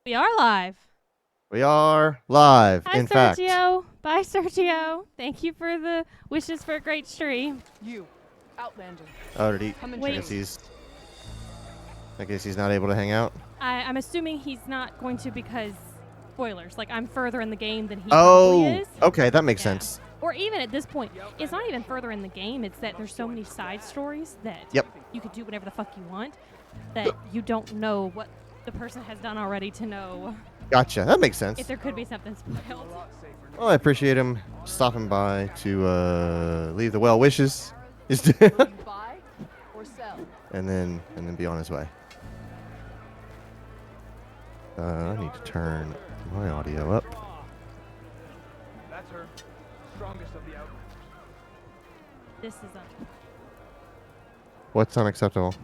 We are live. We are live, Hi, in fact. Sergio. Bye, Sergio. Thank you for the wishes for a great stream. You, Outlander. Oh, did he? Come and Wait. I guess he's not able to hang out. I'm assuming he's not going to because spoilers. Like I'm further in the game than he Oh, probably is. okay, that makes Yeah. sense. Or even at this point, it's not even further in the game. It's that there's so many side stories that Yep. you could do whatever the fuck you want that you don't know what the person has done already to know Gotcha. That makes sense. if there could be something spoiled. Well, I appreciate him stopping by to leave the well wishes, Will you buy or sell? and then be on his way. I need to turn my audio up. That's her. Strongest of the Outlanders. This is What's unacceptable?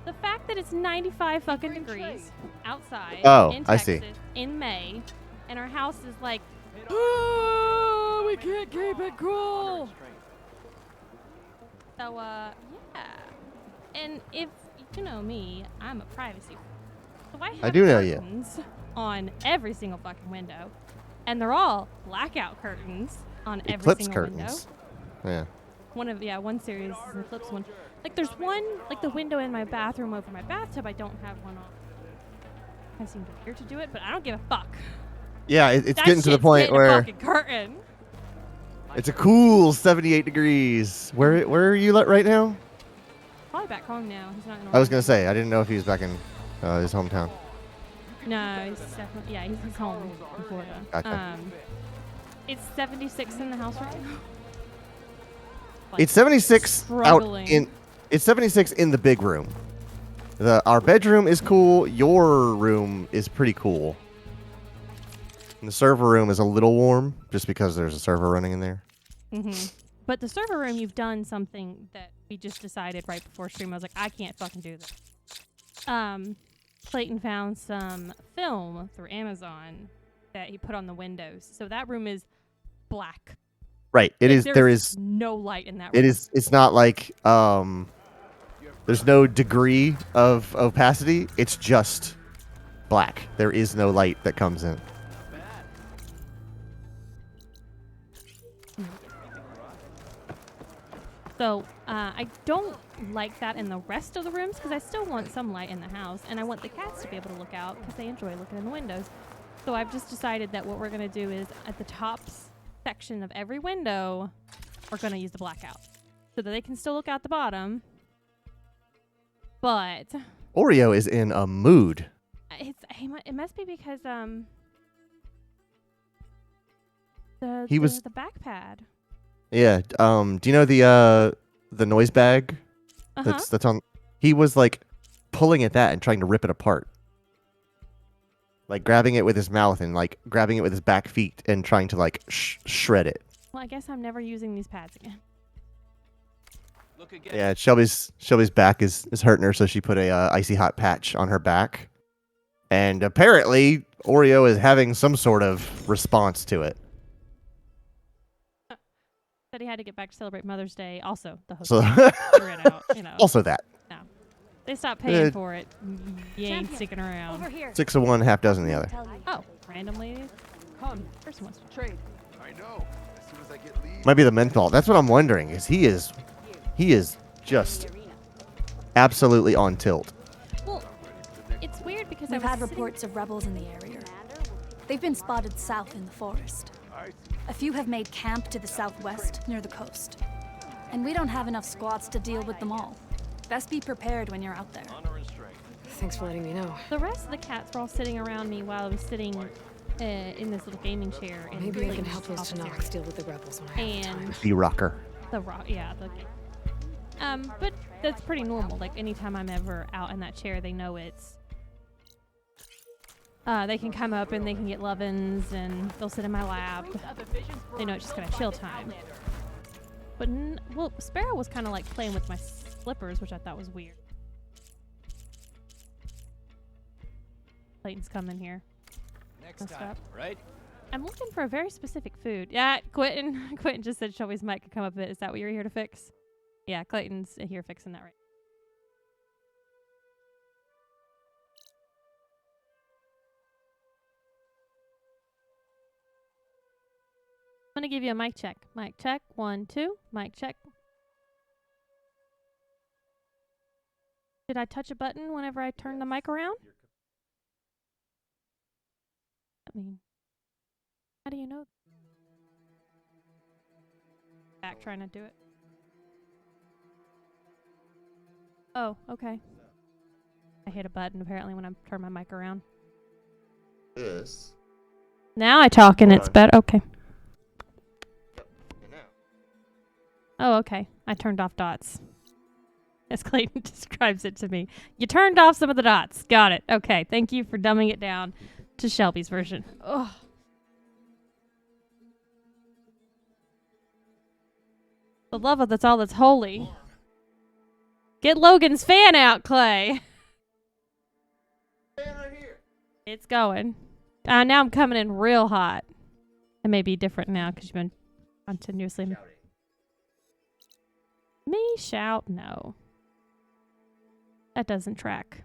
the fact that it's 95 fucking degrees outside Oh, in I Texas see. in May, and our house is like, oh, we can't keep it cool. So, yeah. And if you know me, I'm a privacy. So I have do know you. curtains on every single fucking window, and they're all blackout curtains on every Eclipse single curtains. window. Yeah. One series is an eclipse one. Like there's one, like the window in my bathroom over my bathtub, I don't have one on. I seem to appear to do it, but I don't give a fuck. Yeah, it's That getting to the shit's point getting a where fucking curtain. it's a cool 78 degrees. Where are you at right now? Probably back home now. He's not in I was gonna Oregon. say I didn't know if he was back in his hometown. No, he's definitely, yeah, he's home in Florida. Gotcha. It's 76 in the house right now. Like, It's 76 struggling. out in. It's 76 in the big room. Our bedroom is cool. Your room is pretty cool. And the server room is a little warm, just because there's a server running in there. But the server room, you've done something that we just decided right before stream. I was like, I can't fucking do this. Clayton found some film through Amazon that he put on the windows. So that room is black. Right. It is. There There's is. no light in that It room. is. It's not like there's no degree of opacity. It's just black. There is no light that comes in. So I don't like that in the rest of the rooms because I still want some light in the house, and I want the cats to be able to look out because they enjoy looking in the windows. So I've just decided that what we're going to do is at the top section of every window, we're going to use the blackout so that they can still look out the bottom. But Oreo is in a mood. it must be because He was- the back pad. Yeah. Do you know the noise bag? That's on. He was like pulling at that and trying to rip it apart, like grabbing it with his mouth and like grabbing it with his back feet and trying to like shred it. Well, I guess I'm never using these pads again. Look again. Yeah, Shelby's back is hurting her, so she put a icy hot patch on her back, and apparently Oreo is having some sort of response to it. Said he had to get back to celebrate Mother's Day. Also, the host So threw it out. You know, also that they stopped paying Uh, for it. You ain't sticking around. Over here. 6 of one, half dozen the other. Oh, random ladies. Come, Person wants to trade. I know. As soon as I get leave. Might be the menthol. That's what I'm wondering. Is he is just absolutely on tilt. Well, it's weird because We've I had was sitting- reports of rebels in the area. They've been spotted south in the forest. A few have made camp to the southwest, near the coast. And we don't have enough squads to deal with them all. Best be prepared when you're out there. Thanks for letting me know. The rest of the cats were all sitting around me while I was sitting in this little gaming chair. In Maybe I can Clayton's help those office Tanaks area. deal with the rebels when I have time. And The rocker. the rock, yeah, but that's pretty normal. Like anytime I'm ever out in that chair, they know it's. They can come up and they can get lovin's and they'll sit in my lap. They know it's just kind of chill time. But well, Sparrow was kind of like playing with my slippers, which I thought was weird. Clayton's coming here. Next Messed time, up. right? I'm looking for a very specific food. Yeah, Quentin just said Shelby's mic could come up a bit. Is that what you're here to fix? Yeah, Clayton's here fixing that right. I'm going to give you a mic check. Mic check. 1, 2. Mic check. Did I touch a button whenever I turned the mic around? I mean, how do you know? Back trying to do it. Oh, okay. I hit a button apparently when I turned my mic around. This. Now I talk and Hold it's on. better. Okay. Yep. And now. Oh, okay. I turned off dots. As Clayton describes it to me. You turned off some of the dots. Got it. Okay. Thank you for dumbing it down to Shelby's version. Ugh. The love of that's all that's holy. Get Logan's fan out, Clay. Fan right here. It's going. Now I'm coming in real hot. It may be different now because you've been continuously. Shouting. Me shout? No. That doesn't track.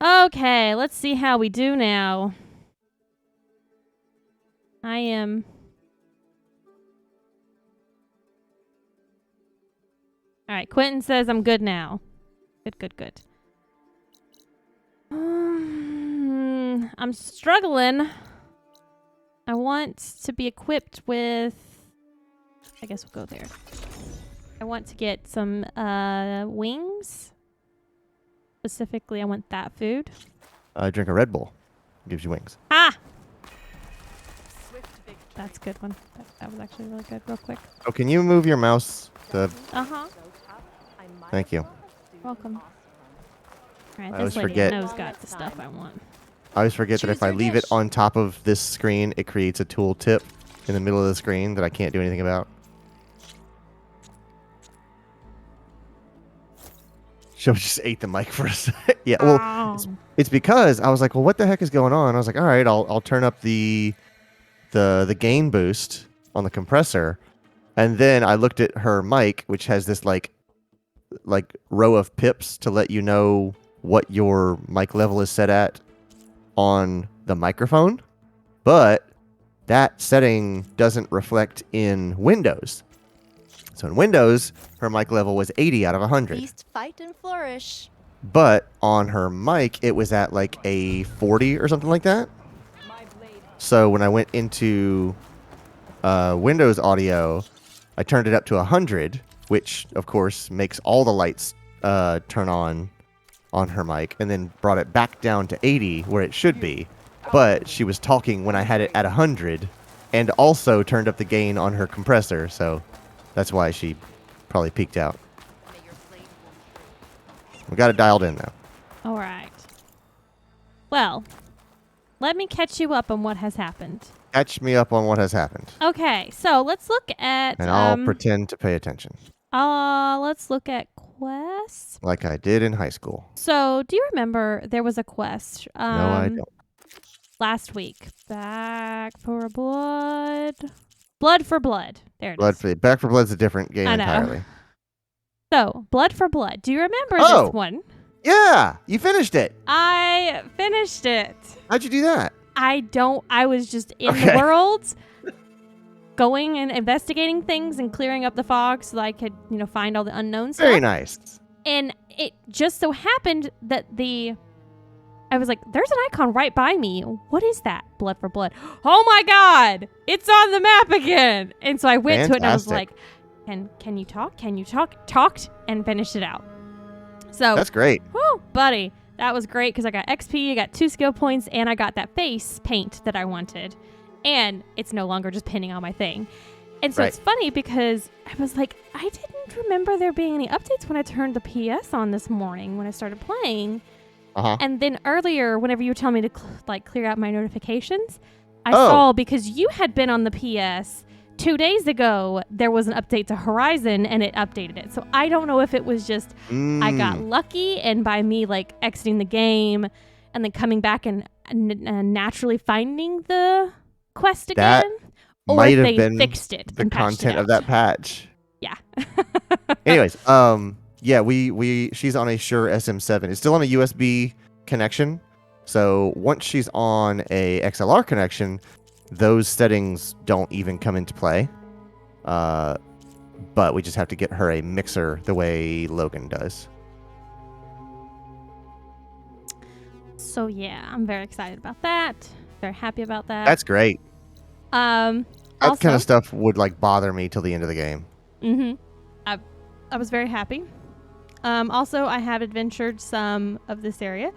Okay, let's see how we do now. I am... Alright, Quentin says I'm good now. Good. I'm struggling. I want to be equipped with... I guess we'll go there. I want to get some wings. Specifically, I want that food. Drink a Red Bull. Gives you wings. Ah! Swift victory. That's a good one. That was actually really good. Real quick. Oh, can you move your mouse to... Uh-huh. Thank you. Welcome. Alright, I this always lady forget. knows got the stuff I want. I always forget that Choose if I your leave dish. it on top of this screen, it creates a tooltip in the middle of the screen that I can't do anything about. She just ate the mic for a second. Yeah, well, Oh. it's because I was like, well, what the heck is going on? I was like, all right, I'll turn up the gain boost on the compressor, and then I looked at her mic, which has this like row of pips to let you know what your mic level is set at on the microphone, but that setting doesn't reflect in Windows. So in Windows, her mic level was 80 out of 100. Feast, fight, and flourish. But on her mic, it was at like a 40 or something like that. My blade. So when I went into Windows audio, I turned it up to 100, which of course makes all the lights turn on her mic, and then brought it back down to 80 where it should be. But she was talking when I had it at 100, and also turned up the gain on her compressor, so that's why she probably peaked out. We got it dialed in though. All right. Well, let me catch you up on what has happened. Catch me up on what has happened, Okay, so let's look at... and I'll pretend to pay attention, let's look at quests. like I did in high school. So, do you remember there was a quest? No, I don't. Last week. Back for blood. Blood for blood. There it is. Back for Blood's a different game I know. entirely. So, Blood for Blood. Do you remember Oh. this one? Yeah, you finished it. I finished it. How'd you do that? I was just in the Okay. world, going and investigating things and clearing up the fog so that I could, find all the unknown stuff. Very nice. And it just so happened that I was like, there's an icon right by me. What is that? Blood for Blood. Oh my God! It's on the map again! And so I went to it and I was like, Fantastic. can you talk? Can you talk? Talked and finished it out. So, That's great. whoo, buddy. That was great because I got XP, I got 2 skill points, and I got that face paint that I wanted. And it's no longer just pinning on my thing. And so Right. it's funny because I was like, I didn't remember there being any updates when I turned the PS on this morning when I started playing. Uh-huh. And then earlier, whenever you were telling me to clear out my notifications, I Oh. saw because you had been on the PS 2 days ago, there was an update to Horizon and it updated it. So I don't know if it was just I got lucky, and by me exiting the game and then coming back and naturally finding the quest That again, or might if have they been fixed it. the and patched content it of out. that patch. Yeah. Anyways, yeah, she's on a Shure SM7. It's still on a USB connection, So once she's on a XLR connection, those settings don't even come into play. But we just have to get her a mixer the way Logan does. So yeah, I'm very excited about that. Very happy about that. That's great. That That kind of stuff would like bother me till the end of the game. I was very happy. Also, I have adventured some of this area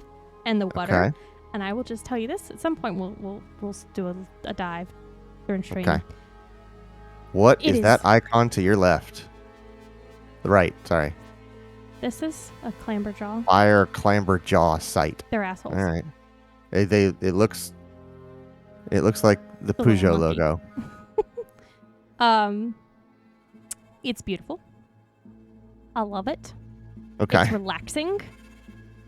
and the water, Okay. and I will just tell you this: at some point, we'll do a dive during stream. Okay. What It is is- that icon to your left? Right. Sorry. This is a clamberjaw. Fire clamber jaw sight. They're assholes. All right. It looks like the The little Peugeot monkey. logo. It's beautiful. I love it. Okay. It's relaxing.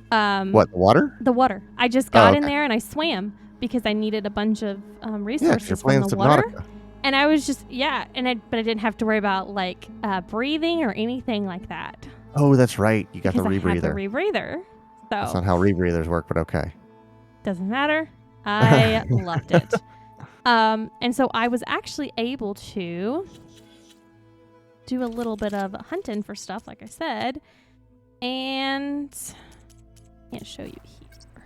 What, the water? The water. I just got in okay. there and I swam because I needed a bunch of Yeah, 'cause you're resources playing from the water. Subnautica. And I was just but I didn't have to worry about like breathing or anything like that. Oh, that's right. You got the because I had the rebreather. rebreather. That's So not how rebreathers work, but okay. doesn't matter. I loved it. And so I was actually able to do a little bit of hunting for stuff, like I said, and I can't show you here.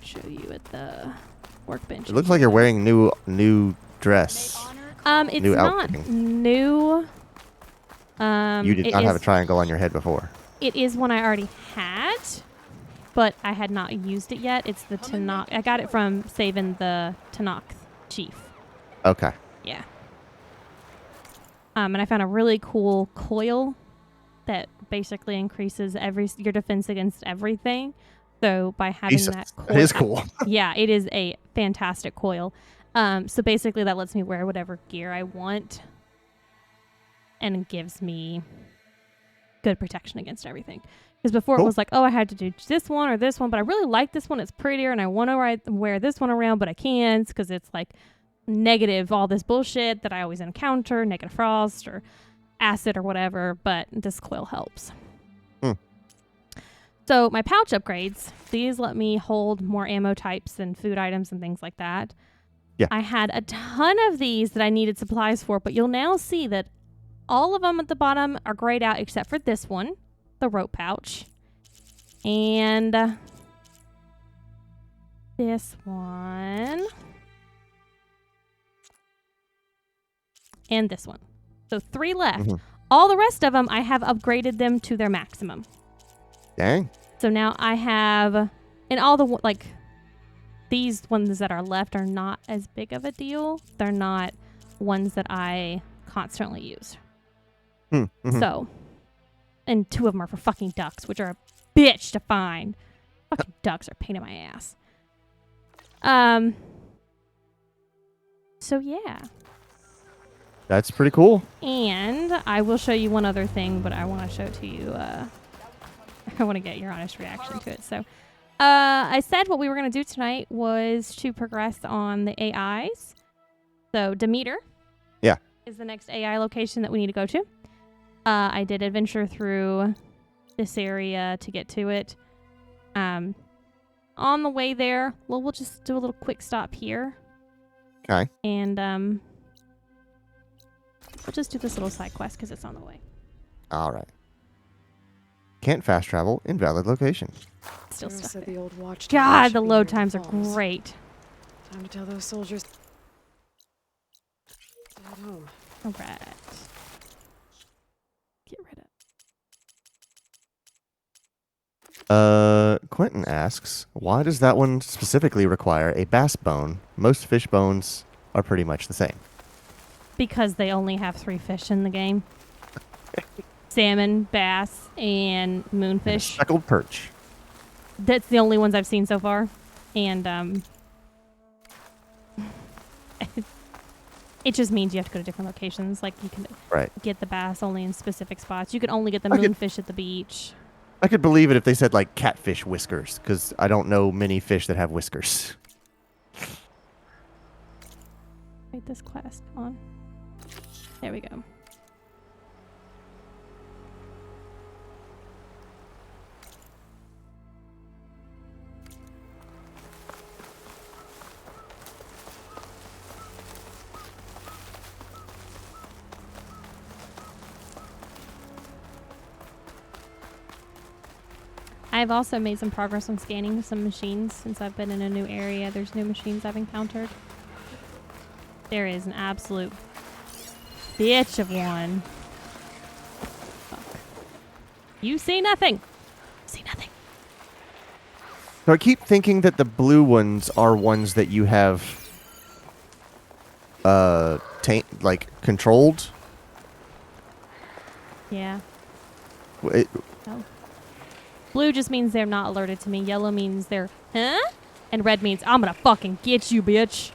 Show you at the workbench. It looks like you're wearing new dress. It's new not outfitting. new. You did it not have a is- triangle on your head before. It is one I already had, but I had not used it yet. It's the Tanakh. I got it from saving the Tanakh chief. Okay. Yeah. And I found a really cool coil that basically increases your defense against everything. So by having Jesus, that coil, that is cool. yeah, it is a fantastic coil. So basically that lets me wear whatever gear I want and gives me good protection against everything. Because before Cool. it was like, oh, I had to do this one or this one, but I really like this one. It's prettier, and I want to wear this one around, but I can't because it's like negative, all this bullshit that I always encounter, negative frost or acid or whatever, but this coil helps. So my pouch upgrades, these let me hold more ammo types and food items and things like that. Yeah. I had a ton of these that I needed supplies for, but you'll now see that all of them at the bottom are grayed out except for this one, the rope pouch. And this one. And this one. So 3 left. Mhm. All the rest of them, I have upgraded them to their maximum. Dang. So now I have, and all the, these ones that are left are not as big of a deal. They're not ones that I constantly use. Mhm. So, and 2 of them are for fucking ducks, which are a bitch to find. Fucking ducks are a pain in my ass. So yeah. That's pretty cool. And I will show you one other thing, but I want to show it to you. I want to get your honest reaction to it. So, I said what we were going to do tonight was to progress on the AIs. So, Demeter is the next AI location that we need to go to. I did adventure through this area to get to it. On the way there, well, we'll just do a little quick stop here. Okay. And we'll just do this little side quest because it's on the way. All right. Can't fast travel. Invalid location. Still Hero stuck said there. the old watchtower God, should the be load near the times are falls. great. Time to tell those soldiers. At home. All right. Get rid of. Quentin asks, why does that one specifically require a bass bone? Most fish bones are pretty much the same. Because they only have 3 fish in the game. Salmon, bass, and And a moonfish. speckled perch. That's the only ones I've seen so far. And it just means you have to go to different locations. Like you can Right. get the bass only in specific spots. You can only get the I could- moonfish at the beach. I could believe it if they said like catfish whiskers, because I don't know many fish that have whiskers. Wait, this quest. Come on. There we go. I've also made some progress on scanning some machines since I've been in a new area. There's new machines I've encountered. There is an absolute bitch of one. Fuck. You see nothing. See nothing. So I keep thinking that the blue ones are ones that you have, like controlled. Yeah. It, Oh. Blue just means they're not alerted to me. Yellow means they're, huh? And red means I'm gonna fucking get you, bitch.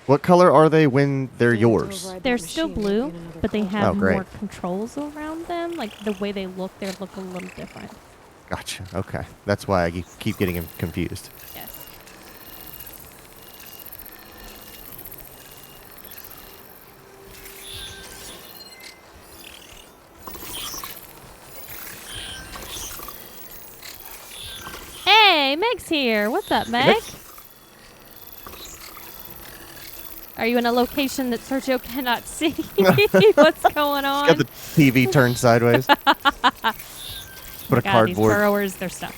what color are they when they're Getting to yours? override that They're still machine might be blue, in another but they culture. have Oh, great. more controls around them. Like the way they look a little different. Gotcha. Okay. That's why I keep getting him confused. Yes. Hey, Meg's here. What's up, Meg? Meg? Are you in a location that Sergio cannot see? What's going on? Got the TV turned sideways. Put a God, cardboard. These burrowers, they're stuck.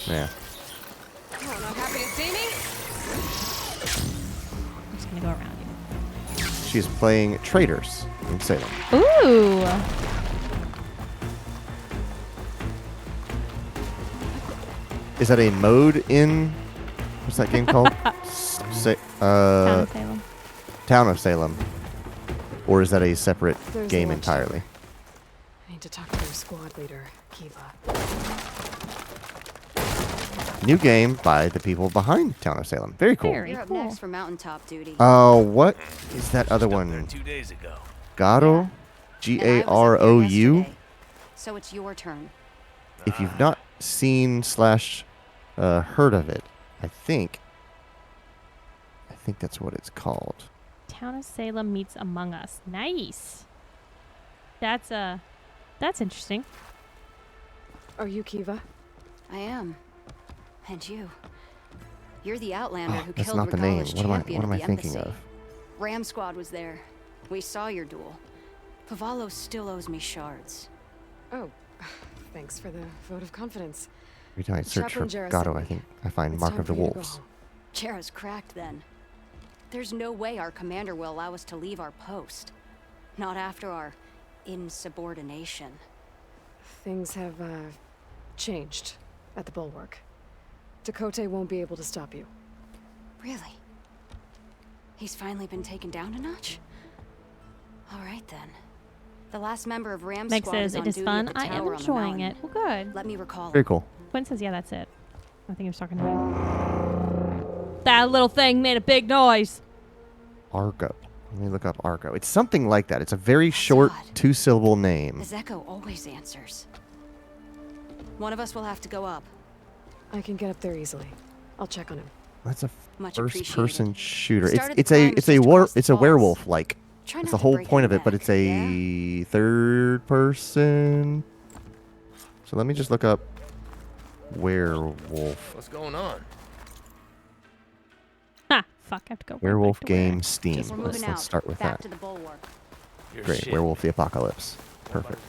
Yeah. Oh, not happy to see me? I'm just gonna go around you. She's playing Traders in Salem. Ooh. Is that a mode in? What's that game called? Town of Salem. Town of Salem. Or is that a separate There's game lunch. entirely? I need to talk to their squad leader, Kiva. New game by the people behind Town of Salem. Very cool. Very You're up cool. next for mountaintop duty. Oh, what is that other one? 2 days ago. Garo? And I was up here Garou? yesterday, So it's your turn. If you've not seen slash heard of it, I think that's what it's called. Town of Salem meets Among Us. Nice. That's interesting. Are you Kiva? I am. And you. You're the Outlander who That's killed not the name. Regala's What champion am I at the thinking embassy. of? Ram Squad was there. We saw your duel. Pavalo still owes me shards. Oh, thanks for the vote of confidence. Every time I search for Chaplain Jarrah Garo, sent I me. think I find It's Mark time of the for you to go Wolves. home. Jera's cracked then. There's no way our commander will allow us to leave our post. Not after our insubordination. Things have, changed at the Bulwark. Dakota won't be able to stop you. Really? He's finally been taken down a notch? Alright then. The last member of Ram Meg Squad says is on it is duty fun. at the I am tower on the enjoying mountain. it. Well, good. Let me recall Very it. cool. Quinn says, yeah, that's it. I think he was talking to me. That little thing made a big noise. Argo. Let me look up Argo. It's something like that. It's a very short odd. 2-syllable name. Ezeko always answers. One of us will have to go up. I can get up there easily. I'll check on him. That's a Much first-person appreciated. shooter. Started It's the a crimes it's a just war across the it's a falls. werewolf like. Try That's not the to whole break point your of it, but neck, it's a yeah? third person. So let me just look up werewolf. What's going on? Ha! Fuck, I have to go. right Werewolf back to where- game Steam. We're moving Let's out. start with Back that. to the bulwark. Your Great. shit. Werewolf the Apocalypse. Perfect.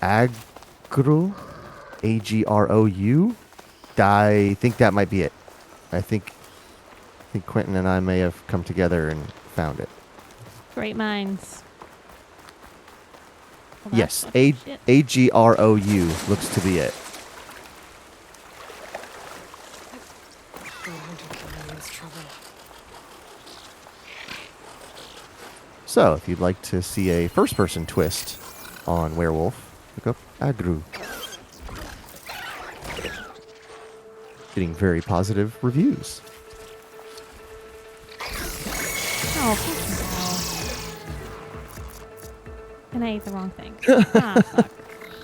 Agrou? Agrou? I think that might be it. I think Quentin and I may have come together and found it. Great minds. Well, Yes, that's fucking shit. Agrou looks to be it. Go hunter killer means trouble. So, if you'd like to see a first-person twist on Werewolf, look up Agrou. Getting very positive reviews. Oh, fucking hell. And I ate the wrong thing. Ah, fuck.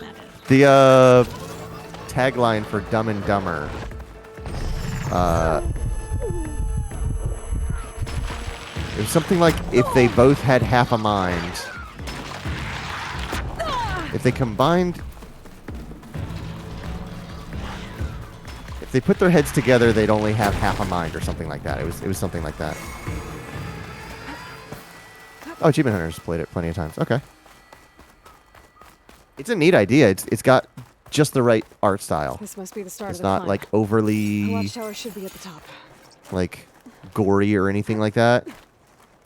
That is. The tagline for Dumb and Dumber. It was something like, if they both had half a mind. If they combined... If they put their heads together, they'd only have half a mind or something like that. It was something like that. Oh, Achievement Hunters played it plenty of times. Okay. It's a neat idea. It's got just the right art style. This must be the start It's of the not climb. like The overly watchtower should be at the top. like gory or anything like that,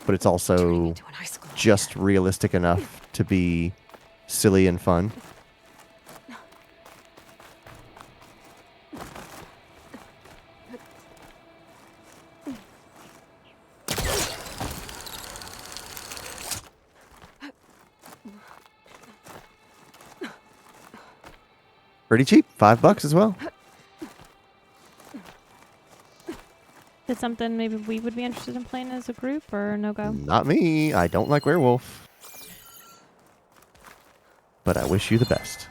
but it's Turning also into an high school just realistic enough to be silly and fun. Pretty cheap, $5 as well. Is it something maybe we would be interested in playing as a group or no go? Not me. I don't like werewolf. But I wish you the best.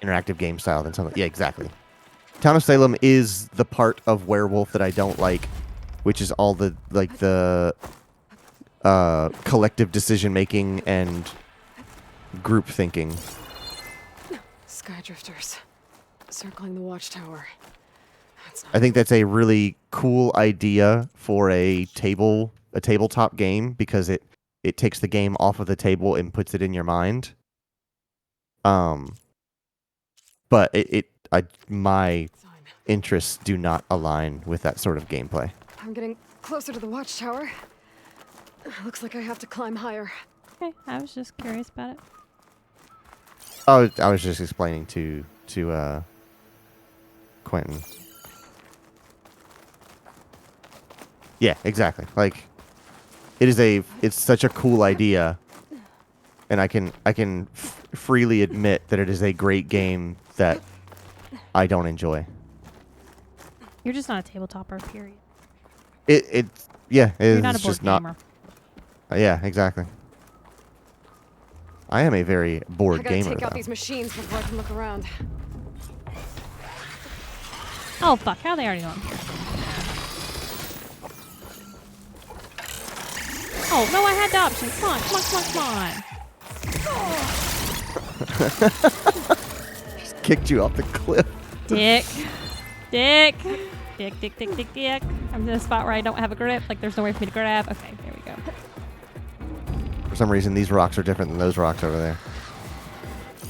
Interactive game style than something. Yeah, exactly. Town of Salem is the part of werewolf that I don't like, which is all the collective decision making and group thinking. Skydrifters. Circling the watchtower. That's not I think that's a really cool idea for a tabletop game because it takes the game off of the table and puts it in your mind. But my fine. interests do not align with that sort of gameplay. I'm getting closer to the watchtower. Looks like I have to climb higher. Okay, I was just curious about it. Oh, I was just explaining to Quentin. Yeah, exactly. Like, it's such a cool idea, and I can freely admit that it is a great game that I don't enjoy. You're just not a tabletopper, period. Yeah, You're not a it's board just not. gamer. Yeah, exactly. I am a very bored I gotta gamer. take out though. these machines before I can look around. Oh, fuck. How are they already on here? Oh, no, I had the option. Come on, come on, come on, come on. Just kicked you off the cliff. Dick. Dick. Dick, dick, dick, dick, dick. I'm in a spot where I don't have a grip. Like, there's nowhere for me to grab. Okay, there we go. For some reason, these rocks are different than those rocks over there.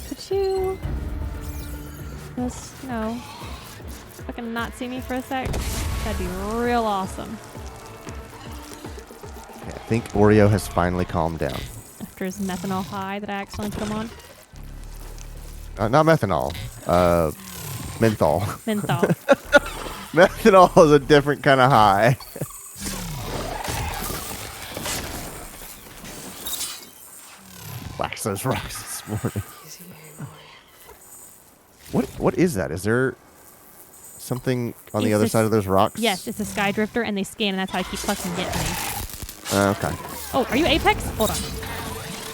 Could you just, fucking not see me for a sec? That'd be real awesome. Okay, I think Oreo has finally calmed down. After his methanol high that I accidentally put him on. Not methanol. Menthol. Menthol. Methanol is a different kind of high. Wax those rocks this morning. Easy, boy. What is that? Is there something on the It's other a side of those rocks? Yes, it's a Skydrifter, and they scan, and that's how I keep fucking getting me. Okay. Oh, are you Apex? Hold on.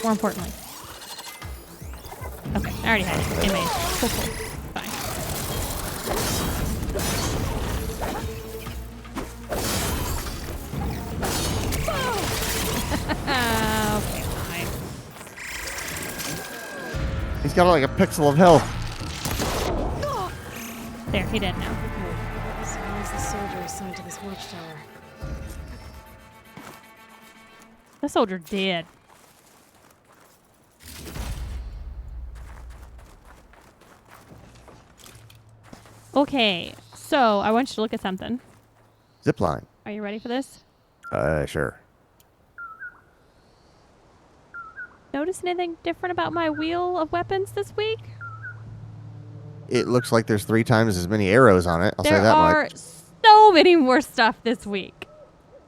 More importantly. Okay, I already had it. Anyway, cool. Fine. Okay, fine. He's got like a pixel of health. There, he did now. So who's the soldier assigned to this watchtower? The soldier did. Okay, so I want you to look at something. Zipline. Are you ready for this? Sure. Notice anything different about my wheel of weapons this week? It looks like there's 3 times as many arrows on it. I'll say There that are much. so many more stuff this week.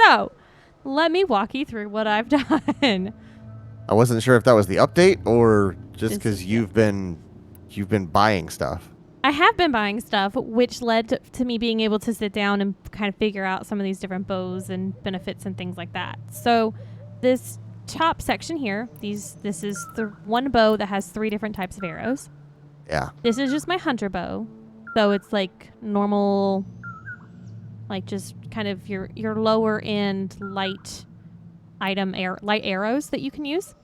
So, let me walk you through what I've done. I wasn't sure if that was the update or just This because is- you've been buying stuff. I have been buying stuff, which led to me being able to sit down and kind of figure out some of these different bows and benefits and things like that. So, this top section here, this is the one bow that has 3 different types of arrows. Yeah. This is just my hunter bow. So it's like normal, like just kind of your lower end light arrows that you can use.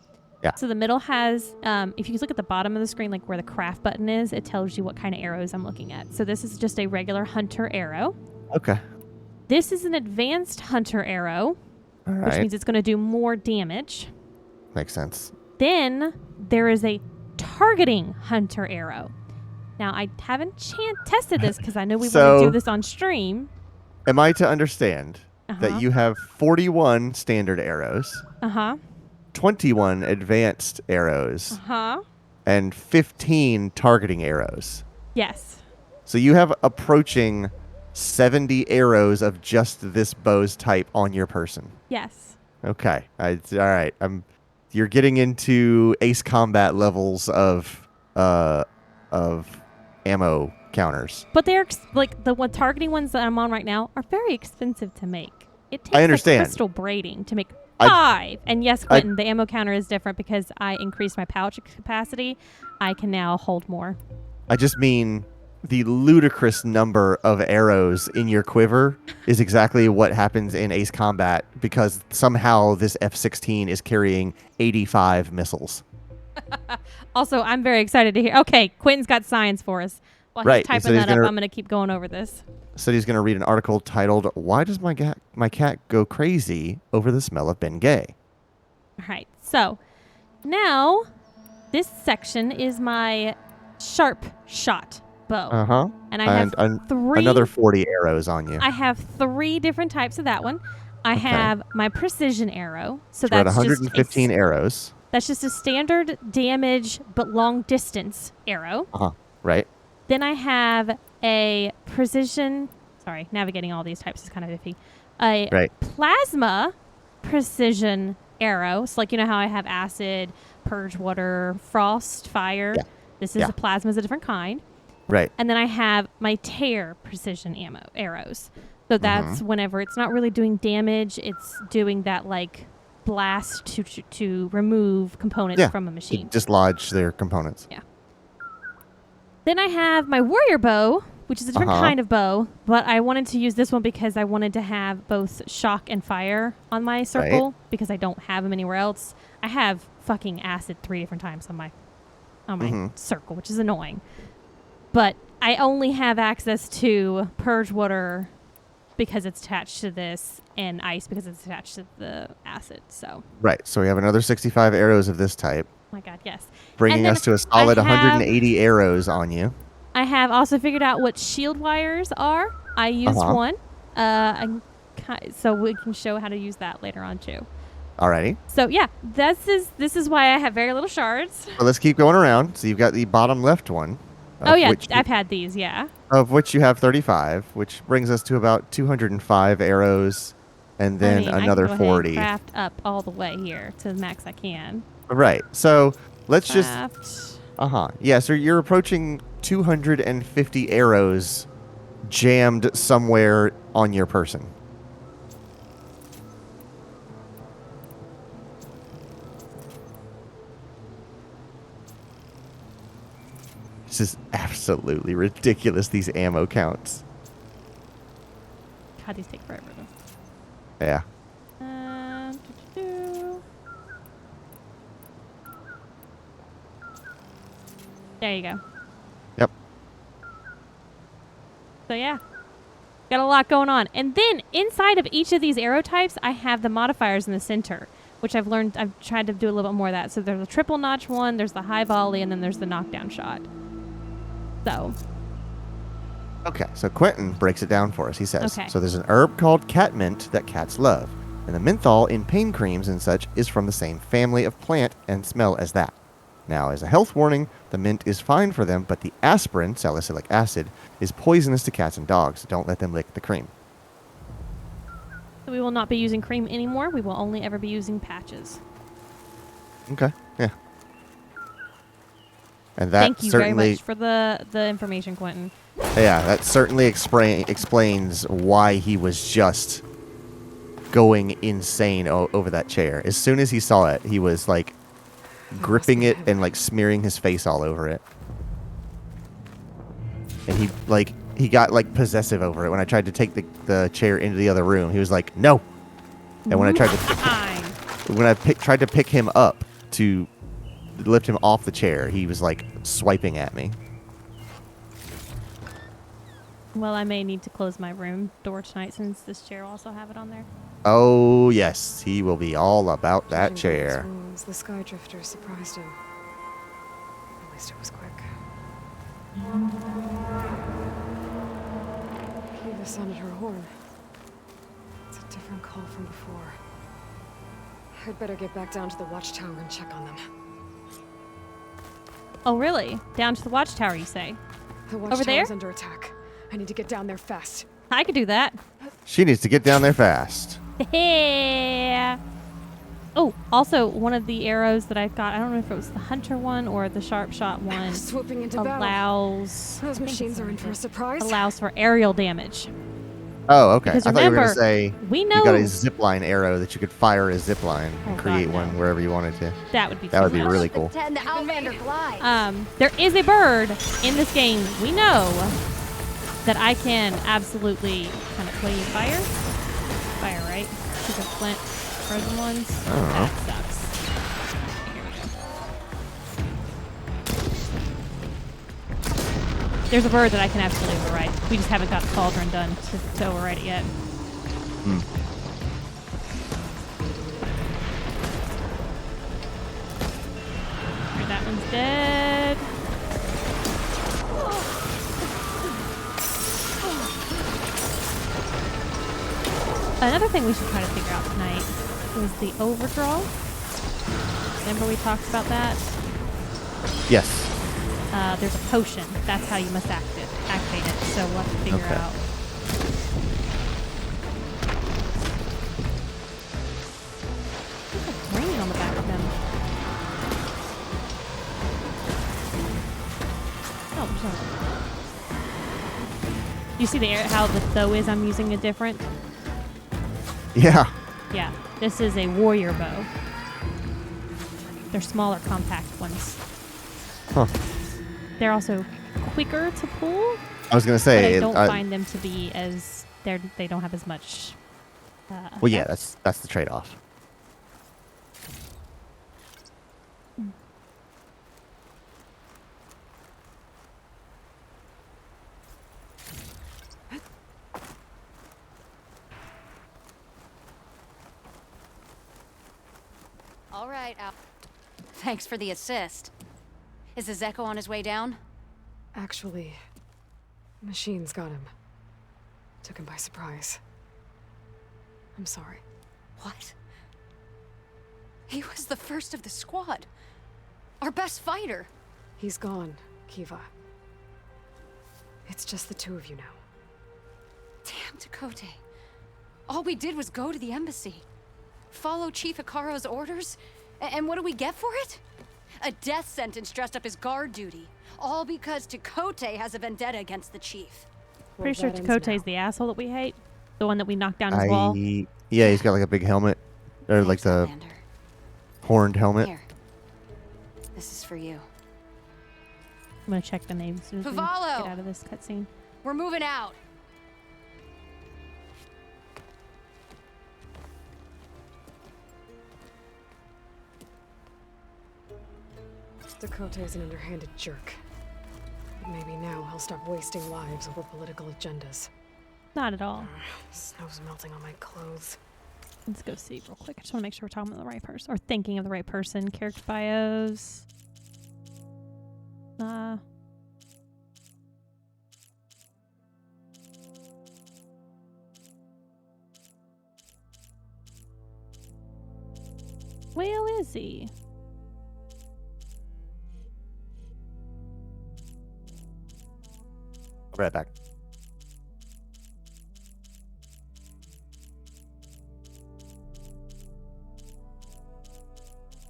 Yeah. So the middle has, if you look at the bottom of the screen, like where the craft button is, it tells you what kind of arrows I'm looking at. So this is just a regular hunter arrow. Okay. This is an advanced hunter arrow, All which right. means it's going to do more damage. Makes sense. Then there is a targeting hunter arrow. Now, I haven't tested this because I know we want to So- do this on stream. Am I to understand Uh-huh. that you have 41 standard arrows, Uh-huh. 21 advanced arrows, Uh-huh. and 15 targeting arrows? Yes. So you have approaching 70 arrows of just this bow's type on your person. Yes. Okay. All right. You're getting into Ace Combat levels of ammo counters. But they're like the targeting ones that I'm on right now are very expensive to make. It takes I understand. like crystal braiding to make I- 5. And yes, Quentin, the ammo counter is different because I increased my pouch capacity. I can now hold more. I just mean the ludicrous number of arrows in your quiver is exactly what happens in Ace Combat because somehow this F-16 is carrying 85 missiles. Also, I'm very excited to hear. Okay, Quentin's got science for us. While Right, he's he typing said he's that up, gonna- I'm going to keep going over this. Said he's going to read an article titled, "Why Does My Cat Go Crazy Over the Smell of Bengay?" All right, so now this section is my sharp shot bow. Uh-huh. And I have And 3. another 40 arrows on you. I have 3 different types of that one. I Okay. have my precision arrow. So We're at that's 115 just arrows. that's just a standard damage but long distance arrow. Uh-huh. Right? Then I have a precision. Sorry, navigating all these types is kind of iffy. A Right. plasma precision arrow. So like you know how I have acid, purge water, frost, fire. Yeah. This is Yeah. a plasma is a different kind. Right. And then I have my tear precision arrows. So that's whenever it's not really doing damage, it's doing that like blast to remove components Yeah. from a machine. Dislodge their components. Then I have my warrior bow, which is a different kind of bow, but I wanted to use this one because I wanted to have both shock and fire on my circle because I don't have them anywhere else. I have fucking acid 3 different times on my circle, which is annoying. But I only have access to purge water because it's attached to this and ice because it's attached to the acid. So, Right. So we have another 65 arrows of this type, my God, yes. bringing then us to a solid I have- 180 arrows on you. I have also figured out what shield wires are. I used one. So we can show how to use that later on too. Alrighty. So yeah, this is why I have very little shards. So let's keep going around. So you've got the bottom left one. Oh yeah, which I've had these. Yeah. of which you have 35, which brings us to about 205 arrows, and then I mean, another I can go ahead 40. and craft up all the way here to the max I can. Right. So let's just. Craft. Yeah. So you're approaching 250 arrows jammed somewhere on your person. This is absolutely ridiculous, these ammo counts. God, these take forever though. Yeah. Doo-doo-doo. There you go. Yep. So yeah, got a lot going on. And then inside of each of these arrow types, I have the modifiers in the center, which I've learned. I've tried to do a little bit more of that. So there's a triple notch one, there's the high volley, and then there's the knockdown shot. So Okay, so Quentin breaks it down for us. He says, Okay. so there's an herb called catmint that cats love, and the menthol in pain creams and such is from the same family of plant and smell as that. Now, as a health warning, the mint is fine for them, but the aspirin, salicylic acid, is poisonous to cats and dogs. Don't let them lick the cream. So we will not be using cream anymore. We will only ever be using patches. Okay, yeah. And that Thank you very certainly, much for the information, Quentin. yeah, that certainly explains why he was just going insane over that chair. As soon as he saw it, he was like gripping it and like smearing his face all over it. And he got like possessive over it. When I tried to take the chair into the other room, he was like, "No." And when I tried to Fine. tried to pick him up to lift him off the chair. He was like swiping at me. Well, I may need to close my room door tonight since this chair will also have it on there. Oh yes, he will be all about that Judging by his chair. wounds, the Sky Drifter surprised him. At least it was quick. Kiva sounded her horn. It's a different call from before. I'd better get back down to the watchtower and check on them. Oh, really? Down to the watchtower, you say? The there? watchtower's under attack. I need to get down there fast. I could do that. She needs to get down there fast. Yeah. Oh, also, one of the arrows that I got, I don't know if it was the hunter one or the sharp shot one, Swooping into battle. allows... Those machines are in for a surprise. allows for aerial damage. Oh, okay. Because I thought you were remember, gonna say we you got a know zipline arrow that you could fire a zipline and Oh, create God, one no. wherever you wanted to. that would be That too would be much. really cool. The Outlander glides. There is a bird in this game. We know that I can absolutely kind of play fire. Fire, right? These are flint frozen ones. Oh. That sucks. Here we go. There's a bird that I can absolutely override. We just haven't got the cauldron done to override it yet. Hmm. Here, that one's dead. Another thing we should try to figure out tonight is the overdraw. Remember we talked about that? Yes. There's a potion. That's how you must activate it. So we'll have to figure Okay. out. There's a ring on the back of them. Oh, there's not. You see how the bow is I'm using a different? Yeah. Yeah, this is a warrior bow. They're smaller, compact ones. Huh. They're also quicker to pull, I was gonna but say. I don't find them to be as they don't have as much. Well, yeah, effect. that's the trade-off. All right, Al. Thanks for the assist. Is the Zeko on his way down? Actually, machines got him. Took him by surprise. I'm sorry. What? He was the first of the squad. Our best fighter. He's gone, Kiva. It's just the two of you now. Damn, Dakota. All we did was go to the embassy. Follow Chief Hikaro's orders? And what do we get for it? A death sentence dressed up as guard duty. All because Takote has a vendetta against the chief. Well, Pretty sure that ends Takote's now. the asshole that we hate. The one that we knocked down his wall. Yeah, he's got like a big helmet, or like Thanks, the Commander. horned helmet. Here. This is for you. I'm gonna check the names as soon as we get Pavallo! out of this cutscene. We're moving out. Dakota is an underhanded jerk. But maybe now he'll stop wasting lives over political agendas. Not at all. Snow's melting on my clothes. Let's go see real quick. I just want to make sure we're talking about the right person or thinking of the right person. Character bios. Where is he? I'll be right back.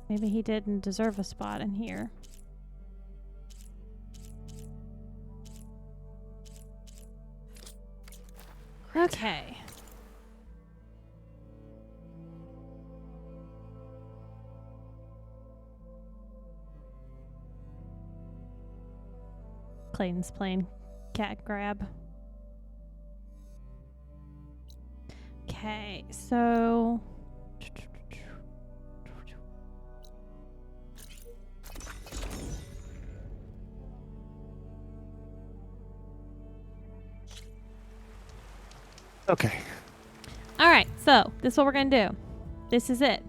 Maybe he didn't deserve a spot in here. Okay. Clayton's playing cat grab. Okay, so Okay. All right, so this is what we're gonna do. This is it.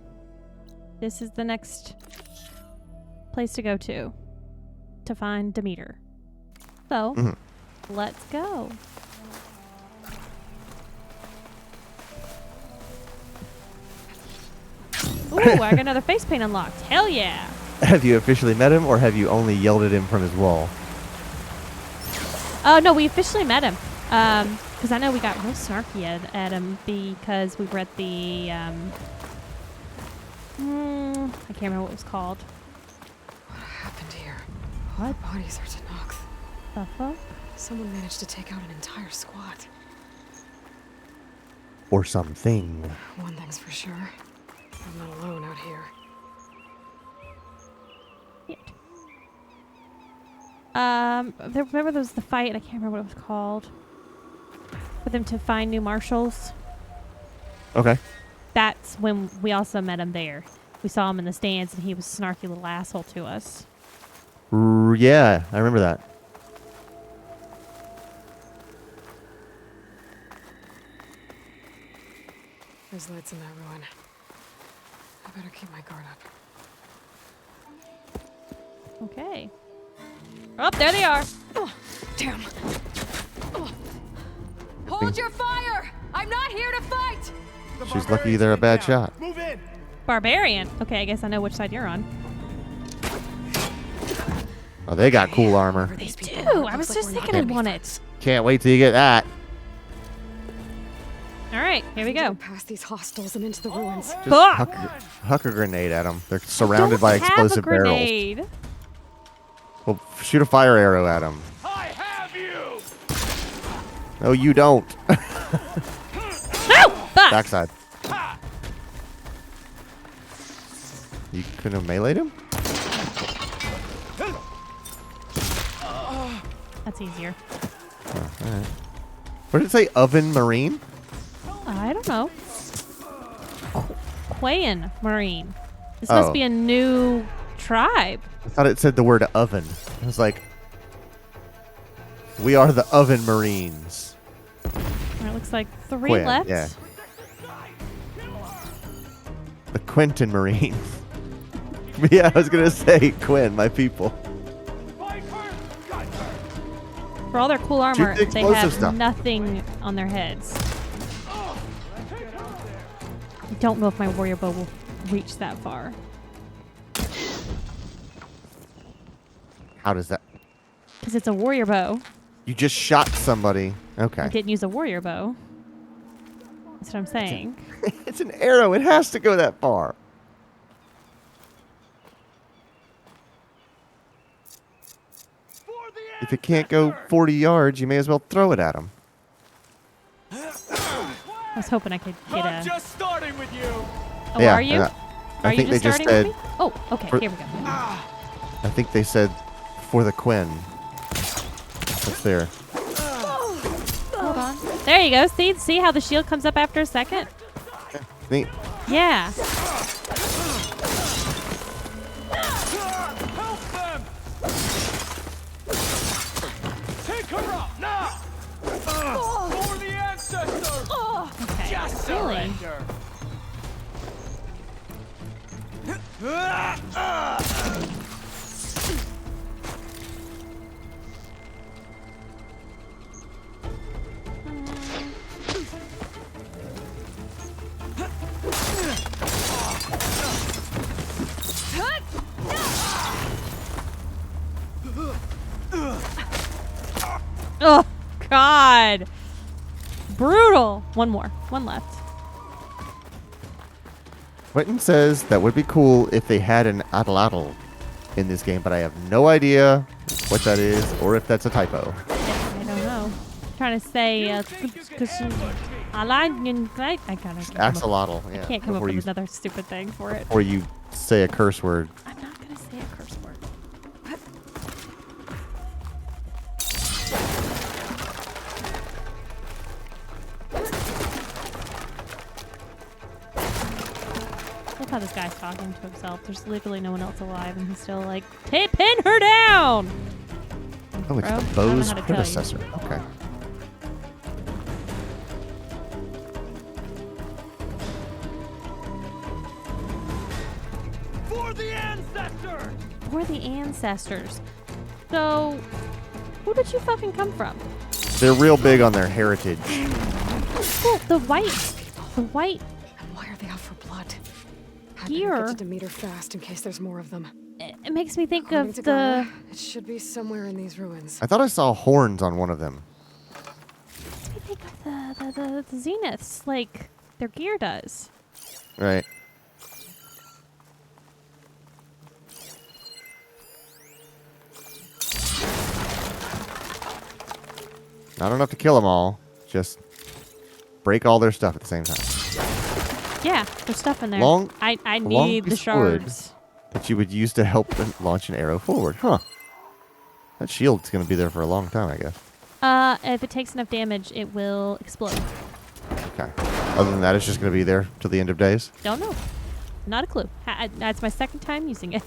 This is the next place to go to find Demeter. So, let's go. Ooh, I got another face paint unlocked. Hell yeah. Have you officially met him, or have you only yelled at him from his wall? Oh, no, we officially met him. Because I know we got real snarky at him because we were at the, I can't remember what it was called. What happened here? What? All the bodies are Tenakth. The fuck? Someone managed to take out an entire squad. Or something. One thing's for sure. I'm not alone out here. Remember there was the fight, I can't remember what it was called. For them to find new marshals. Okay. That's when we also met him there. We saw him in the stands and he was a snarky little asshole to us. Yeah, I remember that. There's lights in that ruin. I better keep my guard up. Okay. Oh, there they are. Oh, damn. Hold your fire! I'm not here to fight! She's lucky they're a bad shot. Move in. Barbarian. Okay, I guess I know which side you're on. Oh, they got cool armor. They Dude, I was just thinking I'd want it. Can't wait till you get that. All right, here we go. Past these hostels and into the ruins. Just Fuck. huck a grenade at them. They're surrounded by Don't have explosive a barrels. grenade. Well, shoot a fire arrow at them. I have you. No, you don't. No! Fuck! Backside. You couldn't have meleeed him? That's easier. Oh, all right. What did it say? Oven Marine? I don't know. Quayan Marine. This Oh. must be a new tribe. I thought it said the word oven. I was like, we are the Oven Marines. It looks like 3 Quinn, left. yeah. The Quentin Marines. Yeah, I was going to say Quinn, my people. For all their cool armor, the they explosive have stuff. nothing on their heads. I don't know if my warrior bow will reach that far. How does that? Because it's a warrior bow. You just shot somebody. Okay. I didn't use a warrior bow. That's what I'm saying. It's an arrow. It has to go that far. If it can't go 40 yards, you may as well throw it at him. I was hoping I could get I'm a... just starting with you. Oh, Yeah, are you? yeah. Are I you think they just just starting said. with me? Oh, okay. for- Here we go. I think they said for the Quinn. That's there. Hold on. There you go. See how the shield comes up after a second? Neat. Yeah. Help them. Take her out now. For the ancestors. Okay. Just Really? surrender. Oh, God. Brutal. One more. One left. Quentin says that would be cool if they had an atlatl in this game, but I have no idea what that is or if that's a typo. I don't know. I'm trying to say, because I gotta Axolotl, yeah. can't come up before with you, another stupid thing for it. Or you say a curse word. I'm not gonna say a curse word. Look how this guy's talking to himself. There's literally no one else alive, and he's still like, "Hey, pin her down!" Oh, it's Bro, I the don't know bow's how to tell you. predecessor. Okay. For the ancestors! For the ancestors. So, who did you fucking come from? They're real big on their heritage. Well, the white And why are they out for blood? I'd Gear. better get to Demeter fast in case there's more of them. it makes me think According of to the. Gaia, it should be somewhere in these ruins. I thought I saw horns on one of them. Makes me think of the zeniths, like their gear does. Right. Not enough to kill them all. Just break all their stuff at the same time. Yeah, there's stuff in there. Long- I long need the piece of wood. shards. That you would use to help them launch an arrow forward. Huh. That shield's going to be there for a long time, I guess. If it takes enough damage, it will explode. Okay. Other than that, it's just going to be there till the end of days? Don't know. Not a clue. That's my second time using it.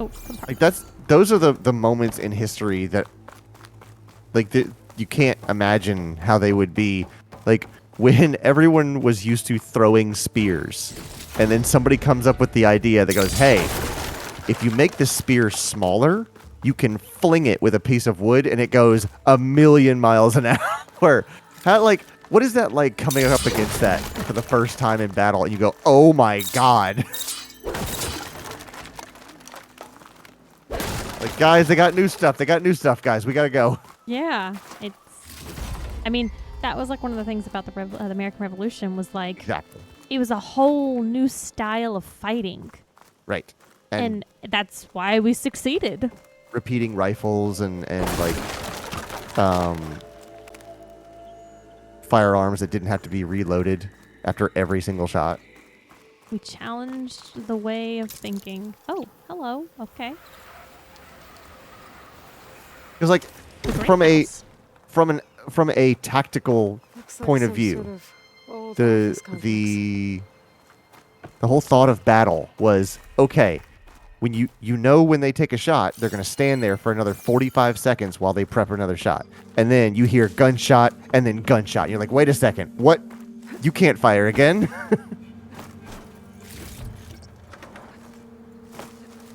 Oh, Like, those are the moments in history that, like, you can't imagine how they would be. Like, when everyone was used to throwing spears, and then somebody comes up with the idea that goes, hey, if you make the spear smaller, you can fling it with a piece of wood, and it goes 1,000,000 miles an hour. How, like, what is that like coming up against that for the first time in battle, and you go, oh my god. Like, guys, they got new stuff. They got new stuff, guys. We gotta go. yeah, it's. I mean, that was like one of the things about the American Revolution was like Exactly. it was a whole new style of fighting, Right. and that's why we succeeded. Repeating rifles and like firearms that didn't have to be reloaded after every single shot. We challenged the way of thinking. Oh, hello. Okay. Because like Greenhouse. from a tactical Looks like point of some view, sort of old the office complex. the whole thought of battle was, okay, when you know when they take a shot, they're going to stand there for another 45 seconds while they prep another shot. And then you hear gunshot and then gunshot. You're like, wait a second. What? You can't fire again?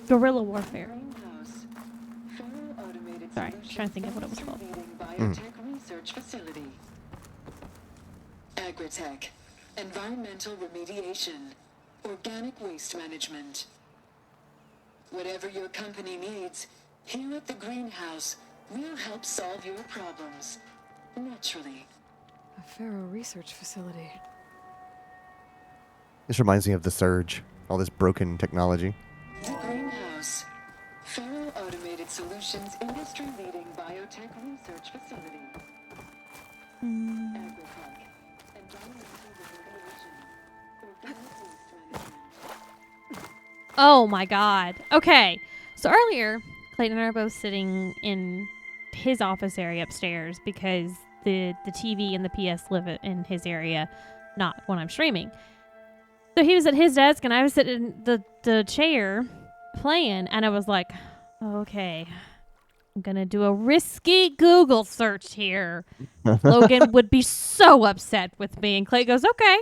Guerrilla warfare. Sorry, trying to think of what it was called. Biotech research facility. Agritech, environmental remediation, organic waste management. Whatever your company needs, here at the greenhouse, we'll help solve your problems. Naturally. A Pharaoh research facility. This reminds me of the Surge. All this broken technology. The greenhouse. Pharaoh Automated Solutions industry-leading biotech research facility. Agritech, environmental remediation, organic waste management. Oh my god. Okay. So earlier, Clayton and I are both sitting in his office area upstairs because the TV and the PS live in his area, not when I'm streaming. So he was at his desk and I was sitting in the chair playing, and I was like, okay, I'm going to do a risky Google search here. Logan would be so upset with me. And Clay goes, okay.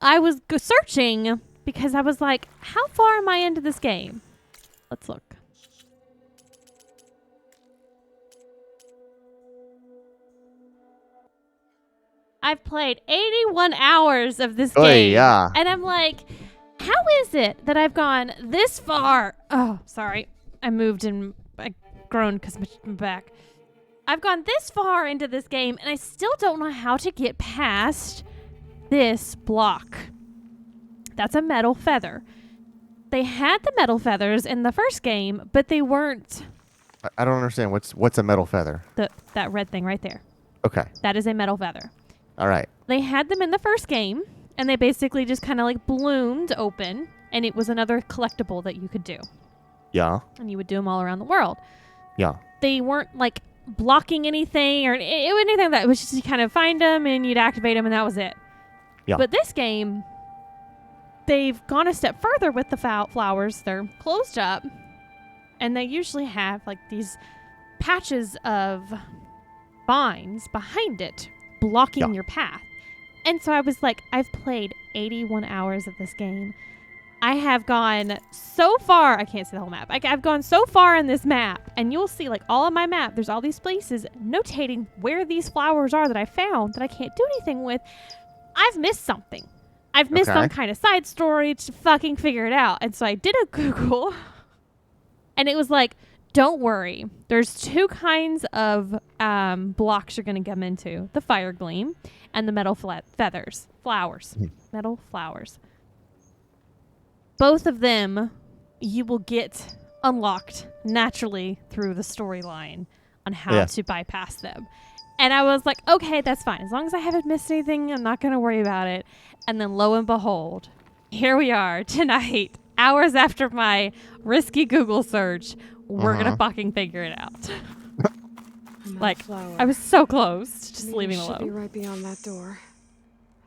I was searching because I was like, how far am I into this game? Let's look. I've played 81 hours of this Oy, game. yeah. And I'm like, how is it that I've gone this far? Oh, sorry. I moved and I groaned because my back. I've gone this far into this game and I still don't know how to get past this block. That's a metal feather. They had the metal feathers in the first game, but they weren't I don't understand. What's a metal feather? that red thing right there. Okay. That is a metal feather. All right. They had them in the first game, and they basically just kind of like bloomed open, and it was another collectible that you could do. Yeah. And you would do them all around the world. Yeah. They weren't like blocking anything or anything like that. It was just you kind of find them and you'd activate them, and that was it. Yeah. But this game, they've gone a step further with the flowers. They're closed up, and they usually have like these patches of vines behind it blocking your path. And so I was like, I've played 81 hours of this game. I have gone so far. I can't see the whole map. I've gone so far in this map, and you'll see like all of my map. There's all these places notating where these flowers are that I found that I can't do anything with. I've missed something. I've missed some kind of side story to fucking figure it out. And so I did a Google, and it was like, don't worry. There's two kinds of blocks you're going to come into. The fire gleam and the metal flowers. Metal flowers. Both of them you will get unlocked naturally through the storyline on how to bypass them. And I was like, okay, that's fine. As long as I haven't missed anything, I'm not going to worry about it. And then lo and behold, here we are tonight, hours after my risky Google search. We're going to fucking figure it out. Like, I was so close to just leaving alone. Should be right beyond that door.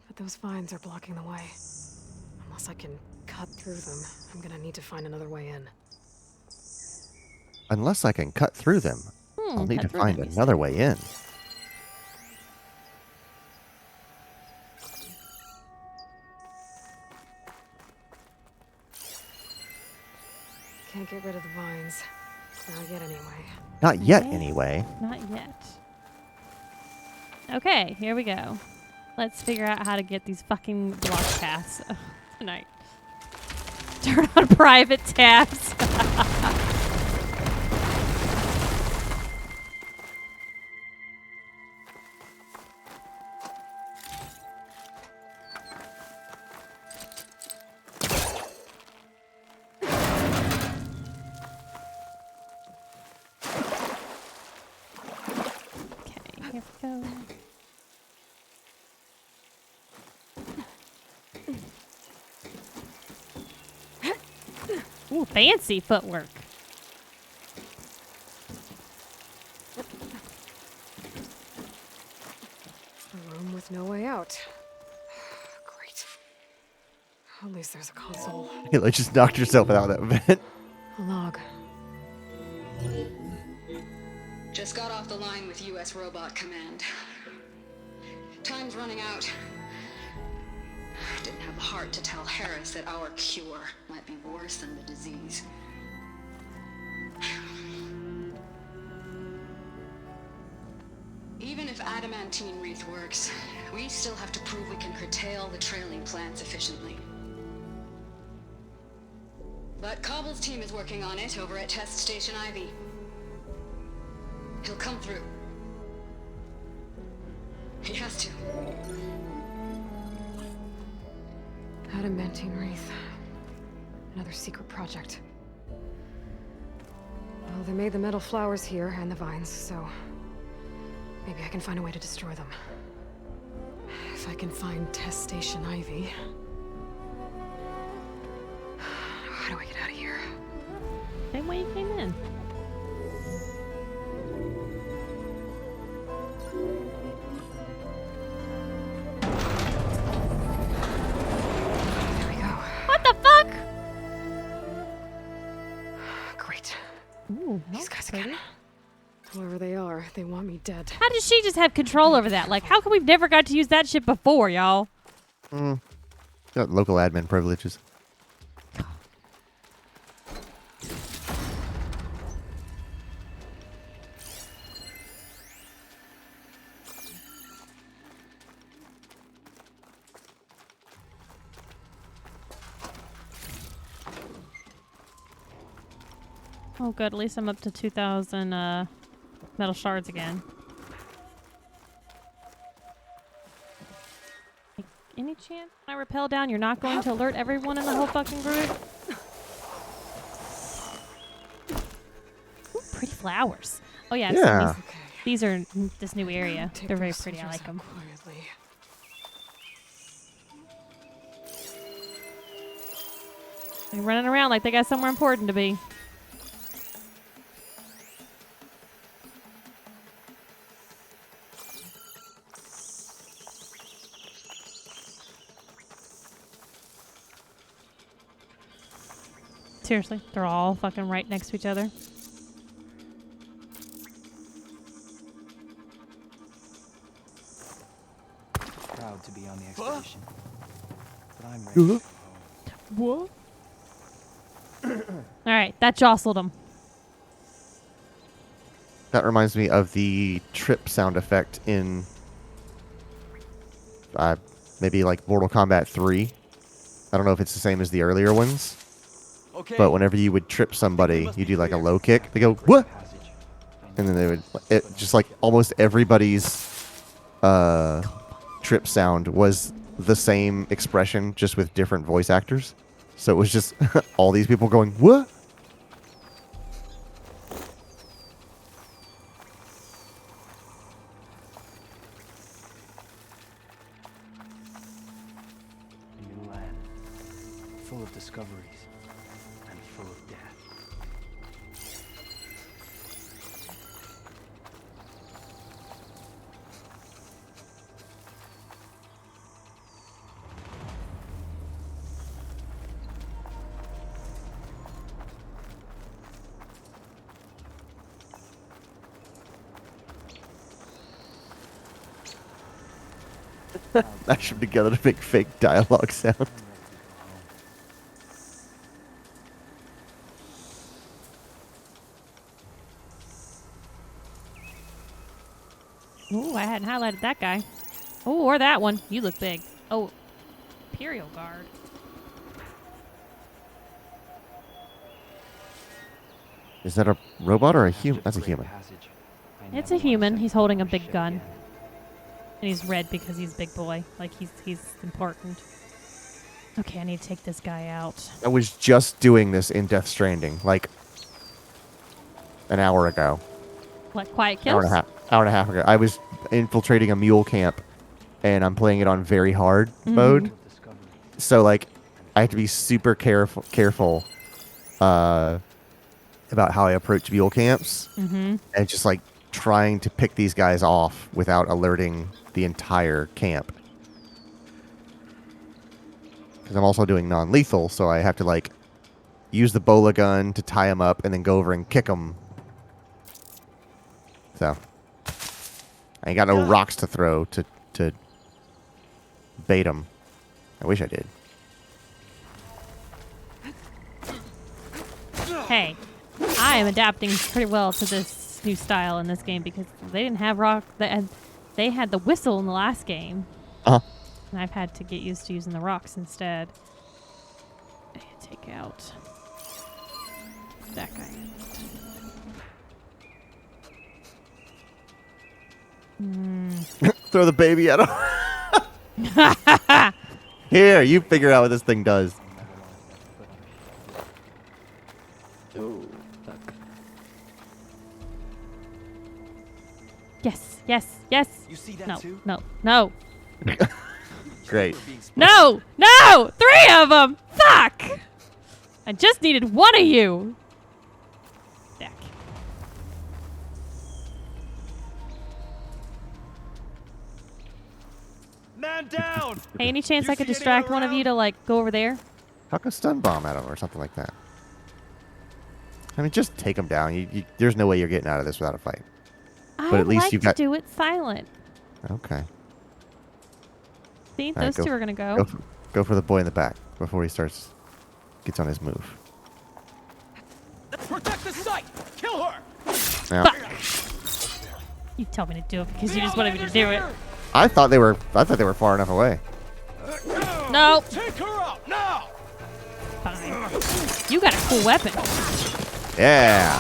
But those vines are blocking the way. Unless I can cut through them, I'm going to need to find another way in. Unless I can cut through them, I'll need to find another way in. Can't get rid of the vines. Not yet, anyway. Not yet, anyway. Not yet. Okay, here we go. Let's figure out how to get these fucking block paths tonight. Turn on private tabs. Here we go. Ooh, fancy footwork. A room with no way out. Great. At least there's a console. You like just knocked yourself out of that vent. A log. Just got off the line with U.S. Robot Command. Time's running out. Didn't have the heart to tell Harris that our cure might be worse than the disease. Even if adamantine wreath works, we still have to prove we can curtail the trailing plants efficiently. But Cobble's team is working on it over at Test Station Ivy. He'll come through. He has to. Adamantine wreath. Another secret project. Well, they made the metal flowers here and the vines, so maybe I can find a way to destroy them. If I can find Test Station Ivy. How do I get out of here? Same way you came in. There we go. What the fuck? Great. Ooh, These guys again. Whoever they are, they want me dead. How does she just have control over that? Like, how come we've never got to use that shit before, y'all? Got local admin privileges. Oh, good. At least I'm up to 2,000 metal shards again. Like, any chance when I rappel down, you're not going to alert everyone in the whole fucking group? Ooh, pretty flowers. Oh, yeah. I've seen Yeah. these are in this new area. They're very pretty. I like them. Quietly. They're running around like they got somewhere important to be. Seriously, they're all fucking right next to each other. Proud to be on the expedition. But I'm ready to go home. What? All right, that jostled him. That reminds me of the trip sound effect in maybe like Mortal Kombat 3. I don't know if it's the same as the earlier ones, but whenever you would trip somebody, you do like a low kick. They go, what? And then they would, just like almost everybody's trip sound was the same expression, just with different voice actors. So it was just all these people going, what? A new land, full of discoveries and full of death. Mash them together to make fake dialogue sound. Ooh, I hadn't highlighted that guy. Oh, or that one. You look big. Oh, Imperial Guard. Is that a robot or a human? That's a human. It's a human. He's holding a big gun. And he's red because he's big boy. Like, he's important. Okay, I need to take this guy out. I was just doing this in Death Stranding, like an hour ago. What, quiet kills? Hour and a half ago. I was infiltrating a mule camp, and I'm playing it on very hard mode. So, like, I have to be super careful about how I approach mule camps. And just, like, trying to pick these guys off without alerting the entire camp. Because I'm also doing non-lethal, so I have to, like, use the bola gun to tie them up and then go over and kick them. So, I ain't got no rocks to throw to bait them. I wish I did. Hey, I am adapting pretty well to this new style in this game because they didn't have rock. They had the whistle in the last game. And I've had to get used to using the rocks instead. I need to take out that guy. Throw the baby at him. Here, you figure out what this thing does. Yes, yes, yes. You see that No, too? no. Great. No! 3 of them! Fuck! I just needed one of you. Back. Man down! Hey, any chance You I could see distract anyone one of you around? to, like, go over there? Huck a stun bomb at him or something like that. I mean, just take him down. There's no way you're getting out of this without a fight. I at least like you've to got- do it silent. Okay. See, All right, those go two f- are gonna go. Go for the boy in the back before he gets on his move. Protect the site! Kill her! Now, Fuck! You tell me to do it because you just wanted me to do it. I thought they were far enough away. No. Take her out now! Fine. You got a cool weapon. Yeah.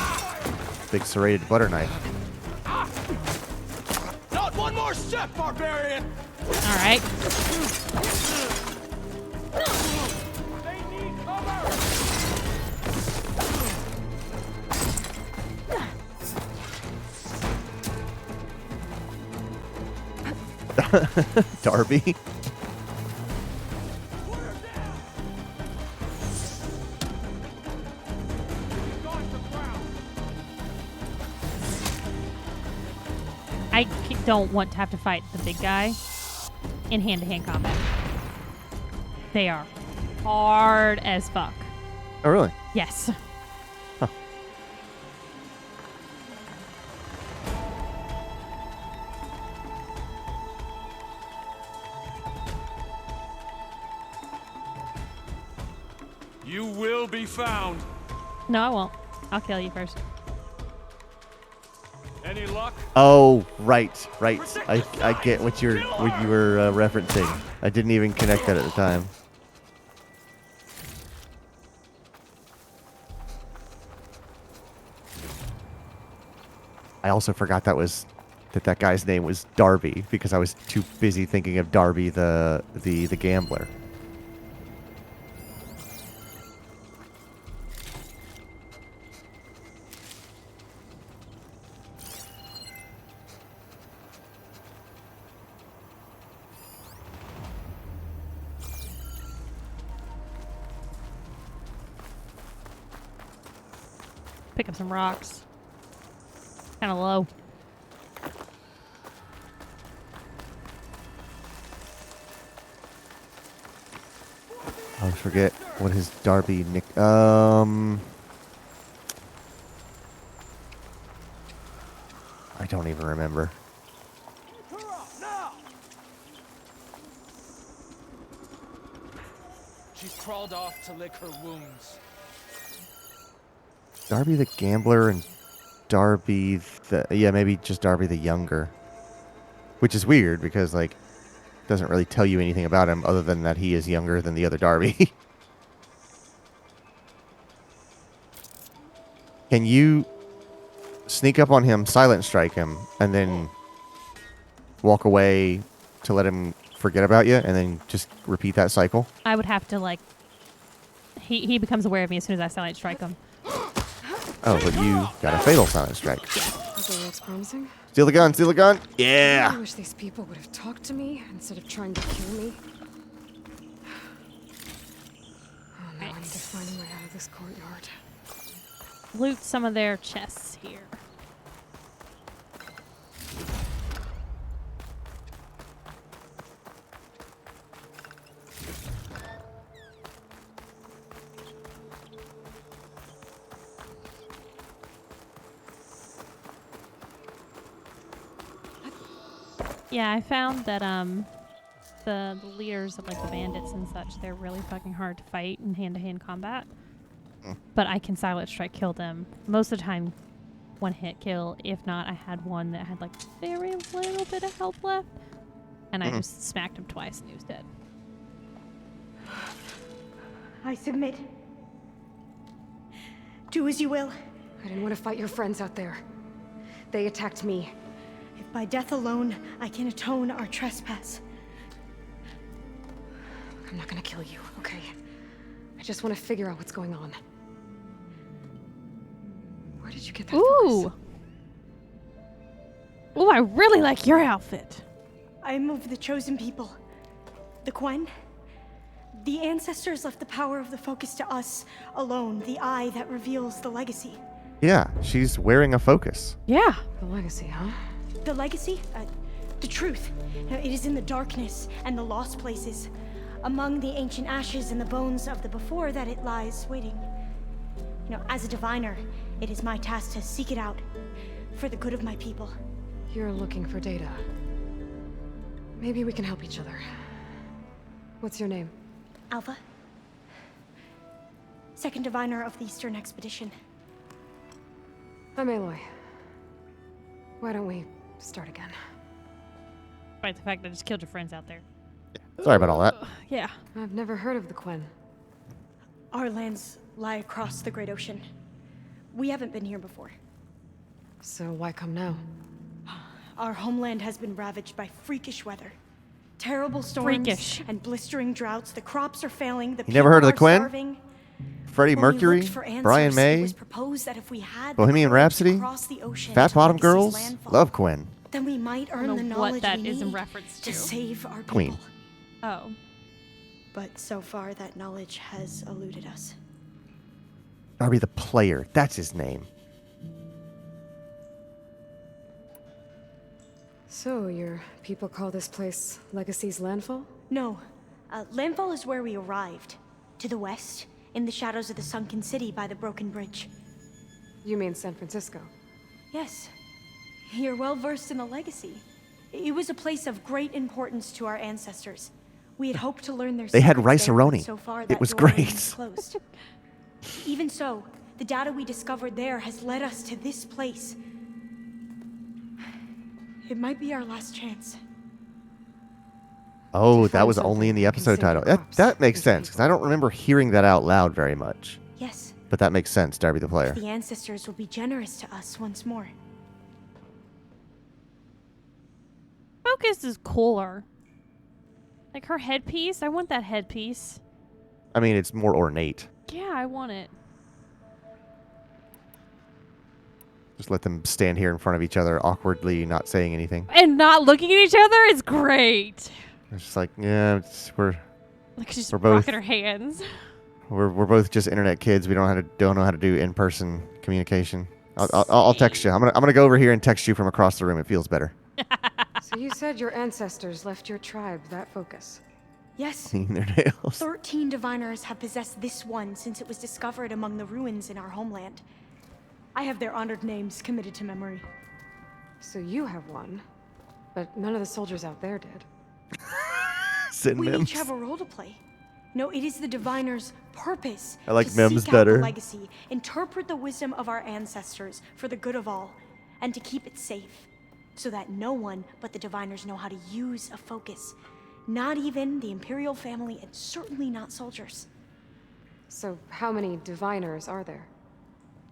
Big serrated butter knife. Not one more step, barbarian! All right. They need cover! Darby. I don't want to have to fight the big guy in hand-to-hand combat. They are hard as fuck. Oh, really? Yes. You will be found. No, I won't. I'll kill you first. Any luck? Oh, right. I get what you were referencing. I didn't even connect that at the time. I also forgot that guy's name was Darby because I was too busy thinking of Darby the gambler. Pick up some rocks. Kind of low. I always forget what his Darby nick. I don't even remember. She's crawled off to lick her wounds. Darby the gambler and Darby maybe just Darby the younger. Which is weird because like doesn't really tell you anything about him other than that he is younger than the other Darby. Can you sneak up on him, silent strike him, and then walk away to let him forget about you, and then just repeat that cycle? I would have to like. He becomes aware of me as soon as I silent strike him. Oh, but you got a fatal silent strike. Okay, that's promising. Steal the gun, steal the gun. I Yeah. wish these people would have talked to me instead of trying to kill me. Oh, now I need to find a way out of this courtyard. Loot some of their chests here. Yeah, I found that the leaders of like the bandits and such, they're really fucking hard to fight in hand-to-hand combat. But I can silent strike kill them most of the time, one hit kill. If not, I had one that had like very little bit of health left, and I just smacked him twice and he was dead. I submit. Do as you will. I didn't want to fight your friends out there. They attacked me. If by death alone I can atone our trespass. I'm not gonna kill you, okay? I just want to figure out what's going on. Where did you get that Ooh. focus? Ooh, I really like your outfit. I am of the chosen people. The Quen. The ancestors left the power of the focus to us alone, the eye that reveals the legacy. Yeah, she's wearing a focus. Yeah. The legacy, huh? The legacy? The truth. It is in the darkness and the lost places. Among the ancient ashes and the bones of the before that it lies waiting. As a diviner, it is my task to seek it out for the good of my people. You're looking for data. Maybe we can help each other. What's your name? Alpha. Second diviner of the Eastern Expedition. I'm Aloy. Why don't we start again? Despite the fact that I just killed your friends out there. Sorry about all that. Yeah. I've never heard of the Quen. Our lands lie across the Great Ocean. We haven't been here before. So why come now? Our homeland has been ravaged by freakish weather. Terrible storms Freakish. and blistering droughts. The crops are failing. The You never heard of the people are Quen? starving. Freddie When we Mercury, looked for answers, Brian it May, was proposed that if we had the Bohemian courage to Rhapsody, cross the ocean Fat to Bottom Legacy's Girls, landfall, love Quen. then we might I earn don't the know what knowledge that we is in need reference to to. save our people. Queen. Oh. But so far, that knowledge has eluded us. Darby the player, that's his name. So, your people call this place Legacy's landfall? No, landfall is where we arrived. To the west, in the shadows of the sunken city by the broken bridge. You mean San Francisco? Yes. You're well versed in the legacy. It was a place of great importance to our ancestors. We had hoped to learn their They had secrets there, but rice-a-roni. so far It that was door great. remains closed. Even so, the data we discovered there has led us to this place. It might be our last chance. Oh, To that find was only in something the that can episode save your title. That crops makes and sense, because I people. don't remember hearing that out loud very much. Yes, But that makes sense, Darby the player. the ancestors will be generous to us once more. Focus is cooler. Like her headpiece. I want that headpiece. I mean, it's more ornate. Yeah, I want it. Just let them stand here in front of each other, awkwardly not saying anything. And not looking at each other is great. It's just like, yeah, we're Like she's We're both- rocking her hands. we're both just internet kids. We don't know how to do in-person communication. I'll text you. I'm gonna go over here and text you from across the room. It feels better. So you said your ancestors left your tribe that focus. Yes, Clean their nails. 13 diviners have possessed this one since it was discovered among the ruins in our homeland. I have their honored names committed to memory. So you have one, but none of the soldiers out there did. Send We memes. each have a role to play. No, it is the diviner's purpose I like to memes seek better. out the legacy, interpret the wisdom of our ancestors for the good of all, and to keep it safe, so that no one but the diviners know how to use a focus. Not even the Imperial family, and certainly not soldiers. So how many diviners are there?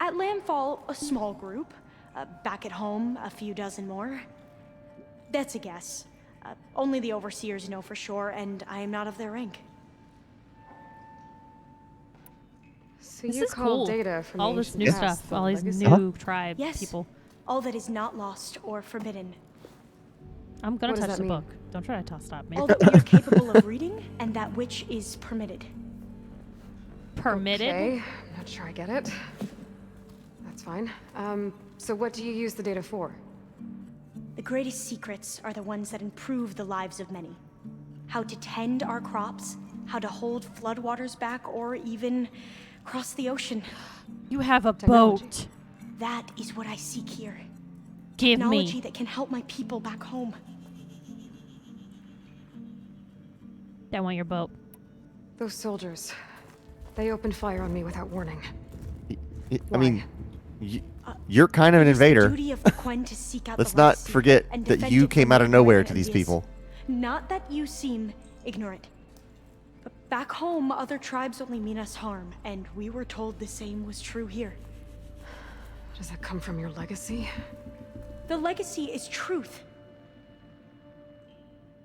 At Landfall, a small group. Back at home, a few dozen more. That's a guess. Only the overseers know for sure, and I am not of their rank. So This you is call cool. data from All the this ancient new past stuff. the All these legacy? new tribe Yes, people. all that is not lost or forbidden. I'm gonna What does touch that the mean? book. Don't try to stop me. All that we are capable of reading, and that which is permitted. Permitted. Okay, I'm not sure I get it. That's fine. So what do you use the data for? The greatest secrets are the ones that improve the lives of many. How to tend our crops, how to hold floodwaters back, or even cross the ocean. You have a Technology. boat. That is what I seek here. Give Technology me. that can help my people back home. I want your boat. Those soldiers. They opened fire on me without warning. I mean, you're kind of an It is the invader. duty of the Quen to seek out Let's the not legacy forget and that defend you it came from out of the ignorant nowhere and to these envious. people. Not that you seem ignorant. But back home, other tribes only mean us harm, and we were told the same was true here. Does that come from your legacy? The legacy is truth.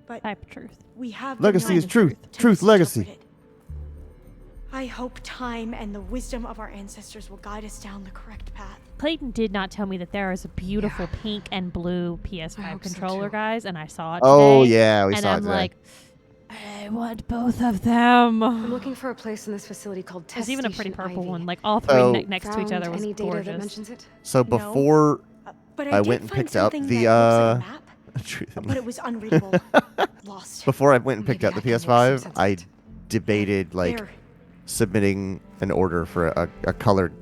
But Type of truth. we have Legacy been is known truth. to Truth, legacy. misinterpret it. I hope time and the wisdom of our ancestors will guide us down the correct path. Clayton did not tell me that there is a beautiful pink and blue I PS5 hope so, controller, too. guys, and I saw it Oh, today. yeah, we and saw it I'm today. like, I want both of them. I'm looking for a place in this facility called Test There's even a pretty Station purple Ivy. one. Like all three Oh. next to each Found other was any data that gorgeous. mentions it? So No. before But I did went and find picked up something the, that looks like a map, truth in but it was unreadable. Lost. before I went and picked Maybe up the I can make some PS5, sense of I it. debated like There. submitting an order for a colored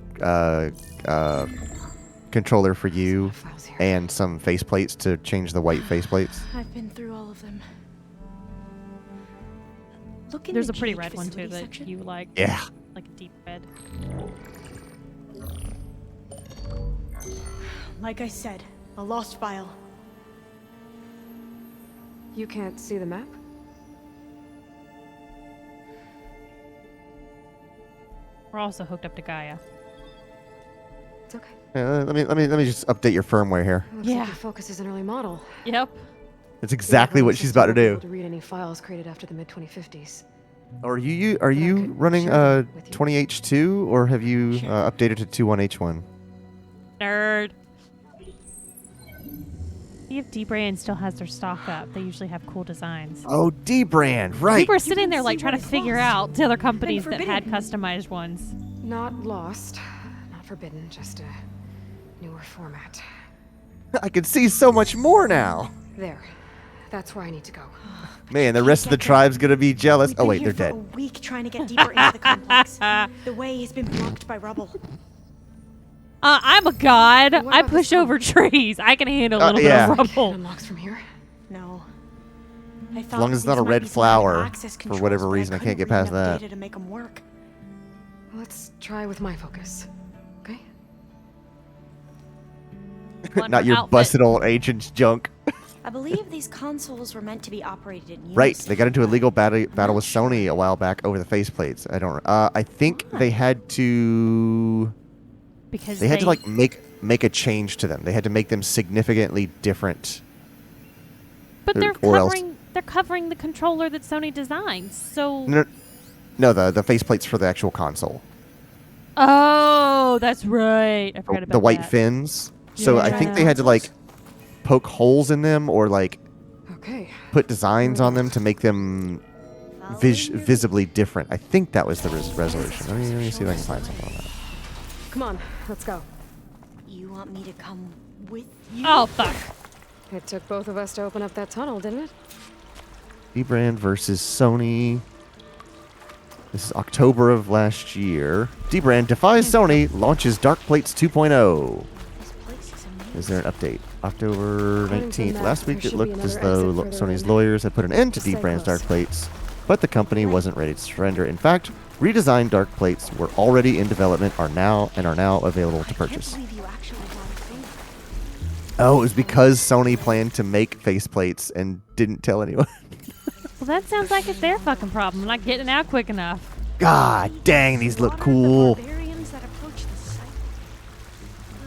controller for you Files here. and some faceplates to change the white faceplates. I've been through all of them. Look in There's the a pretty cage red one too facility that section. you like. Yeah. Like a deep red. Like I said, a lost file. You can't see the map? We're also hooked up to Gaia. It's okay. Let me just update your firmware here. Looks Yeah. like your Focus is an early model. Yep. It's exactly what she's about to do. To read any files created after the mid-2050s. Are you I could running share them with you. 20H2 or have you Sure. updated to 21H1? Nerd. See if D-Brand still has their stock up. They usually have cool designs. Oh, D-Brand, right. We were sitting can there like see trying to what it's figure lost. out the other companies that had forbidden. customized ones. Not lost, not forbidden, just a newer format. I can see so much more now. There. That's where I need to go. Man, the rest of the tribe's gonna be jealous. We've Oh been wait, here they're for dead. a week trying to get deeper into the complex. The way has been blocked by rubble. I'm a god. What I about push this over trees. I can handle a little yeah. bit of rubble. Unlocks from here. No. I As long as it's not a red flower, for whatever reason, I can't get past that. To make them work. Let's try with my focus. Okay? Want Not her your outfit. busted old ancient junk. I believe these consoles were meant to be operated in unison. Right, they got into a legal battle with Sony a while back over the faceplates. I think they had to. Because They had to like make a change to them. They had to make them significantly different. But they're or else- covering the controller that Sony designed. So No, the faceplates for the actual console. oh, that's right. I forgot about The white that. fins. So I think they had to like poke holes in them or like Okay. put designs on them to make them visibly different. I think that was the resolution. Let me see if I can find something on that. Come on, let's go. You want me to come with you? Oh fuck. It took both of us to open up that tunnel, didn't it? D-Brand versus Sony. This is October of last year. D-Brand defies Sony, launches Dark Plates 2.0. This place is amazing. Is there an update? October According to the 19th. map, Last week there it should be looked as another though exit further Sony's in. lawyers had put an end to Stay D-Brand's close. Dark Plates, but the company wasn't ready to surrender. In fact, redesigned Dark Plates were already in development, are now available to purchase. I can't believe you actually want to think. Oh, it was because Sony planned to make faceplates and didn't tell anyone. Well, that sounds like it's their fucking problem. I'm not getting out quick enough. God dang, these look cool. The barbarians that approached the site.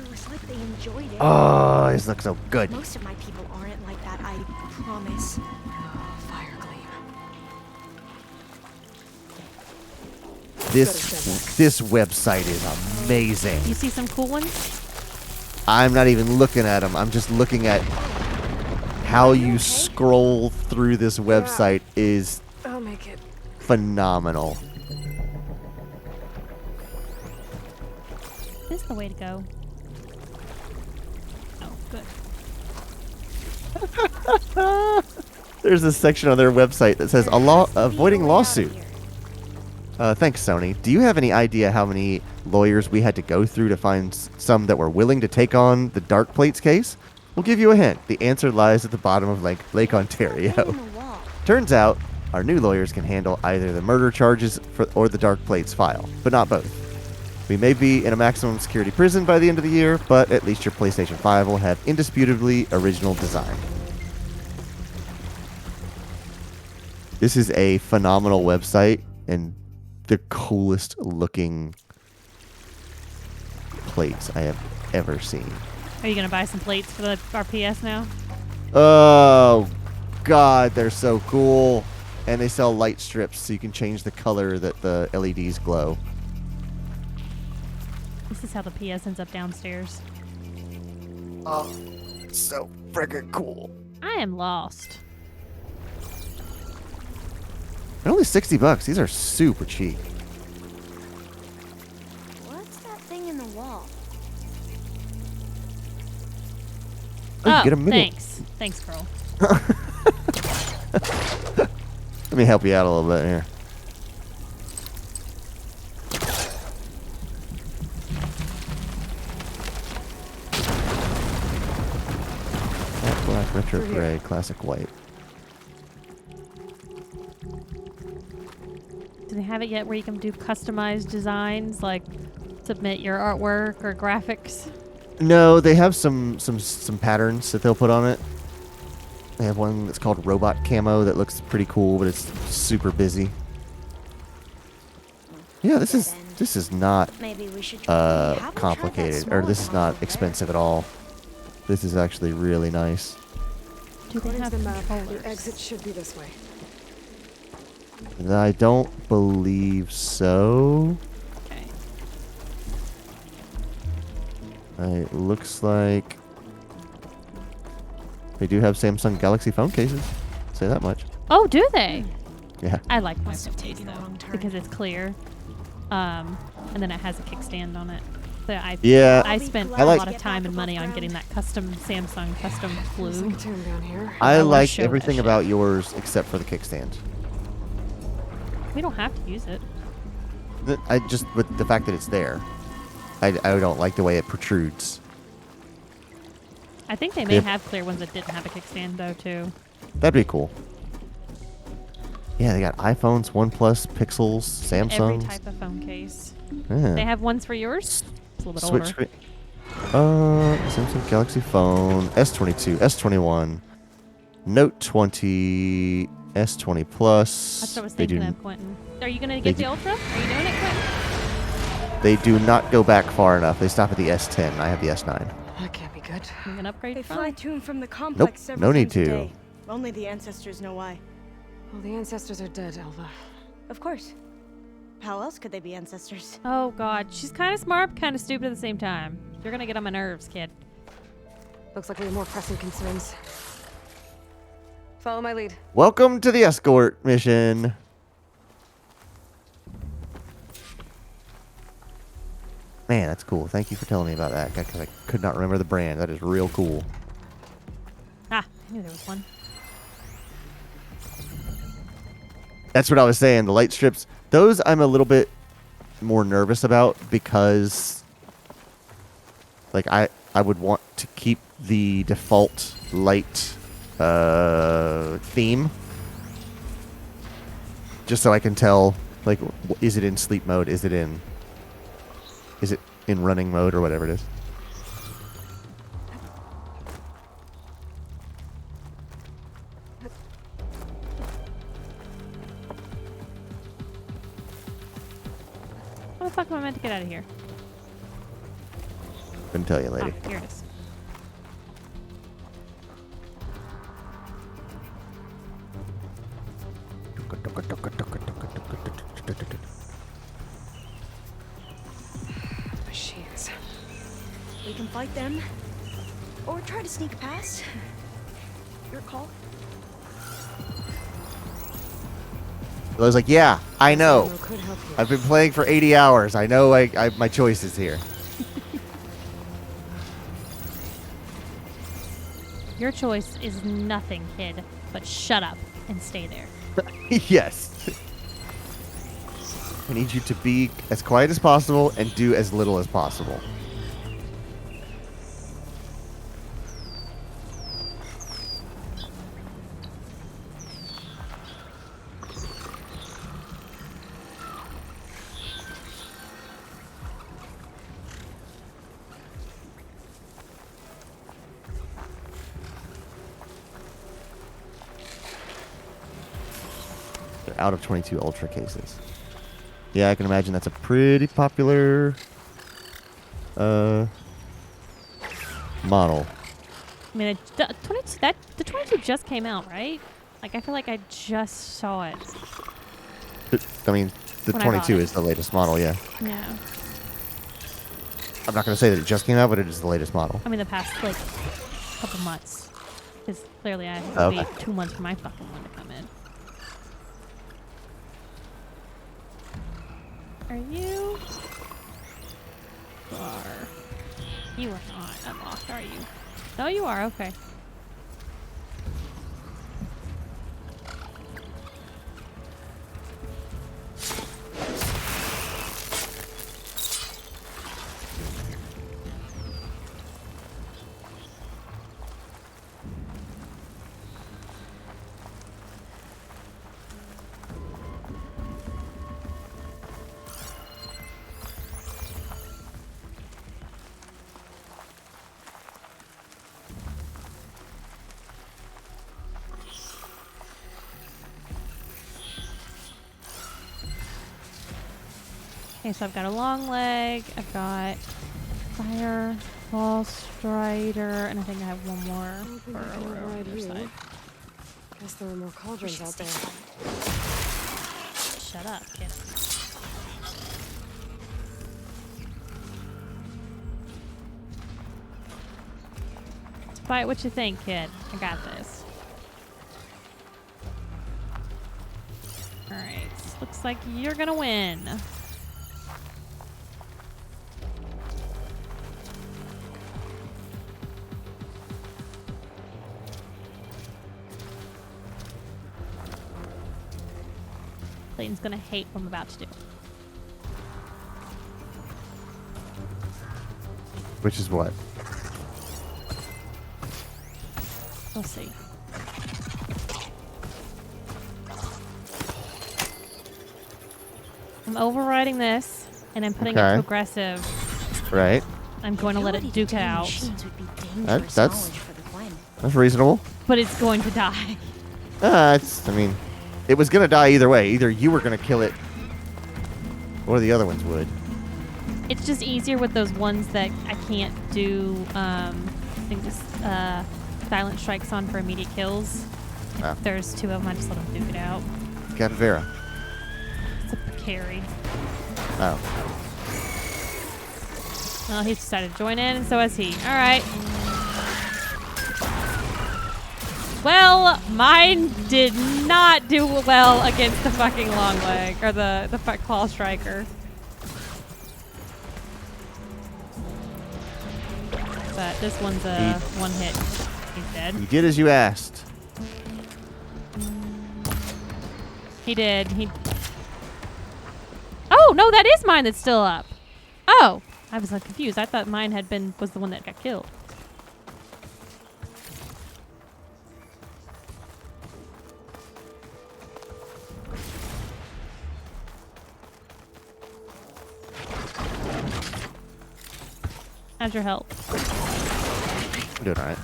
It was like they enjoyed it. Oh, these look so good. Most of my people aren't like that, I promise. Oh, fire gleam. This website is amazing. You see some cool ones? I'm not even looking at them. I'm just looking at how you scroll through this website is I'll make it. phenomenal. This is the way to go. Oh, good. There's a section on their website that says avoiding lawsuit. Thanks, Sony. Do you have any idea how many lawyers we had to go through to find some that were willing to take on the Dark Plates case? We'll give you a hint. The answer lies at the bottom of Lake Ontario. Turns out, our new lawyers can handle either the murder charges or the Dark Plates file, but not both. We may be in a maximum security prison by the end of the year, but at least your PlayStation 5 will have indisputably original design. This is a phenomenal website and the coolest looking plates I have ever seen. Are you gonna buy some plates for our PS now? Oh, God, they're so cool. And they sell light strips so you can change the color that the LEDs glow. This is how the PS ends up downstairs. Oh, so friggin' cool. I am lost. They're only $60. These are super cheap. What's that thing in the wall? Oh, you Oh, get a minute. Thanks, girl. Let me help you out a little bit here. Matte black, retro gray, classic white. Do they have it yet where you can do customized designs, like submit your artwork or graphics? No, they have some patterns that they'll put on it. They have one that's called Robot Camo that looks pretty cool, but it's super busy. Yeah, this is not Maybe we should try. We haven't tried that complicated, or smaller this is one not over there. expensive at all. This is actually really nice. Do they According to have the map, controllers? the exit should be this way. I don't believe so. Okay. It looks like they do have Samsung Galaxy phone cases. Say that much. Oh, do they? Yeah. I like my Must have phone case taken a though wrong turn. because it's clear, and then it has a kickstand on it. But Yeah. I spent I a like- lot of time and money on getting that custom Samsung custom There's flue. like a tomb down here. I I wanna like show that everything shit. about yours except for the kickstand. We don't have to use it. I just with the fact that it's there. I don't like the way it protrudes. I think they may Yep. have clear ones that didn't have a kickstand though too. That'd be cool. Yeah, they got iPhones, OnePlus, Pixels, Every Samsungs. type of phone case. Yeah. They have ones for yours. It's a little bit Switch older. screen. Samsung Galaxy Phone, S22, S21, Note 20, S20 Plus. That's what I was They thinking do, of, Quentin. Are you gonna they get the do- Ultra? Are you doing it, Quentin? They do not go back far enough. They stop at the S10. I have the S9. That can't be good. You gonna upgrade They your fly phone? to and from the complex Nope, several no need times a to. day. Only the ancestors know why. Well, the ancestors are dead, Elva. Of course. How else could they be ancestors? Oh God, she's kind of smart, kind of stupid at the same time. You're gonna get on my nerves, kid. Looks like we have more pressing concerns. Follow my lead. Welcome to the escort mission. Man, that's cool. Thank you for telling me about that, because I could not remember the brand. That is real cool. Ah, I knew there was one. That's what I was saying. The light strips, those I'm a little bit more nervous about because, like, I would want to keep the default light theme, just so I can tell, like, is it in sleep mode? Is it in running mode or whatever it is? How the fuck am I meant to get out of here? Couldn't tell you, lady. Ah, here it is. Machines. We can fight them. Or try to sneak past. Your call. I was like, yeah, I know. Ammo could help you. I've been playing for 80 hours. I know my choice is here. Your choice is nothing, kid. But shut up and stay there. Yes. I need you to be as quiet as possible and do as little as possible. They're out of 22 Ultra cases. Yeah, I can imagine that's a pretty popular model. I mean, the 22 just came out, right? Like, I feel like I just saw it. I mean, the When I bought 22 it. is the latest model, yeah. Yeah. I'm not going to say that it just came out, but it is the latest model. I mean, the past, like, couple months. Because clearly I have to Okay. wait 2 months for my fucking one to come in. Are you? You are. You are not unlocked, are you? No, you are. Okay. Okay, so I've got a long leg, I've got fire, ball strider, and I think I have one more think for I can over on ride the other you. side. Guess there were more cauldrons out there. Shut up, kid. Fight what you think, kid. I got this. Alright, looks like you're gonna win. Clayton's gonna hate what I'm about to do. Which is what? We'll see. I'm overriding this, and I'm putting it Okay. to aggressive. Right. I'm going to let it duke it out, Machines would be dangerous That's- knowledge for the Glen. That's reasonable. but it's going to die. I mean, it was gonna die either way. Either you were gonna kill it, or the other ones would. It's just easier with those ones that I can't do things, silent strikes on for immediate kills. Ah. If there's two of them, I just let them duke it out. Capivera. It's a carry. Oh. Well, he's decided to join in, and so has he. All right. Well, mine did not do well against the fucking long leg, or the claw striker. But this one's a one hit. He's dead. You did as you asked. He did. Oh no, that is mine that's still up. Oh, I was like confused. I thought mine was the one that got killed. How's your health? I'm doing all right.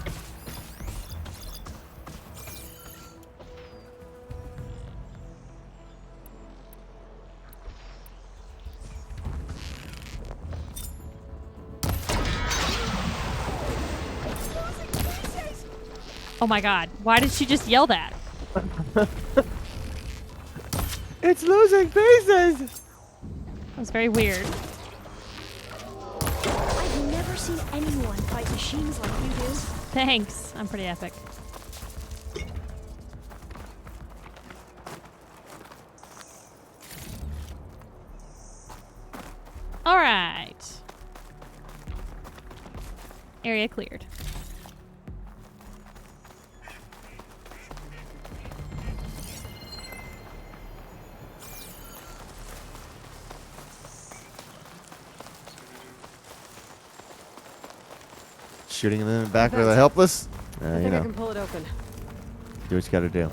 Oh my god. Why did she just yell that? It's losing pieces. That was very weird. I've never seen anyone fight machines like you do. Thanks. I'm pretty epic. All right. Area cleared. Shooting them in the back with a helpless. I You think I know, can pull it open. do what you gotta do.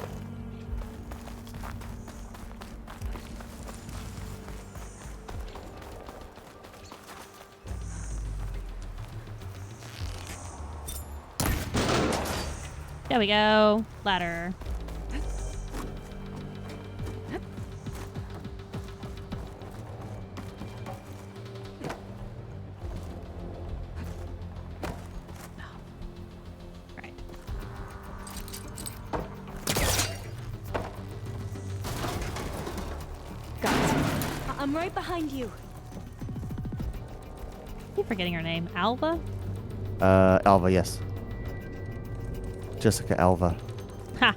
There we go. Ladder. Right. Got it. I'm right behind you. I keep forgetting her name. Alva? Alva, yes. Jessica Alva. Ha.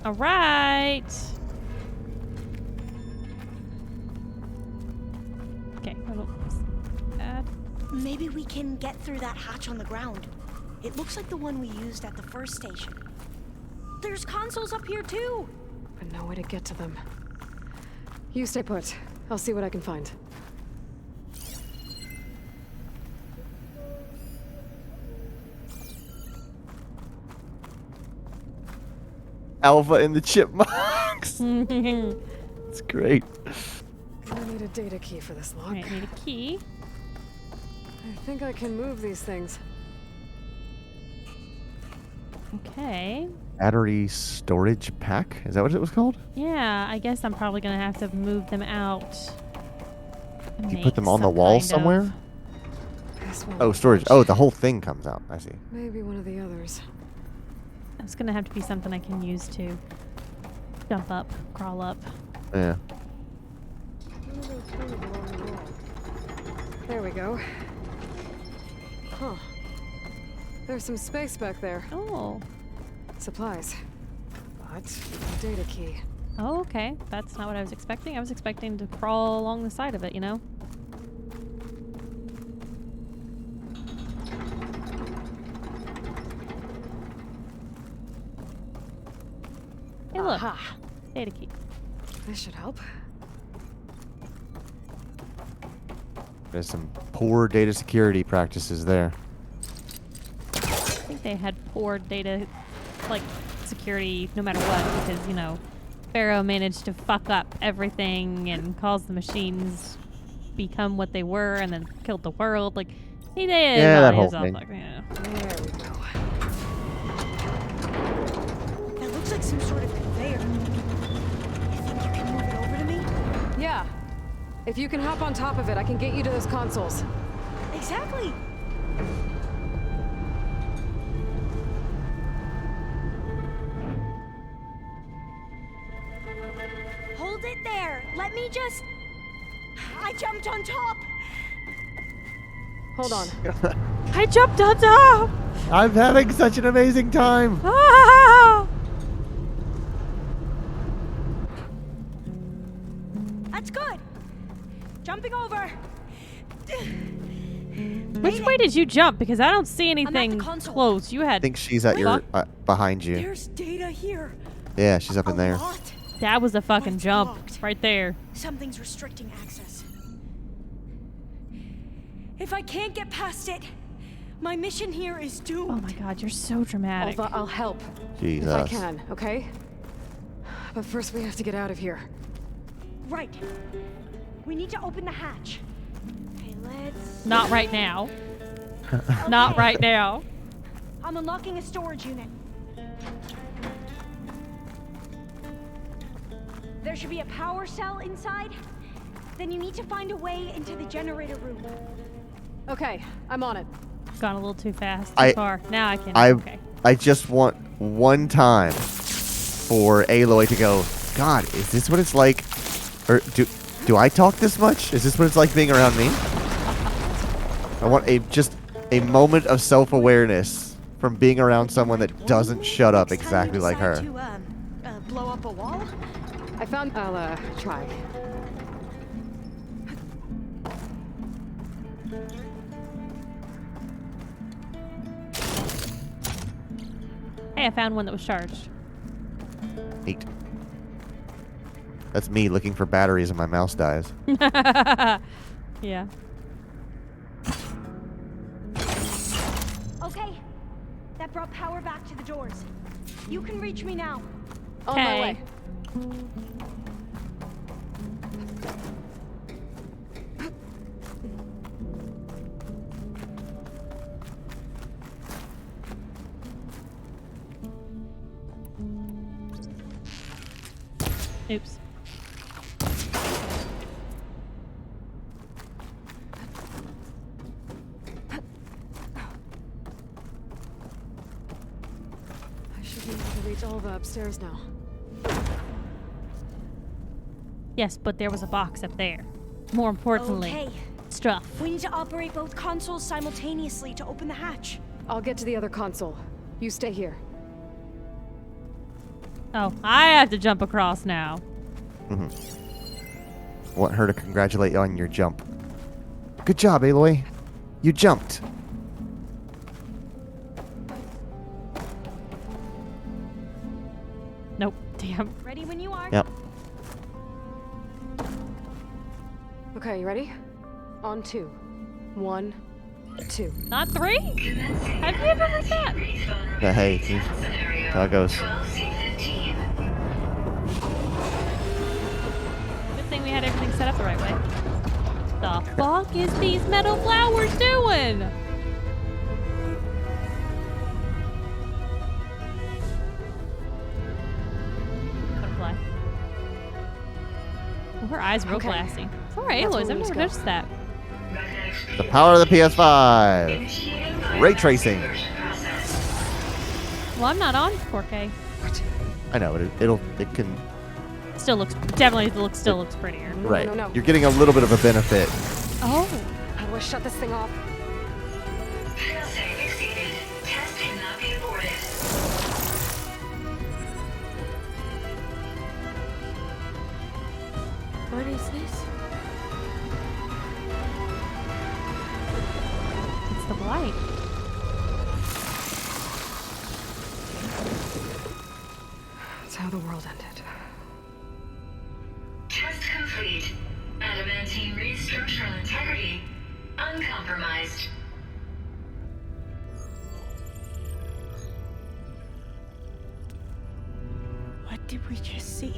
All right. Okay. Bad. Maybe we can get through that hatch on the ground. It looks like the one we used at the first station. There's consoles up here too. But no way to get to them. You stay put. I'll see what I can find. Alva and the Chipmunks. It's great. I need a data key for this lock. All right, need a key. I think I can move these things. Okay. Battery storage pack. Is that what it was called? Yeah, I guess I'm probably gonna have to move them out. You put them on the wall somewhere? This one Oh, will storage. match. Oh, the whole thing comes out. I see. Maybe one of the others. It's gonna have to be something I can use to jump up, crawl up. Yeah. There we go. Huh. There's some space back there. Oh. Supplies. But no data key. Oh, okay. That's not what I was expecting. I was expecting to crawl along the side of it, you know? Hey, look. Aha. Data key. This should help. There's some poor data security practices there. I think they had poor data, like, security no matter what, because, you know, Pharaoh managed to fuck up everything and cause the machines become what they were and then killed the world. Like, he did. Yeah, that he whole was all thing. fucked, yeah. There we go. That looks like some sort of conveyor. You think you can move it over to me? Yeah. If you can hop on top of it, I can get you to those consoles. Exactly. Hold it there. Let me just... I jumped on top. Hold on. I jumped on top! I'm having such an amazing time. Ah! That's good. Jumping over. Which way did you jump? Because I don't see anything console. close. You I had... think she's at your behind you. There's data here. Yeah, she's up in there. Lot. That was a fucking It's jump blocked. right there. Something's restricting access. If I can't get past it, my mission here is doomed. Oh my god, you're so dramatic. Alva, I'll help. Jesus. If I can, okay? But first we have to get out of here. Right. We need to open the hatch. Okay, let's... Not right now. Not Okay. right now. I'm unlocking a storage unit. There should be a power cell inside. Then you need to find a way into the generator room. Okay, I'm on it. Gone a little too fast. Too far. Now I can. Okay. I just want one time for Aloy to go, God, is this what it's like? Or do I talk this much? Is this what it's like being around me? I want just a moment of self-awareness from being around someone that doesn't shut up Next time you exactly like her. decide to, blow up a wall? I'll try. Hey, I found one that was charged. 8. That's me looking for batteries and my mouse dies. Yeah. Okay. That brought power back to the doors. You can reach me now. On my Okay. way. Oops. I should be able to reach Alva upstairs now. Yes, but there was a box up there. More importantly, Okay. stuff. We need to operate both consoles simultaneously to open the hatch. I'll get to the other console. You stay here. Oh, I have to jump across now. Want her to congratulate you on your jump. Good job, Aloy. You jumped. Nope. Damn. Ready when you are. Yep. Okay, you ready? On 2. 1, 2. Not 3? Have you ever heard that? Yeah, hey, that's how it goes. Good thing we had everything set up the right way. The fuck is these metal flowers doing? Butterfly. Oh, her eyes real Okay. classy. Sorry, That's Aloys, where I've we never go. noticed that. The power of the PS5. Ray tracing. Well, I'm not on 4K. What? I know, but it can. Still looks still looks prettier. No, Right. no, no. You're getting a little bit of a benefit. Oh. How do I shut this thing off? Failsafe exceeded. Test cannot be aborted. What is this? It's the blight. That's how the world ended. compromised. What did we just see?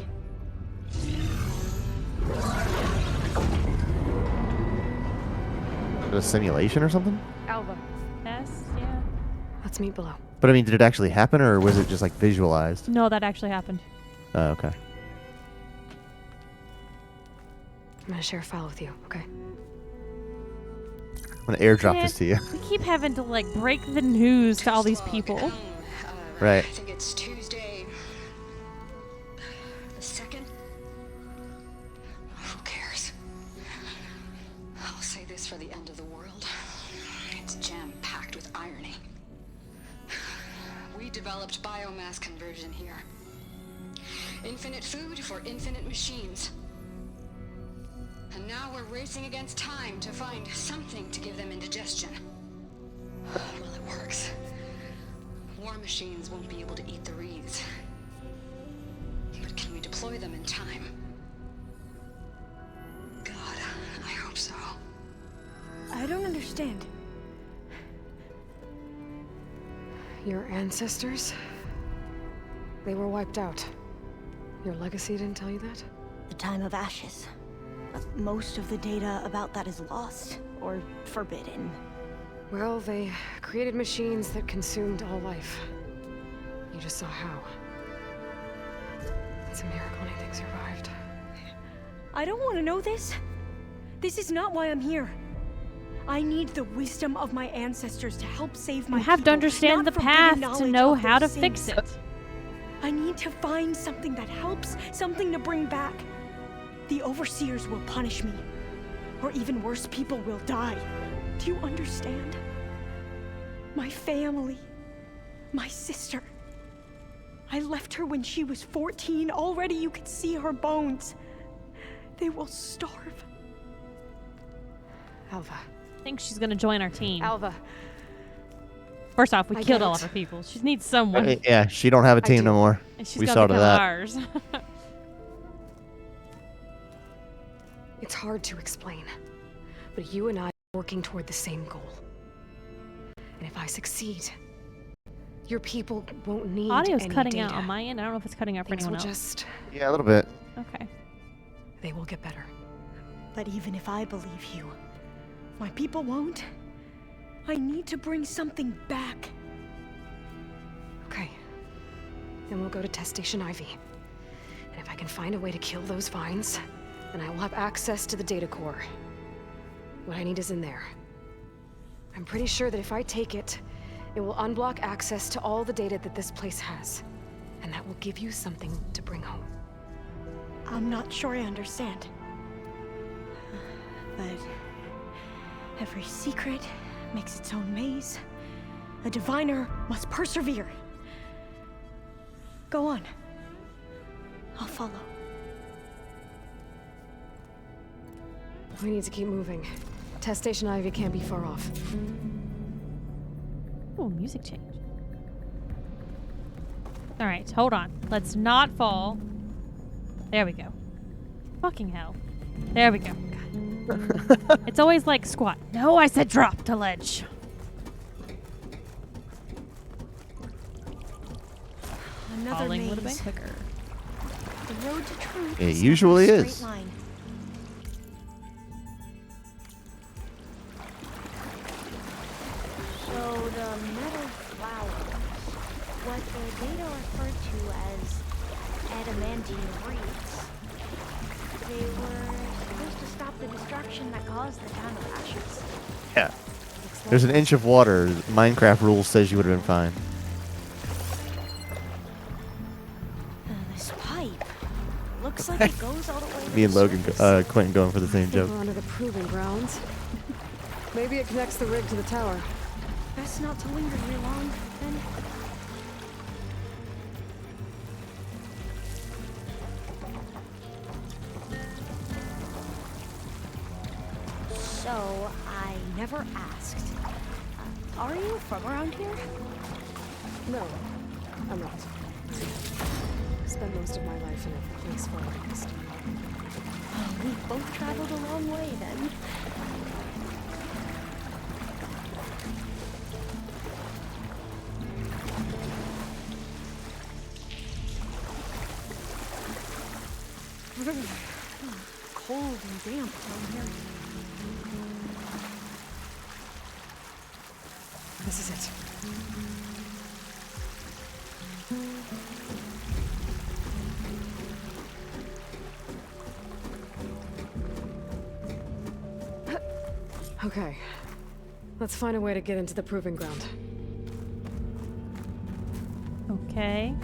A simulation or something? Alva, Yes, yeah. let's meet below. But I mean, did it actually happen, or was it just like visualized? No, that actually happened. Oh, okay. I'm gonna share a file with you, okay? I'm gonna airdrop Man, this to you. We keep having to like break the news to all these people. Right. I think it's Tuesday the 2nd. Who cares? I'll say this for the end of the world. It's jam-packed with irony. We developed biomass conversion here. Infinite food for infinite machines. And now we're racing against time to find something to give them indigestion. Well, it works. War machines won't be able to eat the wreaths. But can we deploy them in time? God, I hope so. I don't understand. Your ancestors? They were wiped out. Your legacy didn't tell you that? The time of ashes. Most of the data about that is lost or forbidden. Well, they created machines that consumed all life. You just saw how. It's a miracle anything survived. I don't want to know this. This is not why I'm here. I need the wisdom of my ancestors to help save my You have to people, understand not the forbidden path to knowledge know of how to their fix sins. it. I need to find something that helps, something to bring back. The overseers will punish me. Or even worse, people will die. Do you understand? My family. My sister. I left her when she was 14. Already you could see her bones. They will starve. Alva. I think she's gonna join our team. Alva. First off, we I killed get all it. of her people. She needs someone. Yeah, she don't have a team do. no more. And she's We gonna saw to become that. ours. It's hard to explain, but you and I are working toward the same goal. And if I succeed, your people won't need Audio's any cutting data. out on my end. I don't know if it's cutting out for Things will anyone else. just... Yeah, a little bit. Okay. They will get better. But even if I believe you, my people won't. I need to bring something back. Okay. Then we'll go to Test Station Ivy. And if I can find a way to kill those vines, then I will have access to the data core. What I need is in there. I'm pretty sure that if I take it, it will unblock access to all the data that this place has. And that will give you something to bring home. I'm not sure I understand. But every secret makes its own maze. A diviner must persevere. Go on. I'll follow. We need to keep moving. Test Station Ivy can't be far off. Oh, music change. All right, hold on. Let's not fall. There we go. Fucking hell. There we go. It's always like squat. No, I said drop to ledge. Another Falling would have been maze. quicker. The road to truth It is never usually a straight is. line. So the metal flowers, what the data referred to as adamantine reeds, they were supposed to stop the destruction that caused the time of ashes. Yeah. There's an inch of water. Minecraft rules says you would have been fine. This pipe looks like it goes all the way to Me and the Logan, surface. Quentin going for the same I think joke. we're under the proving grounds. Maybe it connects the rig to the tower. Best not to linger here long, then. So, I never asked. Are you from around here? No, I'm not. I spent most of my life in a place far east. We both traveled a long way then. Cold and damp down here. This is it. Okay. Let's find a way to get into the proving ground. Okay.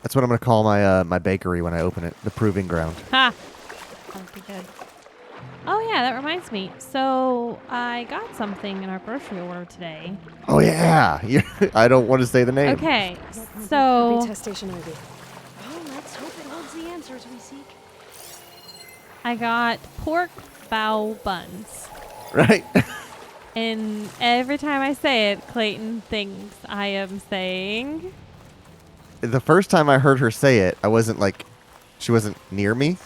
That's what I'm gonna call my my bakery when I open it. The proving ground. Ha! That'd be good. Oh yeah, that reminds me. So I got something in our grocery order today. Oh yeah. I don't want to say the name. Okay, Could so be test station Ivy. Oh, let's hope it holds the answers we seek. I got pork bowl buns. Right. And every time I say it, Clayton thinks I am saying... The first time I heard her say it, I wasn't like, she wasn't near me,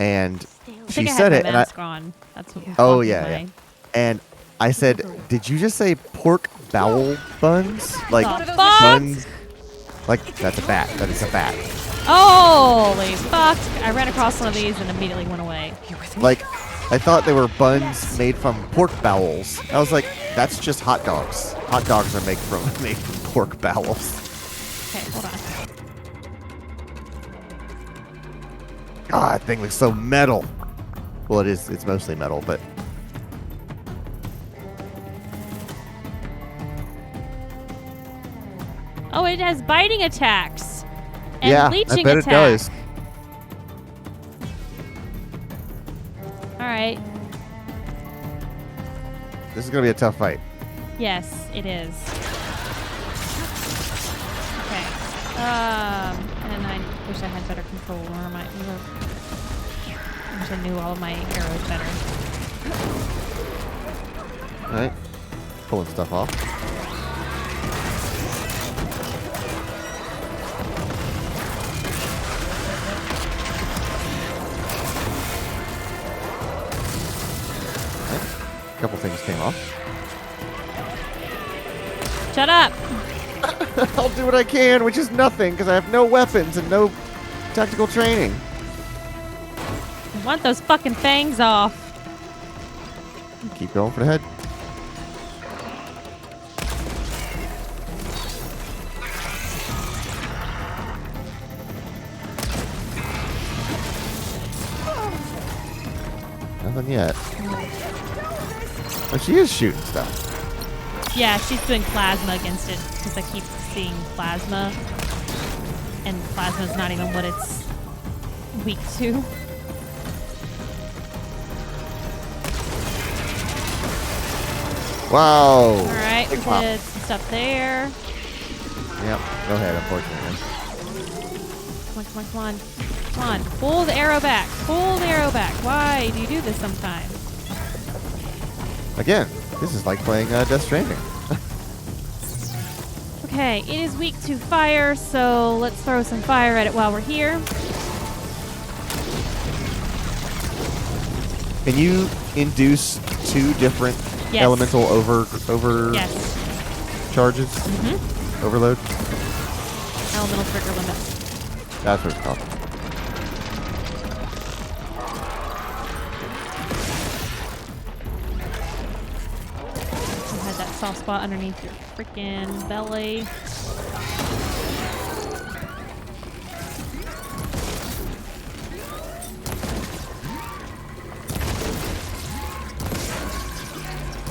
and I she think I said had it, my and I. mask on. That's what Oh blocking yeah, my- yeah. And I said, "Did you just say pork bowel buns? Like The fuck? buns? Like that's a bat. That is a bat. Holy fuck! I ran across one of these and immediately went away. Like I thought they were buns made from pork bowels. I was like, that's just hot dogs. Hot dogs are made from pork bowels. Okay, hold on. God, that thing looks so metal. Well, it is. It's mostly metal, but Oh, it has biting attacks. And yeah, leeching I bet attack. it does. Alright. This is gonna be a tough fight. Yes, it is. Okay. And I wish I had better control over my... I wish I knew all of my arrows better. All right, pulling stuff off. A couple things came off. Shut up! I'll do what I can, which is nothing, because I have no weapons and no tactical training. I want those fucking fangs off. Keep going for the head. Nothing yet. Oh, she is shooting stuff. Yeah, she's doing plasma against it because I keep seeing plasma. And plasma's not even what it's weak to. Wow. Alright, we Big pop. did some stuff there. Yep. Go ahead, unfortunately. Come on, come on, come on. Come on. Pull the arrow back. Pull the arrow back. Why do you do this sometimes? Again, this is like playing Death Stranding. Okay, it is weak to fire, so let's throw some fire at it while we're here. Can you induce two different Yes. elemental over Yes. charges? Mm-hmm. Overload? Elemental trigger limit. That's what it's called. You had that soft spot underneath your freaking belly.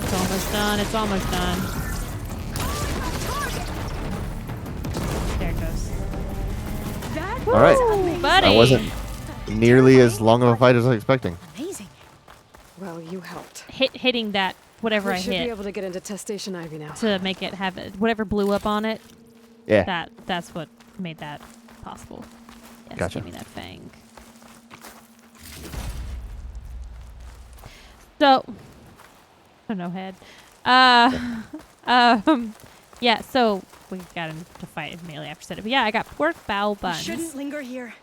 It's almost done. It's almost done. There it goes. All right. Woo, buddy. That wasn't nearly as long of a fight as I was expecting. Amazing. Well, you helped. Hitting that whatever We I should be hit able to get into test station Ivy now. to make it have it, whatever blew up on it. Yeah. That's what made that possible. Yes, Gotcha. give me that fang. So, oh no head. Yeah. So we got into fight immediately after said it. But yeah, I got pork bowl We buns. shouldn't linger here.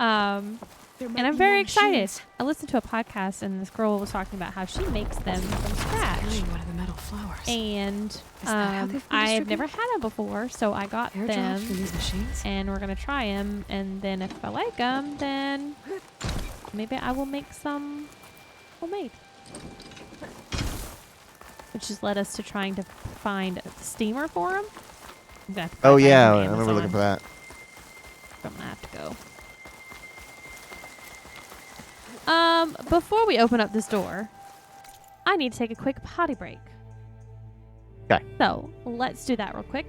There might And I'm be very more excited. machines. I listened to a podcast and this girl was talking about how she makes them from scratch. Killing one of the metal flowers. And that how they've been I've never distributed? had them before, so I got Airdrops them. from these machines? And we're going to try them. And then if I like them, then maybe I will make some homemade. Which has led us to trying to find a steamer for them. Oh yeah, I remember looking for that. I'm gonna have to go. Before we open up this door, I need to take a quick potty break. Okay. So let's do that real quick.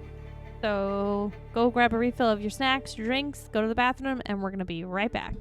So go grab a refill of your snacks, your drinks, go to the bathroom, and we're gonna be right back.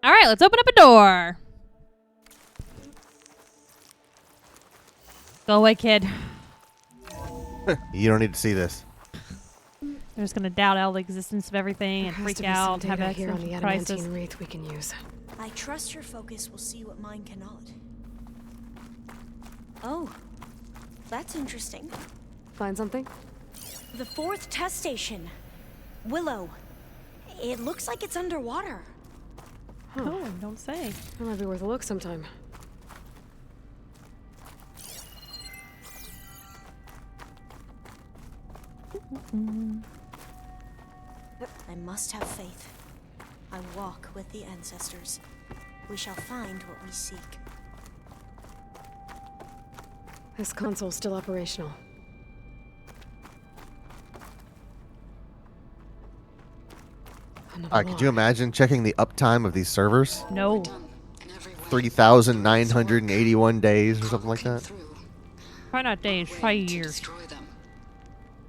All right, let's open up a door. Go away, kid. You don't need to see this. They're just gonna doubt all the existence of everything There and has freak to be some out, have data here on the existential crisis. adamantine wreath we can use. I trust your focus will see what mine cannot. Oh, that's interesting. Find something? The 4th test station. Willow. It looks like it's underwater. Oh, don't say. That might be worth a look sometime. I must have faith. I walk with the ancestors. We shall find what we seek. This console's still operational. Another Could you log. imagine checking the uptime of these servers? No. 3,981 days or something like that? Try not days, try years. Destroy them.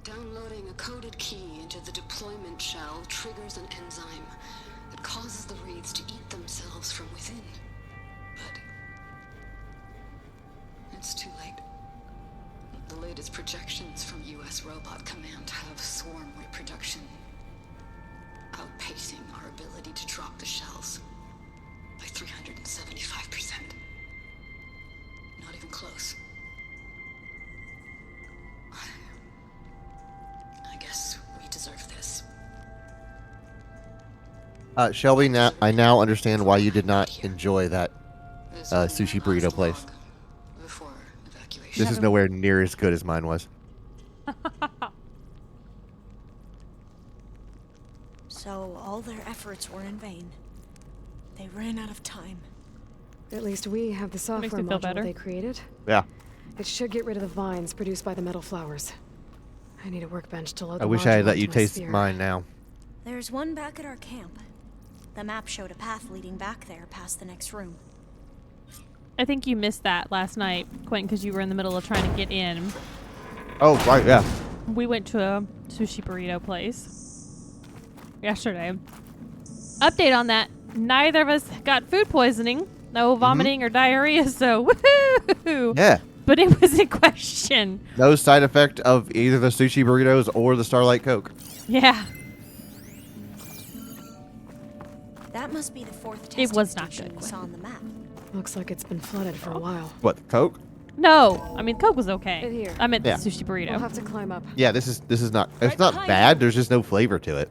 Downloading a coded key into the deployment shell triggers an enzyme that causes the reeds to eat themselves from within. But it's too late. The latest projections from U.S. Robot Command have swarm reproduction, outpacing our ability to drop the shells by 375%. Not even close. I guess we deserve this. Shelby, I now understand why you did not enjoy that This sushi burrito place. before evacuation. This is nowhere near as good as mine was. So all their efforts were in vain. They ran out of time. At least we have the Makes software me feel module better. they created. Yeah. It should get rid of the vines produced by the metal flowers. I need a workbench to load I the wish I had module let you onto my taste sphere. mine now. There's one back at our camp. The map showed a path leading back there past the next room. I think you missed that last night, Quentin, because you were in the middle of trying to get in. Oh, right, yeah. We went to a sushi burrito place yesterday. Update on that. Neither of us got food poisoning. No vomiting or diarrhea, so woohoo! Yeah. But it was in question. No side effect of either the sushi burritos or the Starlight Coke. Yeah. That must be the 4th It testing was not station good, we saw on the map. Looks like it's been flooded for a while. What, the Coke? No. I mean, Coke was okay. In here. I meant Yeah. the sushi burrito. We'll have to climb up. Yeah, this is not. It's Right not behind bad. There's just no flavor to it.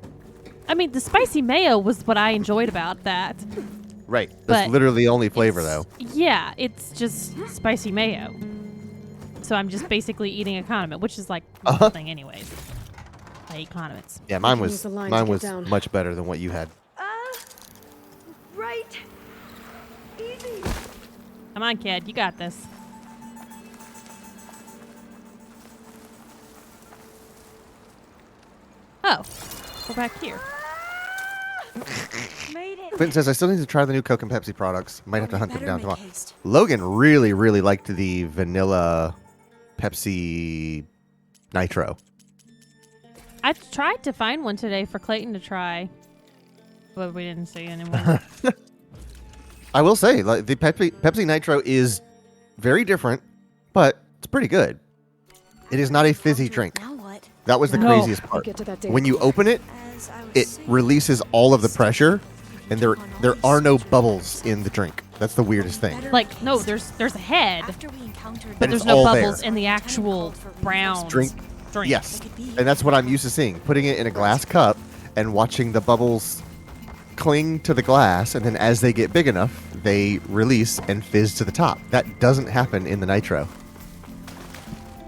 I mean, the spicy mayo was what I enjoyed about that. Right. That's But literally the only flavor, It's- though. Yeah, it's just spicy mayo. So I'm just basically eating a condiment, which is like the whole thing anyways. I eat condiments. Yeah, mine can was use the line to get down. much better than what you had. Right. Easy. Come on, kid. You got this. Oh, we're back here. Made it. Quentin says, I still need to try the new Coke and Pepsi products. Might have to We hunt them better down make tomorrow. haste. Logan really, really liked the vanilla Pepsi Nitro. I tried to find one today for Clayton to try, but we didn't see anymore. I will say, like, the Pepsi Nitro is very different, but it's pretty good. It is not a fizzy drink. Now what? That was the No. craziest We part. get to that data When you core. open it, As I was it saying, releases all of the pressure, and there are no bubbles in the drink. That's the weirdest thing. Like, no, there's a head, after we encountered but And there's it's no all bubbles there. in the actual brown Drink. drink. Yes, and that's what I'm used to seeing. Putting it in a glass cup and watching the bubbles cling to the glass, and then as they get big enough, they release and fizz to the top. That doesn't happen in the Nitro.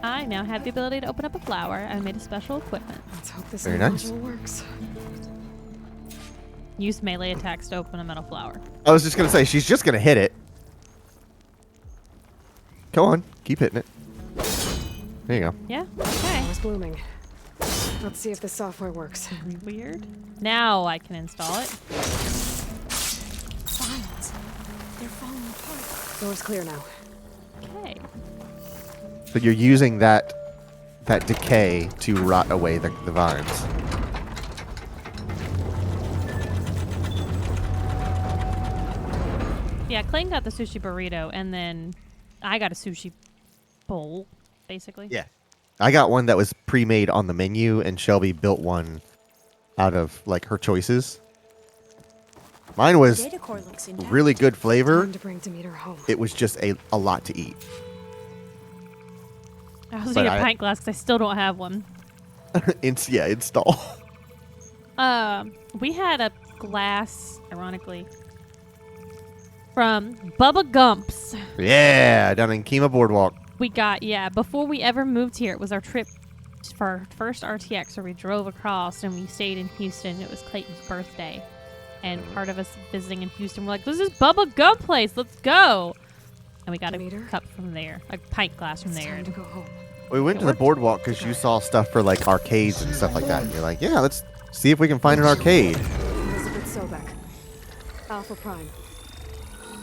I now have the ability to open up a flower. I made a special equipment. Let's hope this Very new nice. module works. Use melee attacks to open a metal flower. I was just going to say, she's just going to hit it. Come on, keep hitting it. There you go. Yeah? Okay. It's blooming. Let's see if the software works. Weird. Now I can install it. vines. They're falling apart. Door's clear now. Okay. But you're using that decay to rot away the vines. Yeah, Clayton got the sushi burrito, and then I got a sushi bowl, basically. Yeah. I got one that was pre-made on the menu, and Shelby built one out of like her choices. Mine was Data core looks intact. really good flavor. Time to bring Demeter home. It was just a lot to eat. I was But eating a pint glass because I still don't have one. Install. We had a glass, ironically, from Bubba Gump's. Yeah, down in Kima Boardwalk. We got, before we ever moved here, it was our trip for our first RTX where we drove across and we stayed in Houston. It was Clayton's birthday. And part of us visiting in Houston, we're like, this is Bubba Gump place. Let's go. And we got Demeter? a cup from there, a pint glass from It's there. time to go home. We went to the boardwalk because you saw stuff for like arcades and stuff like that. And you're like, yeah, let's see if we can find an arcade. Elizabeth Sobek. Alpha Prime.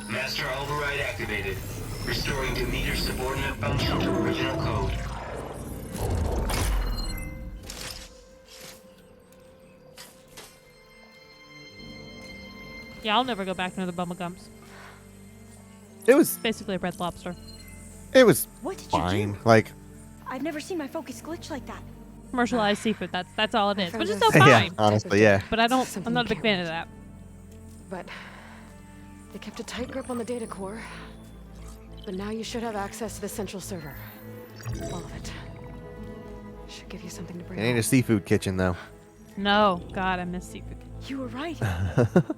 Master override activated. Restoring Demeter's subordinate function to original code. Yeah, I'll never go back near the Bubba Gumps. It was Basically a red lobster. What did you fine. do? Like, I've never seen my focus glitch like that. Commercialized seafood, that's all it is. found Which is this- still yeah, fine. honestly, yeah. But I'm Something not a you big can't fan of reach. that. But they kept a tight grip on the data core. But now you should have access to the central server. All of it. Should give you something to It bring ain't home. a seafood kitchen though. No, God, I miss seafood. You were right.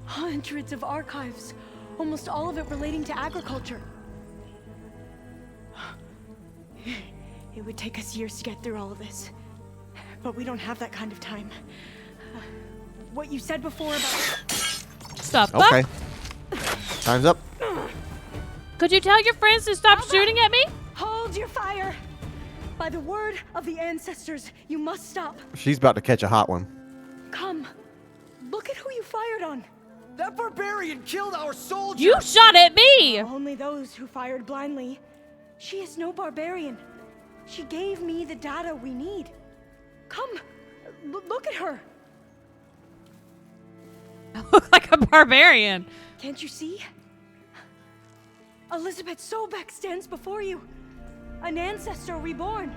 Hundreds of archives, almost all of it relating to agriculture. It would take us years to get through all of this, but we don't have that kind of time. What you said before about Stop. Okay. Time's up. Could you tell your friends to stop shooting at me? hold your fire. By the word of the ancestors, you must stop. She's about to catch a hot one. Come, look at who you fired on. That barbarian killed our soldiers! You shot at me! Only those who fired blindly. She is no barbarian. She gave me the data we need. Come, look at her. I look like a barbarian. Can't you see? Elizabeth Sobek stands before you. An ancestor reborn.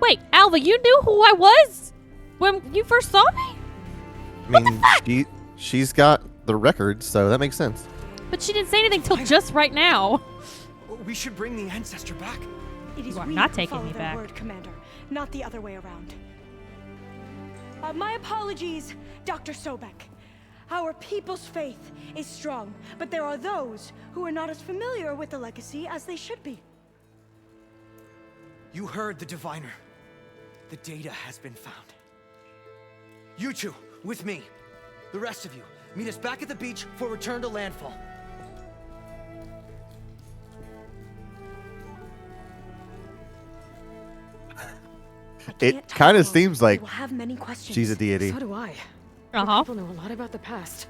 Wait, Alva, you knew who I was when you first saw me? I mean, she's got the record, so that makes sense. But she didn't say anything till just right now. We should bring the ancestor back. It is You are we not who taking follow me their back. word, Commander, not the other way around. My apologies, Dr. Sobek. Our people's faith is strong, but there are those who are not as familiar with the legacy as they should be. You heard the diviner. The data has been found. You two, with me. The rest of you, meet us back at the beach for return to landfall. It kind of seems like We'll have many questions. she's a deity. So do I. Uh-huh. People know a lot about the past.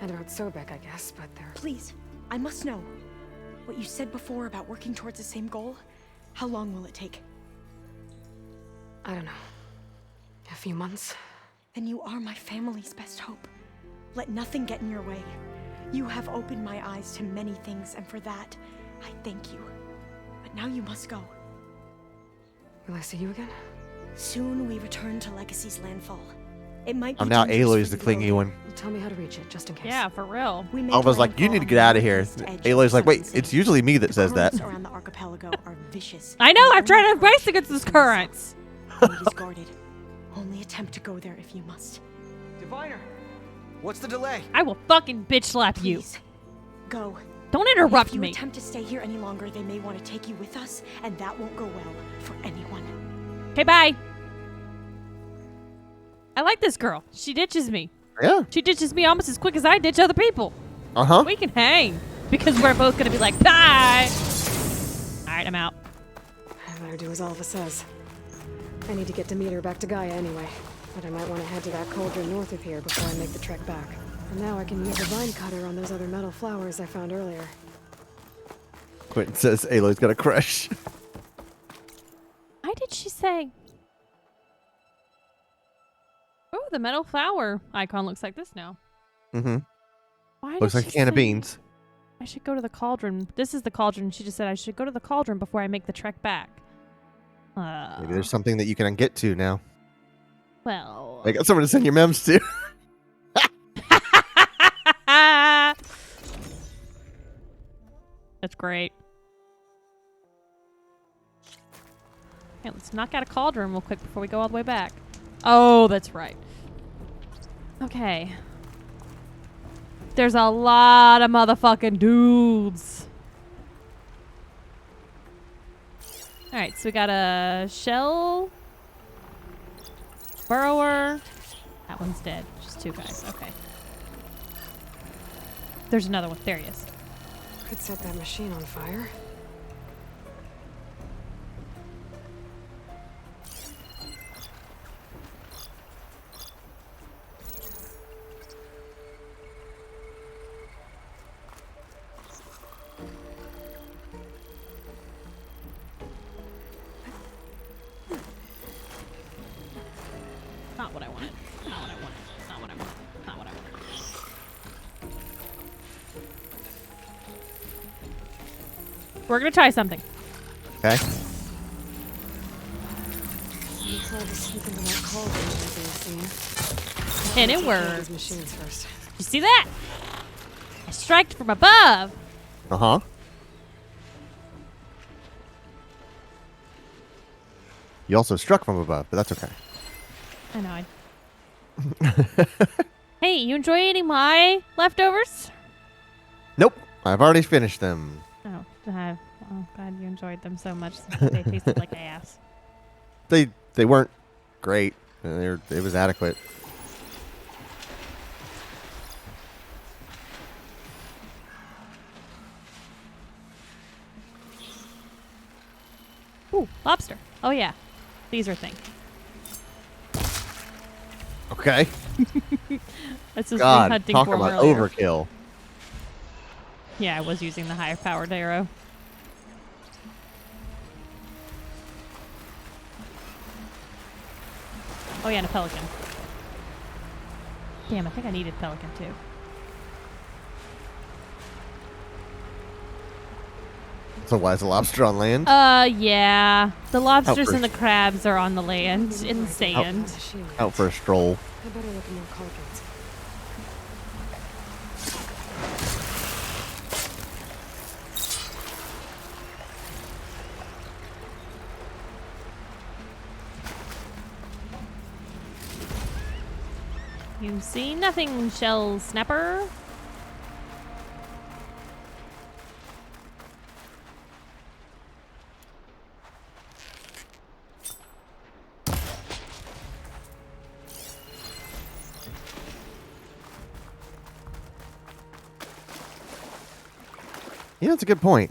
And about Sobek, I guess, but they're... Please, I must know. What you said before about working towards the same goal, how long will it take? I don't know. A few months? Then you are my family's best hope. Let nothing get in your way. You have opened my eyes to many things, and for that, I thank you. But now you must go. Will I see you again? Soon we return to Legacy's landfall. It might be I'm now dangerous Aloy's for the you to go clingy there. one. Tell me how to reach it, just in case. Yeah, for real. We make Alva's like, you landfall need to on get the out of here. northeast edge of Aloy's like, wait, Sunken it's City. usually me that says that. Currents around the archipelago are vicious. I know, and I've tried to only race approach against those from the currents. south. It is guarded. Only attempt to go there if you must. Diviner, what's the delay? I will fucking bitch slap you. Please, go. Don't interrupt If you me. attempt to stay here any longer, they may want to take you with us, and that won't go well for anyone. Okay, bye. I like this girl. She ditches me. Yeah. She ditches me almost as quick as I ditch other people. Uh-huh. We can hang because we're both gonna be like, bye. All right, I'm out. I better do as Alva says. I need to get Demeter back to Gaia anyway, but I might want to head to that cauldron north of here before I make the trek back. And now I can use a vine cutter on those other metal flowers I found earlier. Quentin says Aloy's got a crush. Why did she say? Oh, the metal flower icon looks like this now. Mm-hmm. Why Looks did like a she can of say- beans. I should go to the cauldron. This is the cauldron. She just said I should go to the cauldron before I make the trek back. Maybe there's something that you can get to now. Well. I got someone to send your memes to. That's great. Okay, let's knock out a cauldron real quick before we go all the way back. Oh, that's right. Okay. There's a lot of motherfucking dudes. Alright, so we got a shell. Burrower. That one's dead. Just 2 guys. Okay. There's another one. There he is. Could set that machine on fire. Not what I wanted. Not what I wanted. Not what I wanted. Not what I wanted. We're gonna try something. Okay. You tried to sneak into that cauldron And it these worked. machines first. You see that? I striked from above. Uh-huh. You also struck from above, but that's okay. I know. Hey, you enjoy eating my leftovers? Nope. I've already finished them. Oh, well, glad you enjoyed them so much since they tasted like ass. They weren't great. It was adequate. Ooh, lobster. Oh yeah, these are things. Okay. That's just God, hunting talk for about earlier. overkill. Yeah, I was using the higher powered arrow. Oh yeah, and a pelican. Damn, I think I needed pelican too. So why is the lobster on land? Yeah. The lobsters for- and the crabs are on the land, in the sand. Out for a stroll. I better look at more cauldrons. You see nothing, shell snapper. Yeah, that's a good point.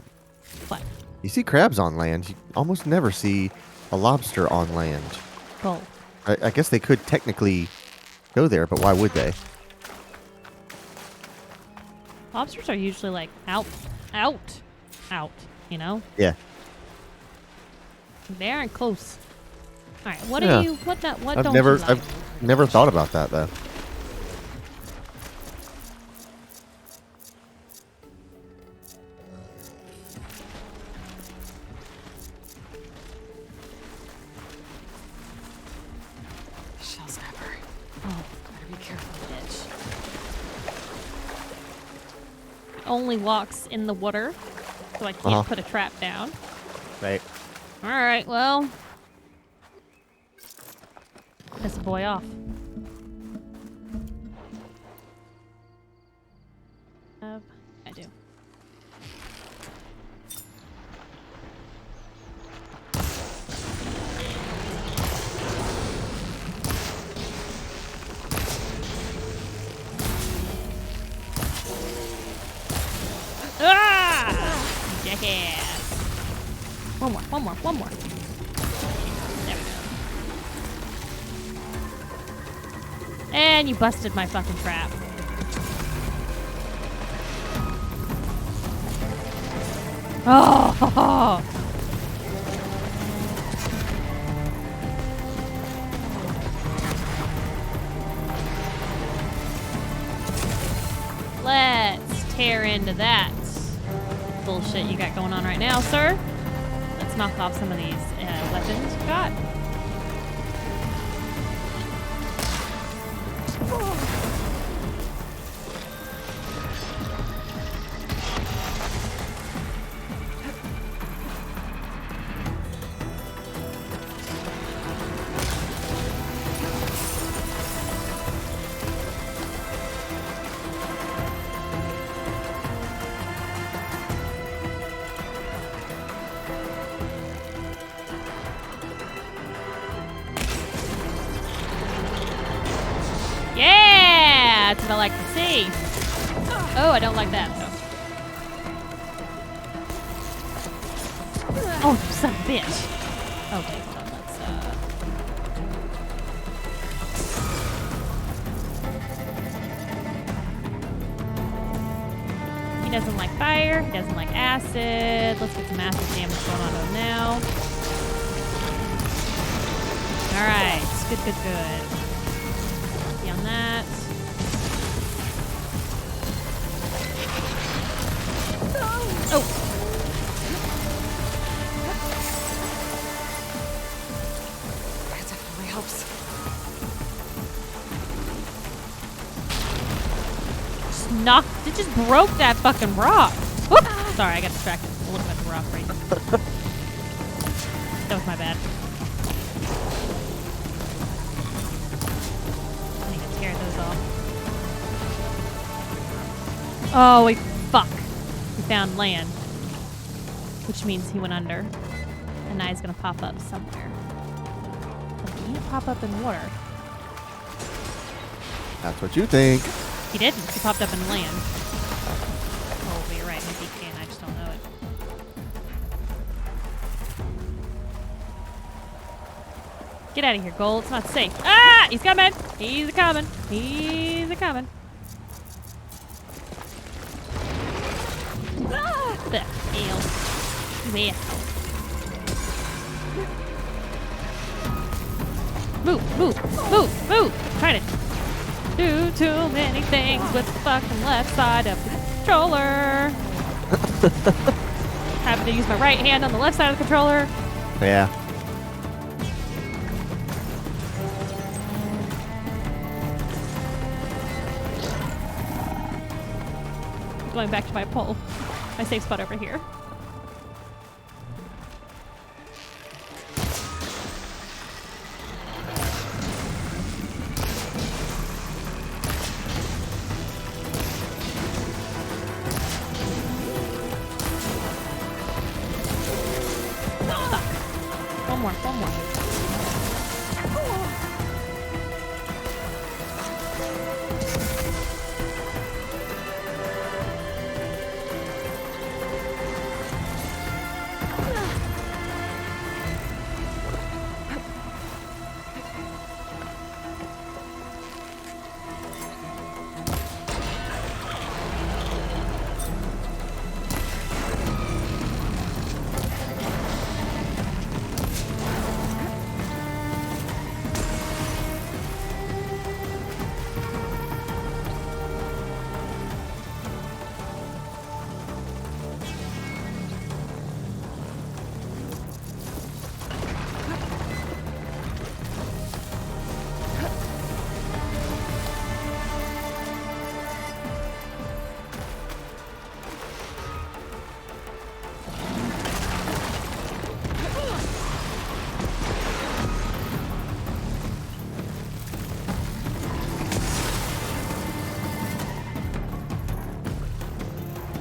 What? You see crabs on land. You almost never see a lobster on land. Well, I guess they could technically go there, but why would they? lobsters are usually like out, you know? Yeah. They aren't close. All right, what Yeah. do you, what don't you like? I've never thought about that though. Shell snapper. Oh, Better be careful. bitch. It only walks in the water, so I can't put a trap down. Right. All right, well, piss the boy off. I do. Ah! Jackass. One more. There we go. And you busted my fucking trap. Oh! Let's tear into that. bullshit you got going on right now, sir. Let's knock off some of these weapons you got. Yeah, that's what I like to see. Oh, I don't like that though. Oh, you son of a bitch. Okay, hold on. Let's He doesn't like fire. He doesn't like acid. Let's get some acid damage going on to him now. All right, good, good, good. On that. Oh. That definitely helps. It just broke that fucking rock. Whoop. Sorry, I got distracted. I'm looking at the rock right. That was my bad. Oh, fuck. He found land. Which means he went under. And now he's gonna pop up somewhere. But he can't pop up in water. That's what you think. He didn't. He popped up in land. Oh, but you're right. Maybe he can. I just don't know it. Get out of here, Gold. It's not safe. Ah! He's coming! He's a-coming. He's a-coming. The hell? Yeah. Move, move, move, move! I'm trying to do too many things with the fucking left side of the controller. Having to use my right hand on the left side of the controller. Yeah. Going back to my pole. My safe spot over here. Fuck. One more, one more.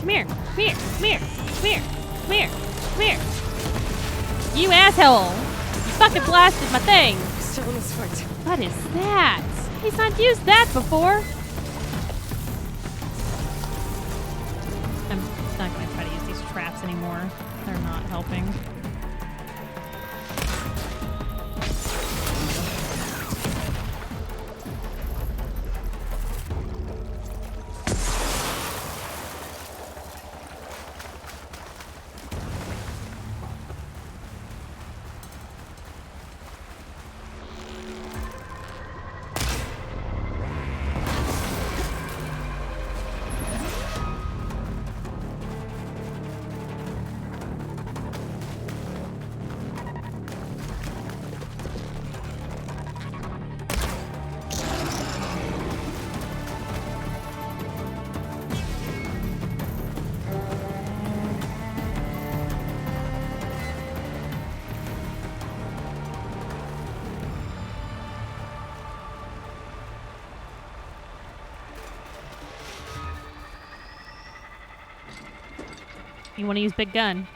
Come here, come here, come here, come here, come here, come here. You asshole! You fucking blasted my thing! Still in this fight. What is that? He's not used that before. I'm not gonna try to use these traps anymore. They're not helping. You want to use big gun?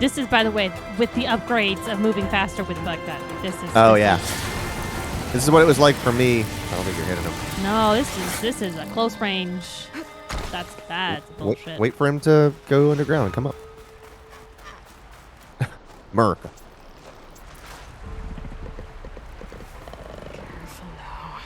This is, by the way, with the upgrades of moving faster with bug gun. This is. Oh yeah. This is what it was like for me. I don't think you're hitting him. No, this is a close range. That's bullshit. Wait for him to go underground and come up. America. Careful now.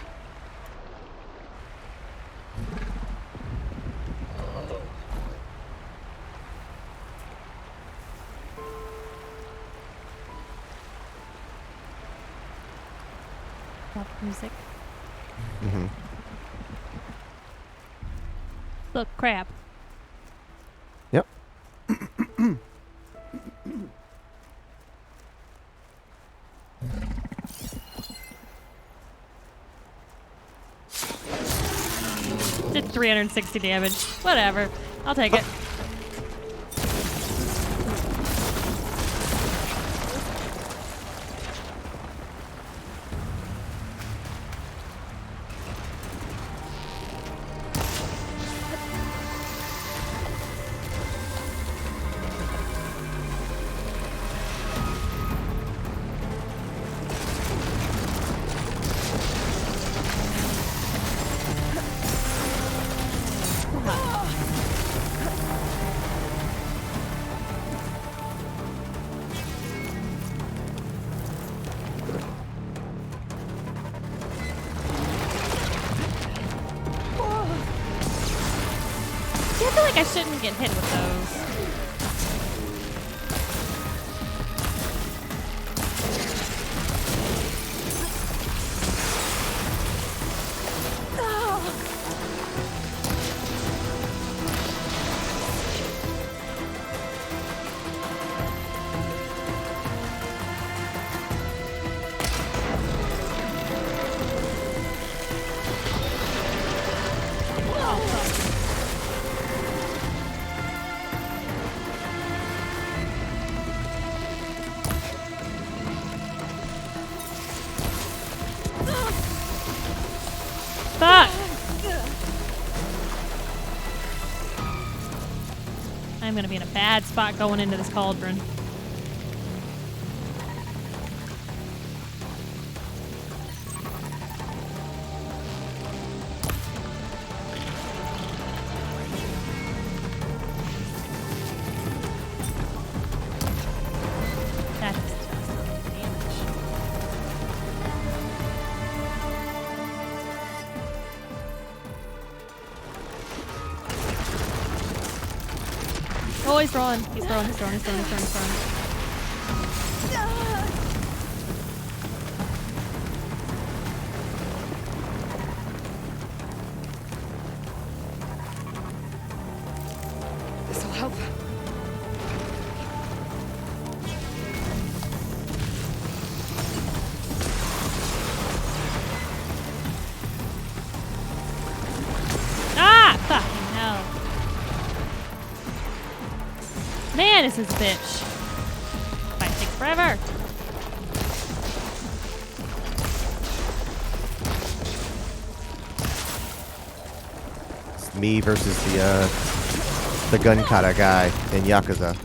Love music. Mm-hmm. Look, crab. Yep. Did 360 damage. Whatever. I'll take it. I feel like I shouldn't get hit with those. Fuck! I'm gonna be in a bad spot going into this cauldron. That is just damage. Oh, he's throwing. He's throwing. He's throwing. He's throwing. He's throwing. He's throwing. This'll help. Ah! Fucking hell. Man, this is a bitch. Fight takes forever. It's me versus the gun kata guy in Yakuza.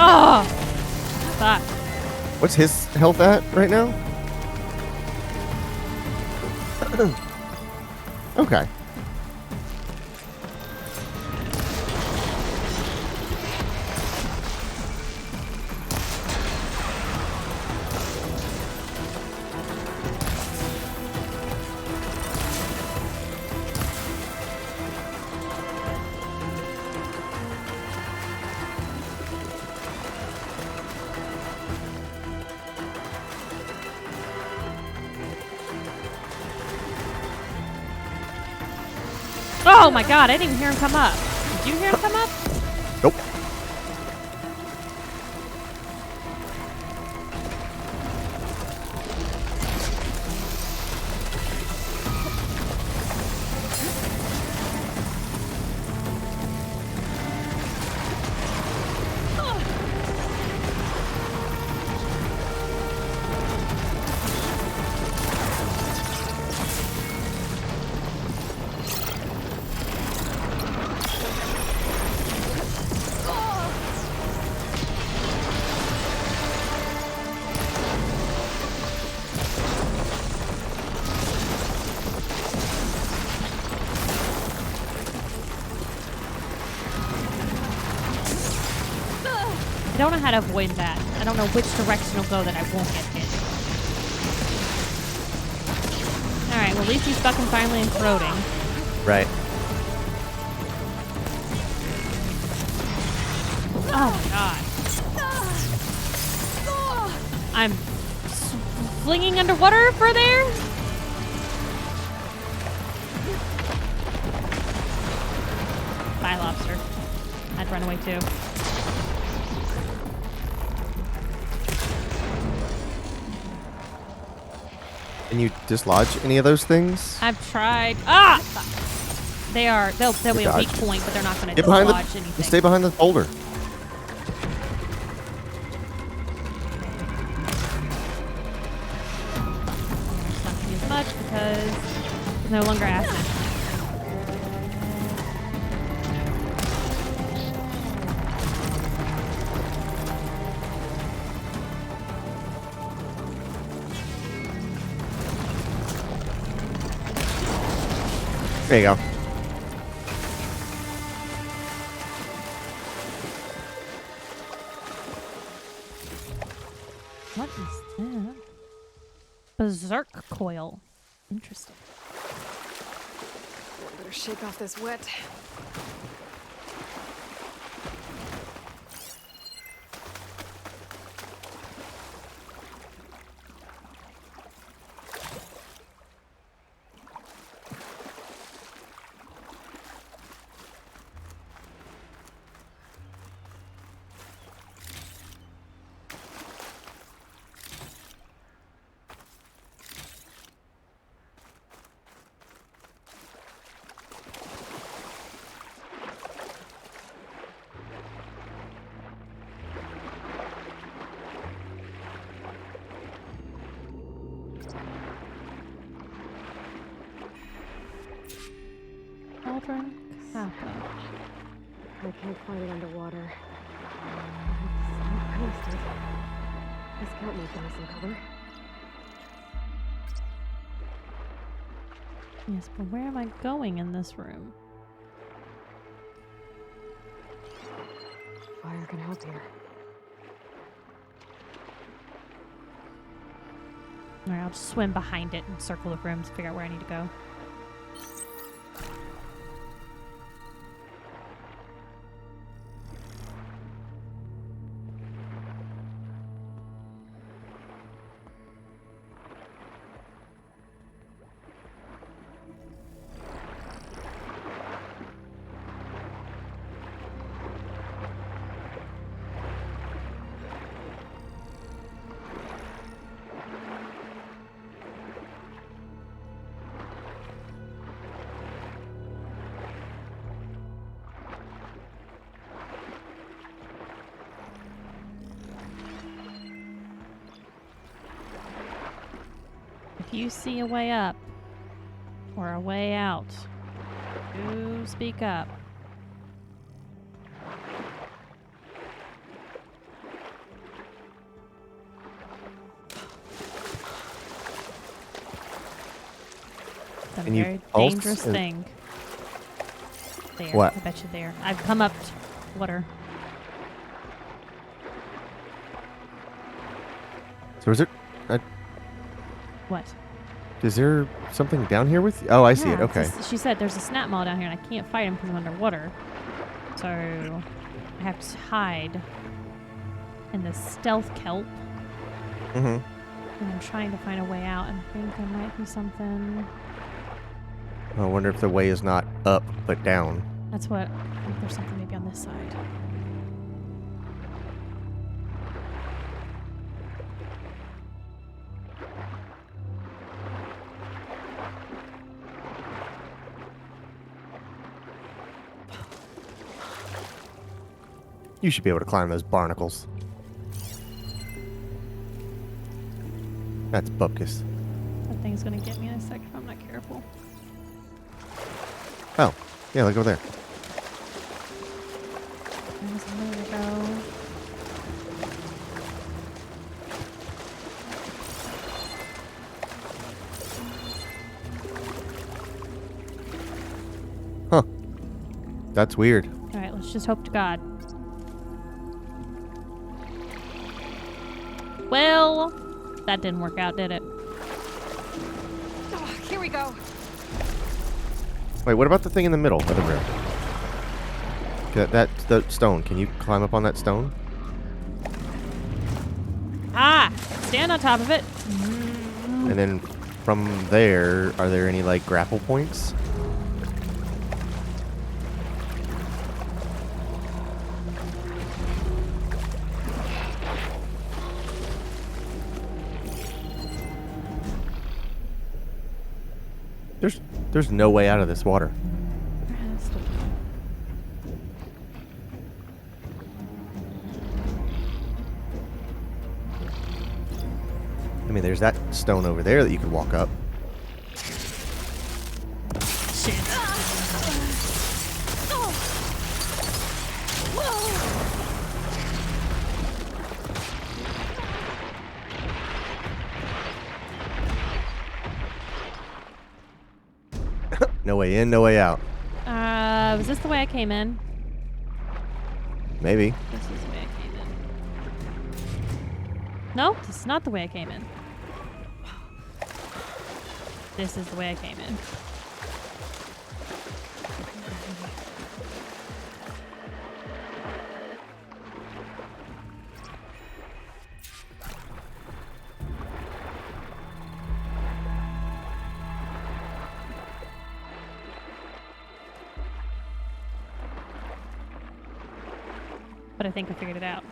Oh! Fuck. What's his health at right now? Okay. Oh my god, I didn't even hear him come up. Did you hear him come up? Nope. I don't know how to avoid that. I don't know which direction it'll go that I won't get hit. Alright, well at least he's fucking finally imploding. Right. Oh my god. I'm flinging underwater for there? Bye, lobster. I'd run away too. Can you dislodge any of those things? I've tried. Ah! Fuck. They'll be a dodge. weak point, but they're not going to Get behind dislodge the. anything. Stay behind the boulder. It's not going to be as much because it's no longer acid. There you go. What is that? Berserk coil. Interesting. Better shake off this wet. Cauldron Kappa. I can't find it underwater. This can't make some cover. Yes, but where am I going in this room? Fire can help here. Alright, I'll just swim behind it and circle the rooms to figure out where I need to go. If you see a way up or a way out, do speak up. It's a Can you very pulse dangerous or- thing. There, What? I bet you there. I've come up water. So is there? What? Is there something down here with you? Oh, I see it. Yeah, it's Okay. she said there's a snap maw down here and I can't fight him because I'm underwater. So I have to hide in the stealth kelp. Mm-hmm. And I'm trying to find a way out and I think there might be something. I wonder if the way is not up, but down. That's what. I think there's something maybe on this side. You should be able to climb those barnacles. That's Bupkis. That thing's gonna get me in a second if I'm not careful. Oh, yeah, look over there. There's nowhere to go. Huh. That's weird. All right, let's just hope to God. Well, that didn't work out, did it? Oh, here we go. Wait, what about the thing in the middle of the room? The stone. Can you climb up on that stone? Ah! Stand on top of it. And then from there, are there any, like, grapple points? There's no way out of this water. I mean, there's that stone over there that you could walk up. Shit. No way in, no way out. Was this the way I came in? Maybe. This is the way I came in. No, this is not the way I came in. This is the way I came in. But I think I figured it out.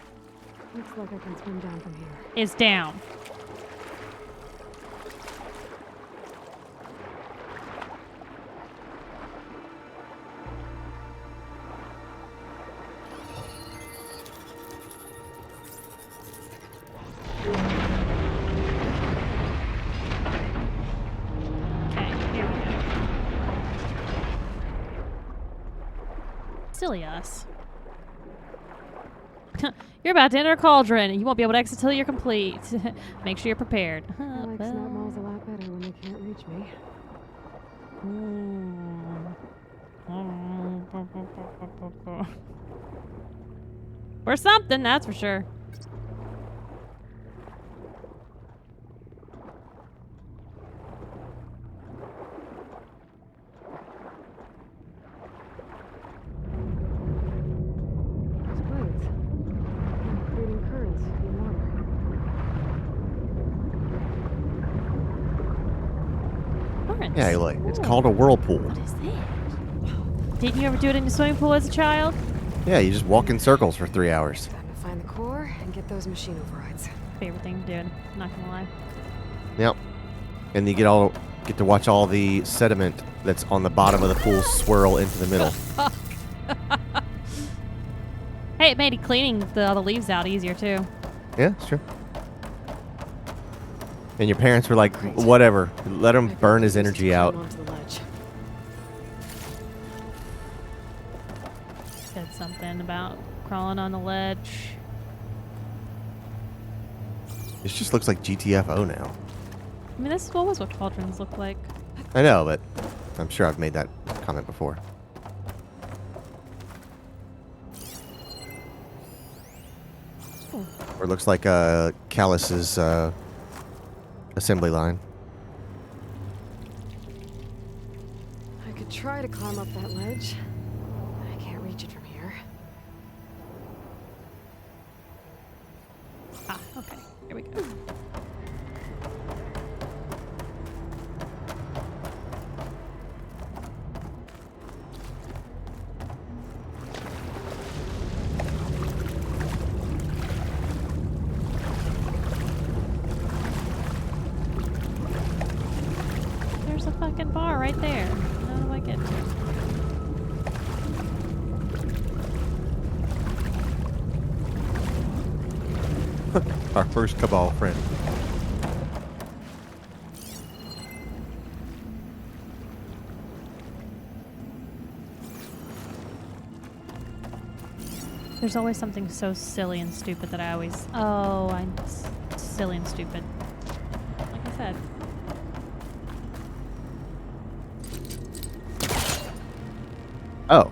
Looks like I can swim down from here. It's down. Okay, here we go. Silly us. You're about to enter a cauldron. You won't be able to exit till you're complete. Make sure you're prepared. I like snap malls a lot better when they can't reach me. Or something, that's for sure. Yeah, like, it's called a whirlpool. What is that? Didn't you ever do it in the swimming pool as a child? Yeah, you just walk in circles for 3 hours. Time to find the core and get those machine overrides. Favorite thing to do, not gonna lie. Yep. And you get to watch all the sediment that's on the bottom of the pool swirl into the middle. Hey, it made cleaning all the leaves out easier too. Yeah, it's true. And your parents were like, whatever, let him burn his energy out. Said something about crawling on the ledge. This just looks like GTFO now. I mean, this was what cauldrons look like. I know, but I'm sure I've made that comment before. Ooh. Or it looks like Callus's assembly line. I could try to climb up that ledge. I can't reach it from here. Ah, okay. Here we go. bar right there. How do I get to it? Our first Cabal friend. There's always something so silly and stupid that I always... Oh, I'm silly and stupid. Like I said. Oh.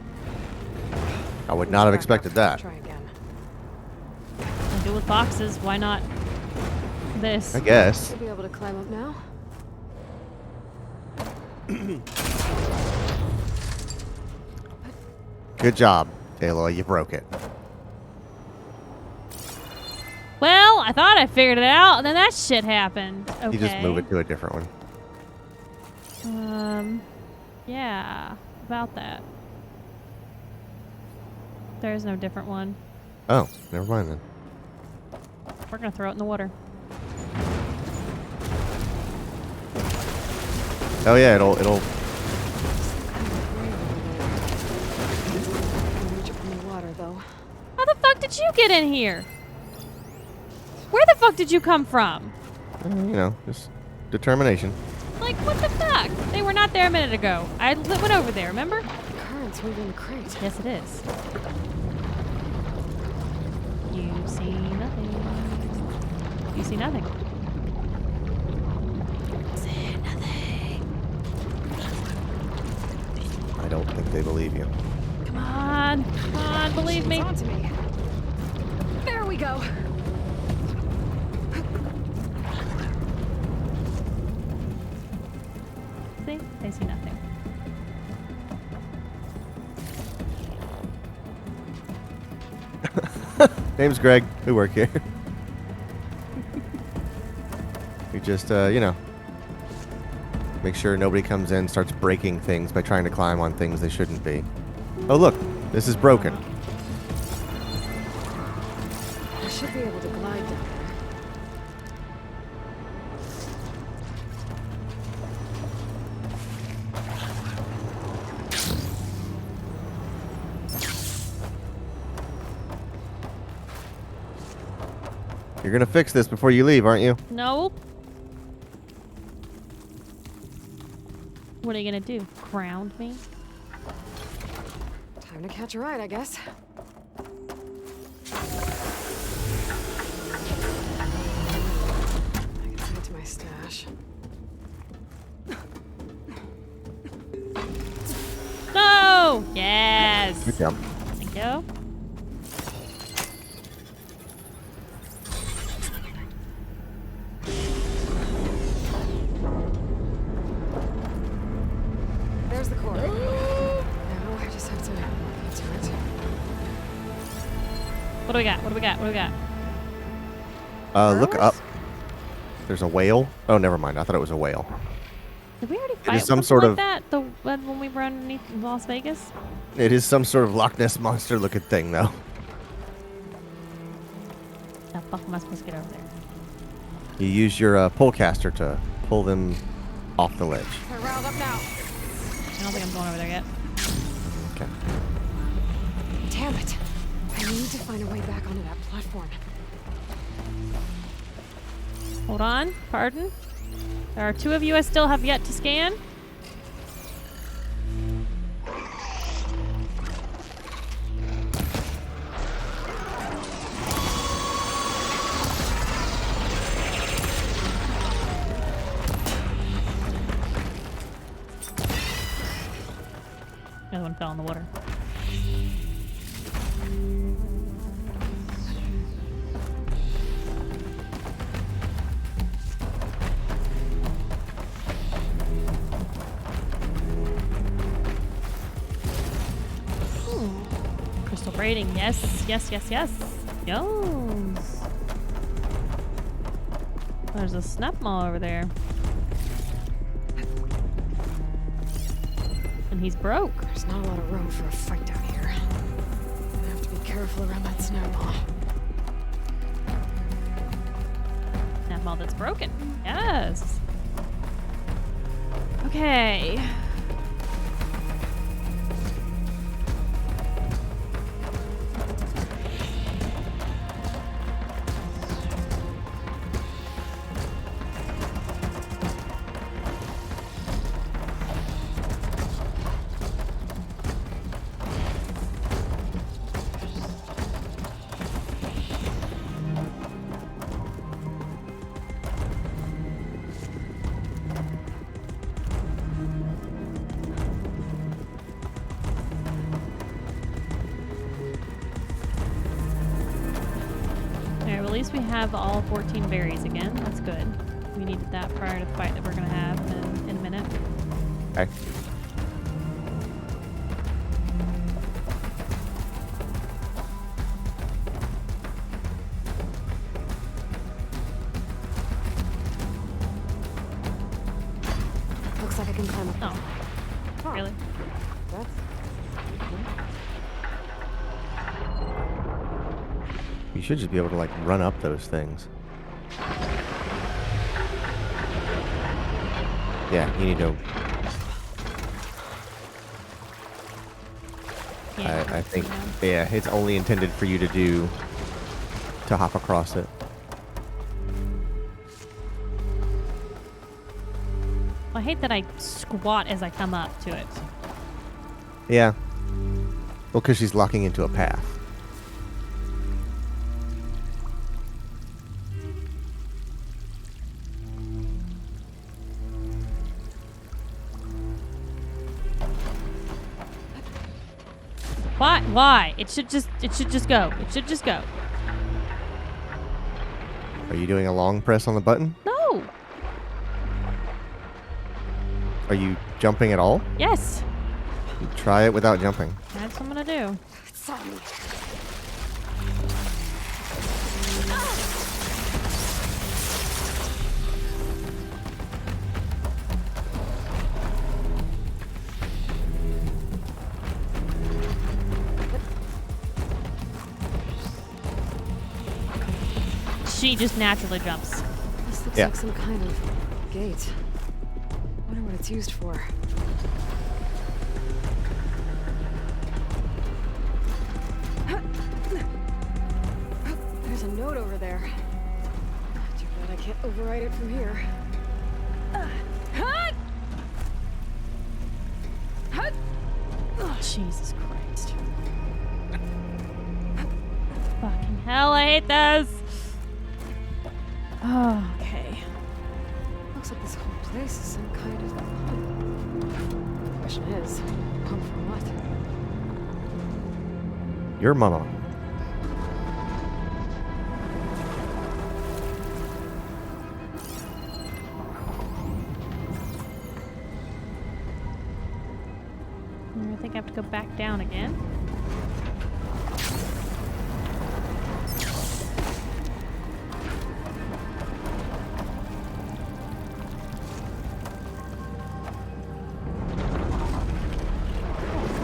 I would not have Back expected up. that. Try again. I do with boxes. Why not this? I guess. Should be able to climb up now. Good job, Aloy. You broke it. Well, I thought I figured it out, and then that shit happened. Okay. You just move it to a different one. Yeah, about that. There is no different one. Oh, never mind then. We're gonna throw it in the water. Oh yeah, it'll. Reach it from the water, though. How the fuck did you get in here? Where the fuck did you come from? You know, just determination. Like, what the fuck? They were not there a minute ago. I went over there, remember? The current's moving the crate. Yes, it is. You see nothing. You see nothing. See nothing. I don't think they believe you. Come on, believe me. It's onto me. There we go. See? They see nothing. Name's Greg. We work here. We just, you know, make sure nobody comes in and starts breaking things by trying to climb on things they shouldn't be. Oh, look. This is broken. I should be able to glide down there. You're gonna fix this before you leave, aren't you? No. What are you gonna do? Ground me? Time to catch a ride, I guess. I can send it to my stash. No! Yes! Good job. Thank you. There's the cord. Now I just have to get to it. What do we got? What do we got? What do we got? Look Burrows? up. There's a whale. Oh, never mind. I thought it was a whale. Did we already is fight some something sort like of- that when we were underneath Las Vegas? It is some sort of Loch Ness monster looking thing, though. How the fuck am I supposed to get over there? You use your pullcaster to pull them off the ledge. We're riled up now. I don't think I'm going over there yet. Okay. Damn it. I need to find a way back onto that platform. Hold on. Pardon? There are two of you I still have yet to scan. The other one fell in the water. Crystal braiding, yes, yes, yes, yes. Yones. There's a snap maw over there. And he's broke. There's not a lot of room for a fight down here. I have to be careful around that snowball. Snap maw that's broken. Yes. Okay, Okay. Alright, well, at least we have all 14 berries again. That's good. We needed that prior to the fight that we're going to have in a minute. Okay. Looks like I can climb up. Oh. Huh. Really? That's... You should just be able to, like, run up those things. Yeah, you need to... I think, yeah, it's only intended for you to do... to hop across it. I hate that I squat as I come up to it. Yeah. Well, because she's locking into a path. Why? Why? It should just go. It should just go. Are you doing a long press on the button? No. Are you jumping at all? Yes. Try it without jumping. That's what I'm gonna do. It's on me. She just naturally jumps. This looks Yeah. like some kind of gate. Wonder what it's used for. There's a note over there. Too bad I can't override it from here. Oh, Jesus Christ. Fucking hell, I hate this. Oh, okay. Looks like this whole place is some kind of hub. Question is, hub for what? Your mama. I think I have to go back down again.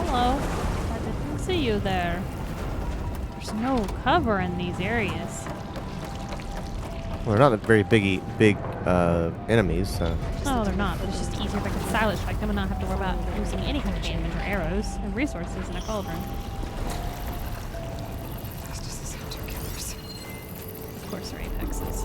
Hello. I didn't see you there. There's no cover in these areas. Well, they're not very big enemies, so... No, they're not, but it's just easier if I can silence strike them and not have to worry about using any kind of damage or arrows and resources in a cauldron. That's just these hunter killers. Of course, they're apexes.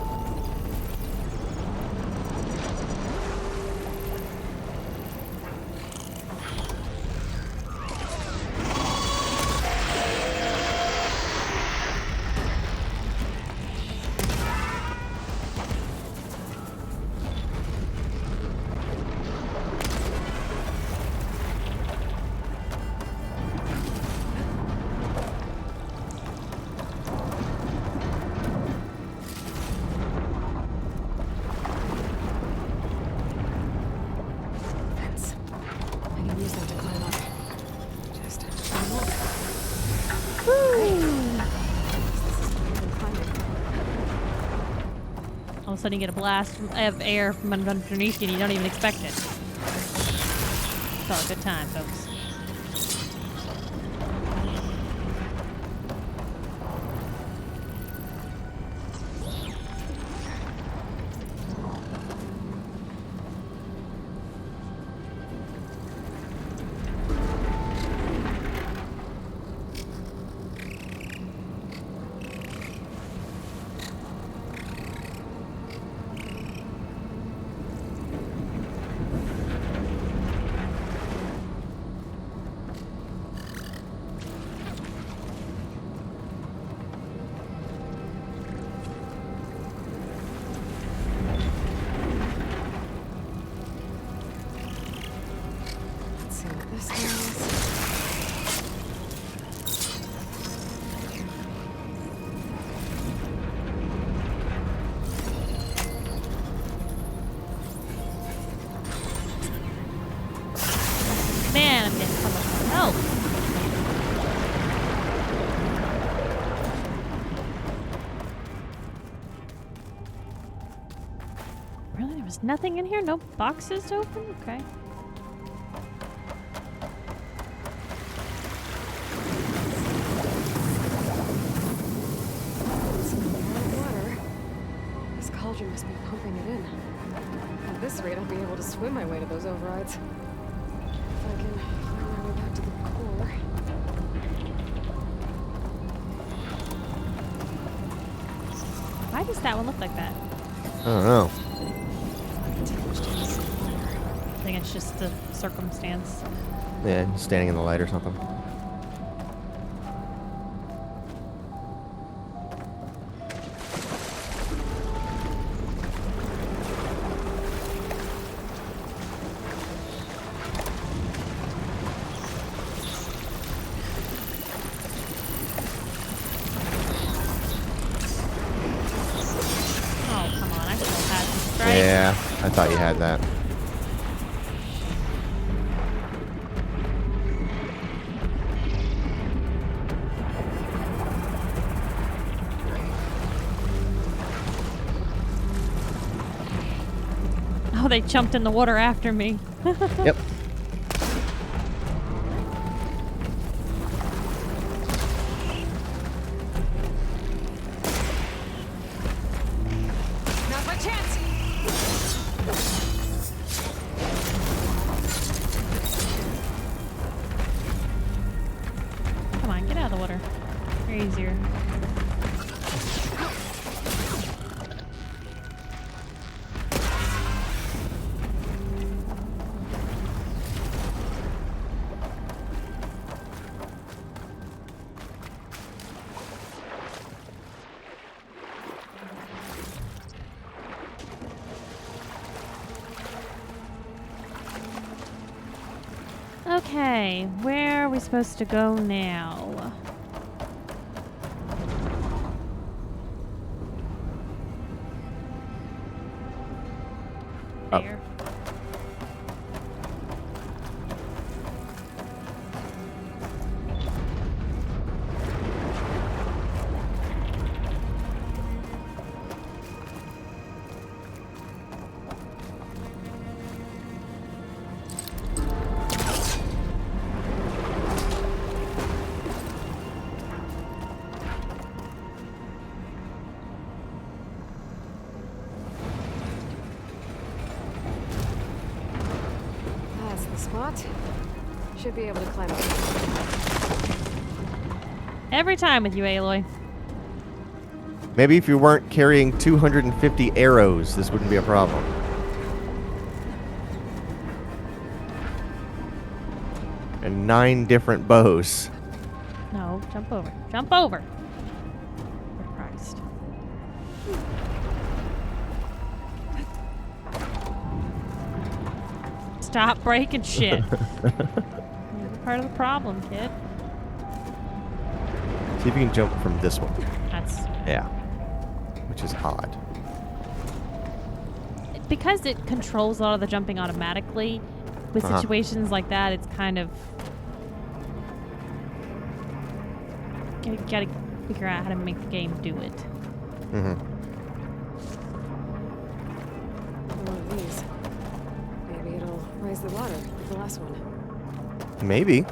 Fence. I can use that to climb up. Just All of a sudden you get a blast of air from underneath you and you don't even expect it. It's all a good time, folks. There's nothing in here? No boxes to open? Okay. Water. This cauldron must be pumping it in. At this rate, I'll be able to swim my way to those overrides. If I can find my way back to the core. Why does that one look like that? I don't know. I think it's just the circumstance. Yeah, standing in the light or something. Oh, come on. I still had this, right? Yeah, I thought you had that. Oh, they jumped in the water after me. Yep. Now's my chance! Come on, get out of the water. You're easier. Okay, where are we supposed to go now? Up. There. That's the spot. Should be able to climb up. Every time with you, Aloy. Maybe if you weren't carrying 250 arrows, this wouldn't be a problem. And 9 different bows. No, jump over. Jump over. For Christ. Stop breaking shit. You're part of the problem, kid. See if you can jump from this one. That's Yeah. Which is odd. because it controls a lot of the jumping automatically. With situations like that, it's kind of you gotta figure out how to make the game do it. Mm-hmm. One of these. Maybe it'll raise the water like the last one. Maybe.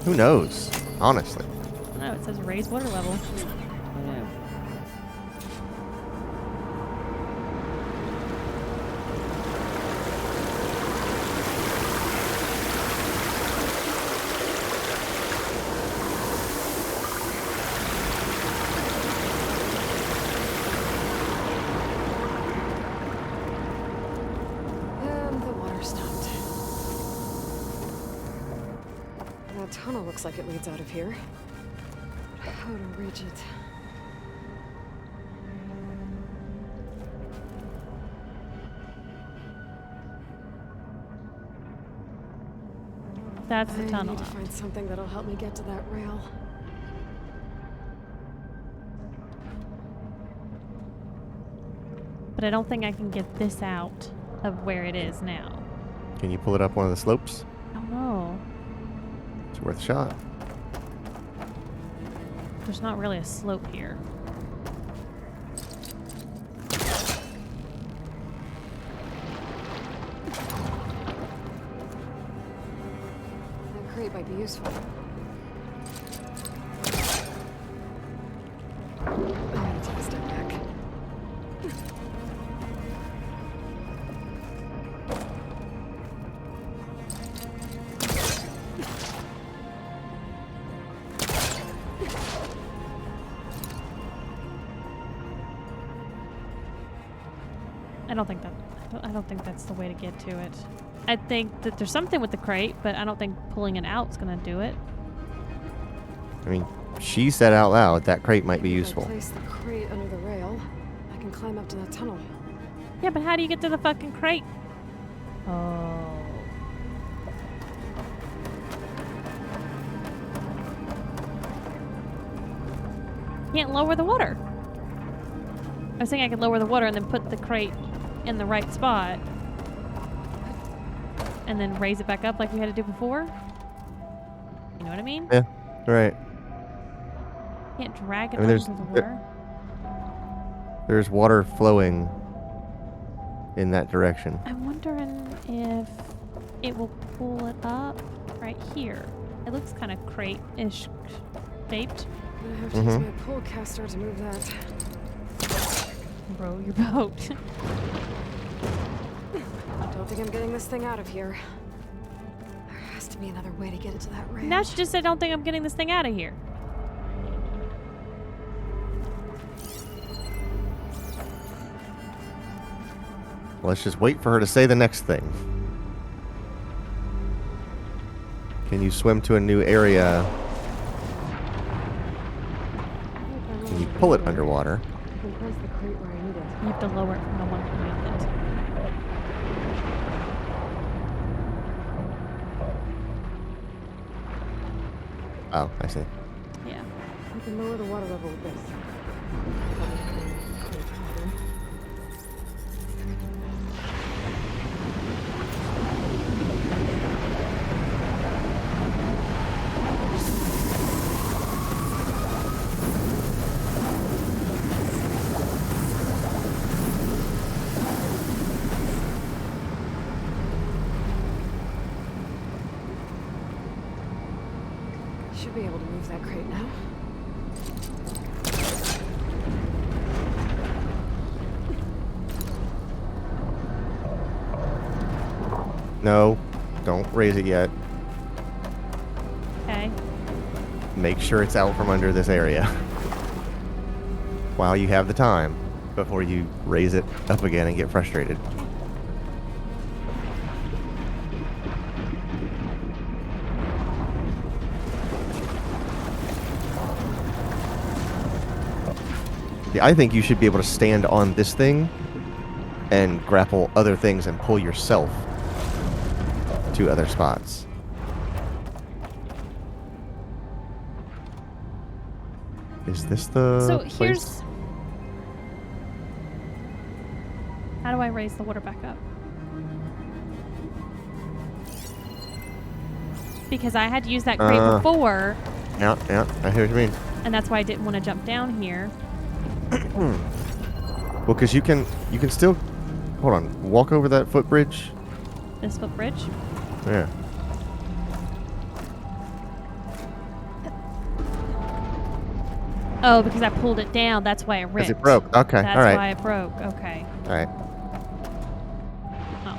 Who knows? Honestly. No, it says raise water level. Who knew? And the water stopped. That tunnel looks like it leads out of here. How to reach it? That's the I tunnel. need to find something that'll help me get to that rail. But I don't think I can get this out of where it is now. Can you pull it up one of the slopes? I don't know. It's worth a shot. There's not really a slope here. might be useful. I'm gonna take a step back. I don't think that's the way to get to it. I think that there's something with the crate, but I don't think pulling it out is gonna do it. I mean, she said out loud that crate might be If I useful. place the crate under the rail, I can climb up to that tunnel. Yeah, but how do you get to the fucking crate? Oh. Can't lower the water. I was thinking I could lower the water and then put the crate in the right spot. And then raise it back up like we had to do before. You know what I mean? Yeah, right. Can't drag it I mean, under the water. There's water flowing in that direction. I'm wondering if it will pull it up right here. It looks kind of crate-ish shaped. I'm gonna have to use my pull caster to move that. Row your boat. Don't think I'm getting this thing out of here. There has to be another way to get it to that rail. Now she just said, "Don't think I'm getting this thing out of here." Let's just wait for her to say the next thing. Can you swim to a new area? Can you pull it underwater? I can place the crate where I need it. You have to lower it from the one point of this. Oh, I see. Yeah. I can lower the water level with this. Should be able to move that crate now. No, don't raise it yet. Okay. Make sure it's out from under this area while you have the time before you raise it up again and get frustrated. Yeah, I think you should be able to stand on this thing and grapple other things and pull yourself to other spots. Is this the So place? here's... How do I raise the water back up? Because I had to use that crate before, Yeah, I hear what you mean. and that's why I didn't want to jump down here. Well, because you can still... Hold on. Walk over that footbridge. This footbridge. Yeah. Oh, because I pulled it down. That's why it ripped. Because it broke. Okay, That's all right. why it broke. Okay. All right. Oh.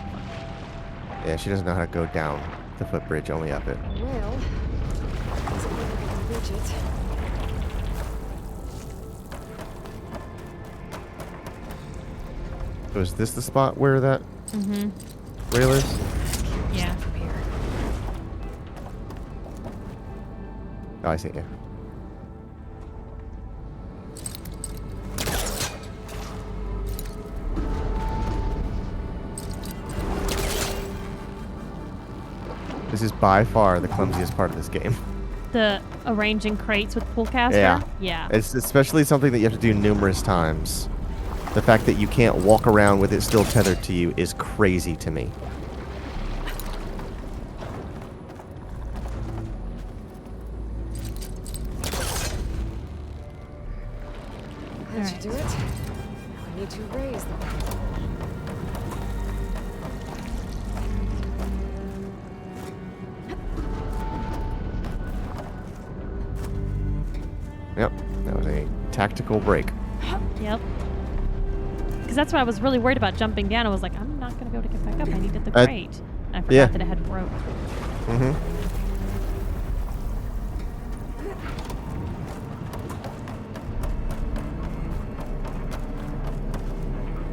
Yeah, she doesn't know how to go down the footbridge, only up it. Rail. Doesn't look like I can reach it. So is this the spot where that rail is? Yeah. From here. Oh, I see, yeah. This is by far the clumsiest part of this game. The arranging crates with pull caster? Yeah. Yeah. It's especially something that you have to do numerous times. The fact that you can't walk around with it still tethered to you is crazy to me. That should do it. Now I need to raise the boat. tactical break. Yep. Because that's why I was really worried about jumping down. I was like, I'm not going to be able to get back up. I needed the crate. And I forgot yeah. that it had broke. Mm-hmm.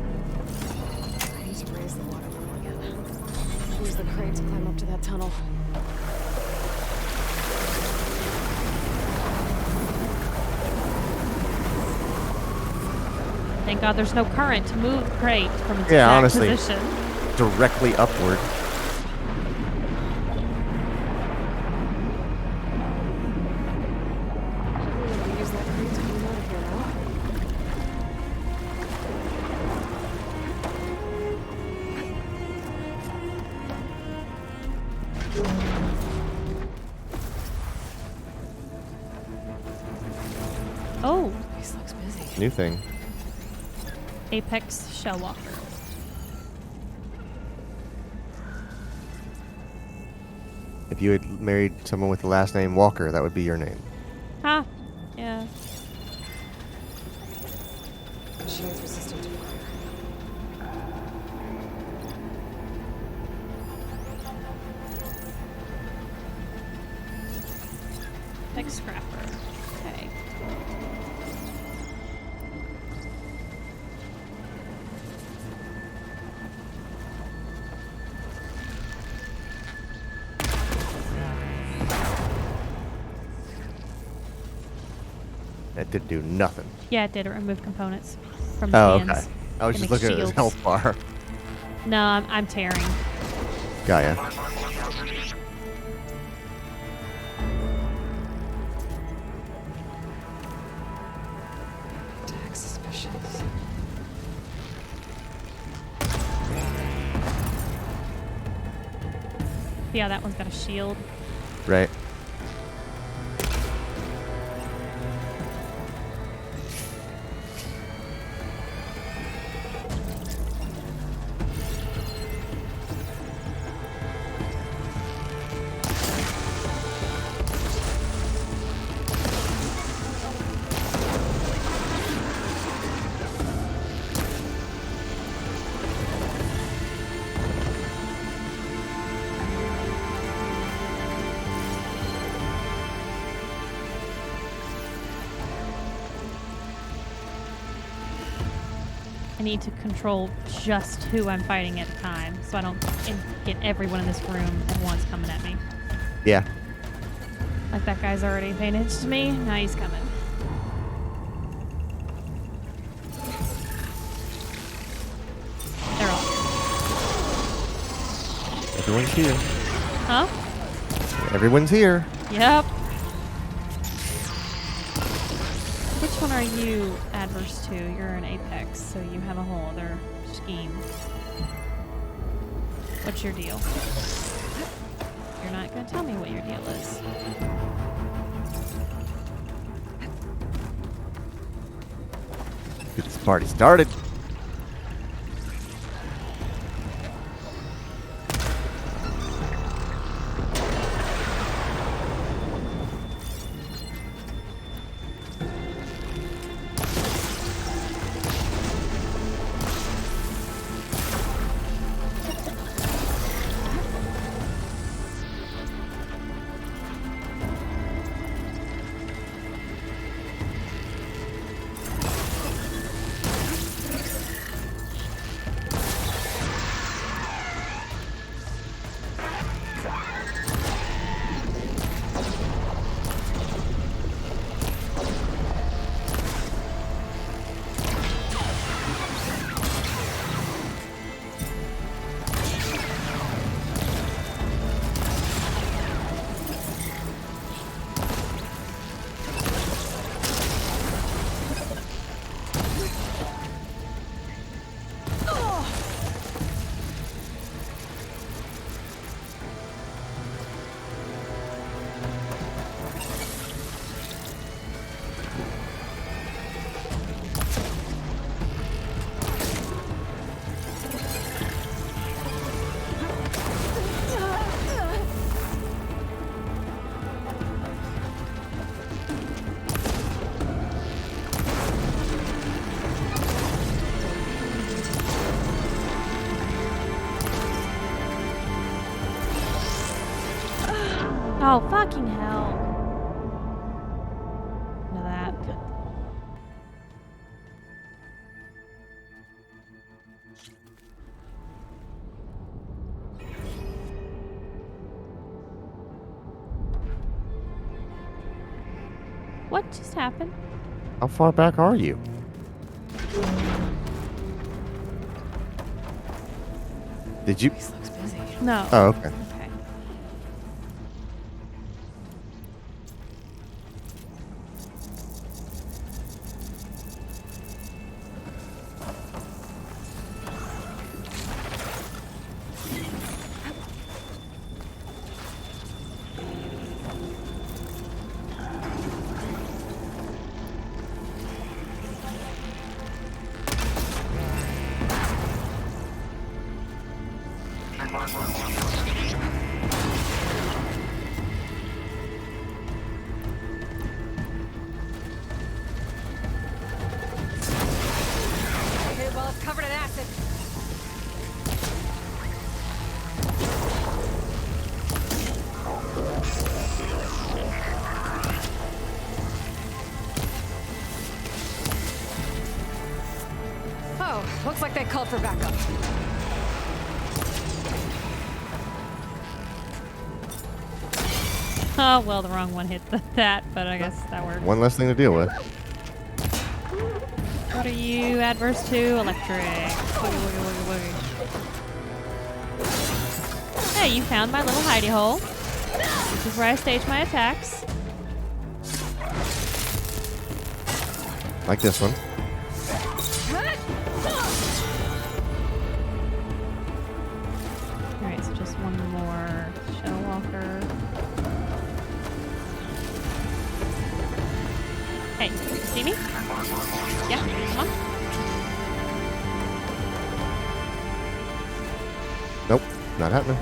I need to raise the water level again. Use the crate to climb up to that tunnel. Thank God there's no current to move the crate from its Yeah, exact honestly. position. Directly upward. Use that crate to climb out of here now. Oh, This looks busy. New thing. Apex Shellwalker. If you had married someone with the last name Walker, that would be your name. Huh? Yeah. Shields resistant to fire. Apex Scrapper. Okay. That did do nothing. Yeah, it did. It removed components from the Oh, hands. okay. I was They just make looking at his shields. health bar. No, I'm tearing. Got ya. Attack suspicious. Yeah, that one's got a shield. Right. I need to control just who I'm fighting at a time, so I don't get everyone in this room at once coming at me. Yeah. Like that guy's already paying attention to me. Now he's coming. They're all here. Everyone's here. Huh? Everyone's here. Yep. Which one are you adverse to? You're an Apex, so you have a whole other scheme. What's your deal? You're not going to tell me what your deal is. Get this party started. What just happened? How far back are you? Did you? This looks busy. No. Oh, okay. Okay. Okay, well, it's covered in acid. Oh, looks like they called for backup. Oh, well, the wrong one hit that, but I guess that worked. One less thing to deal with. What are you adverse to? Electric. Woogie, woogie, woogie, woogie. Hey, you found my little hidey hole. This is where I stage my attacks. Like this one. Alright, so just one more shell walker. Hey, you see me? Yeah, come on. Nope, not happening.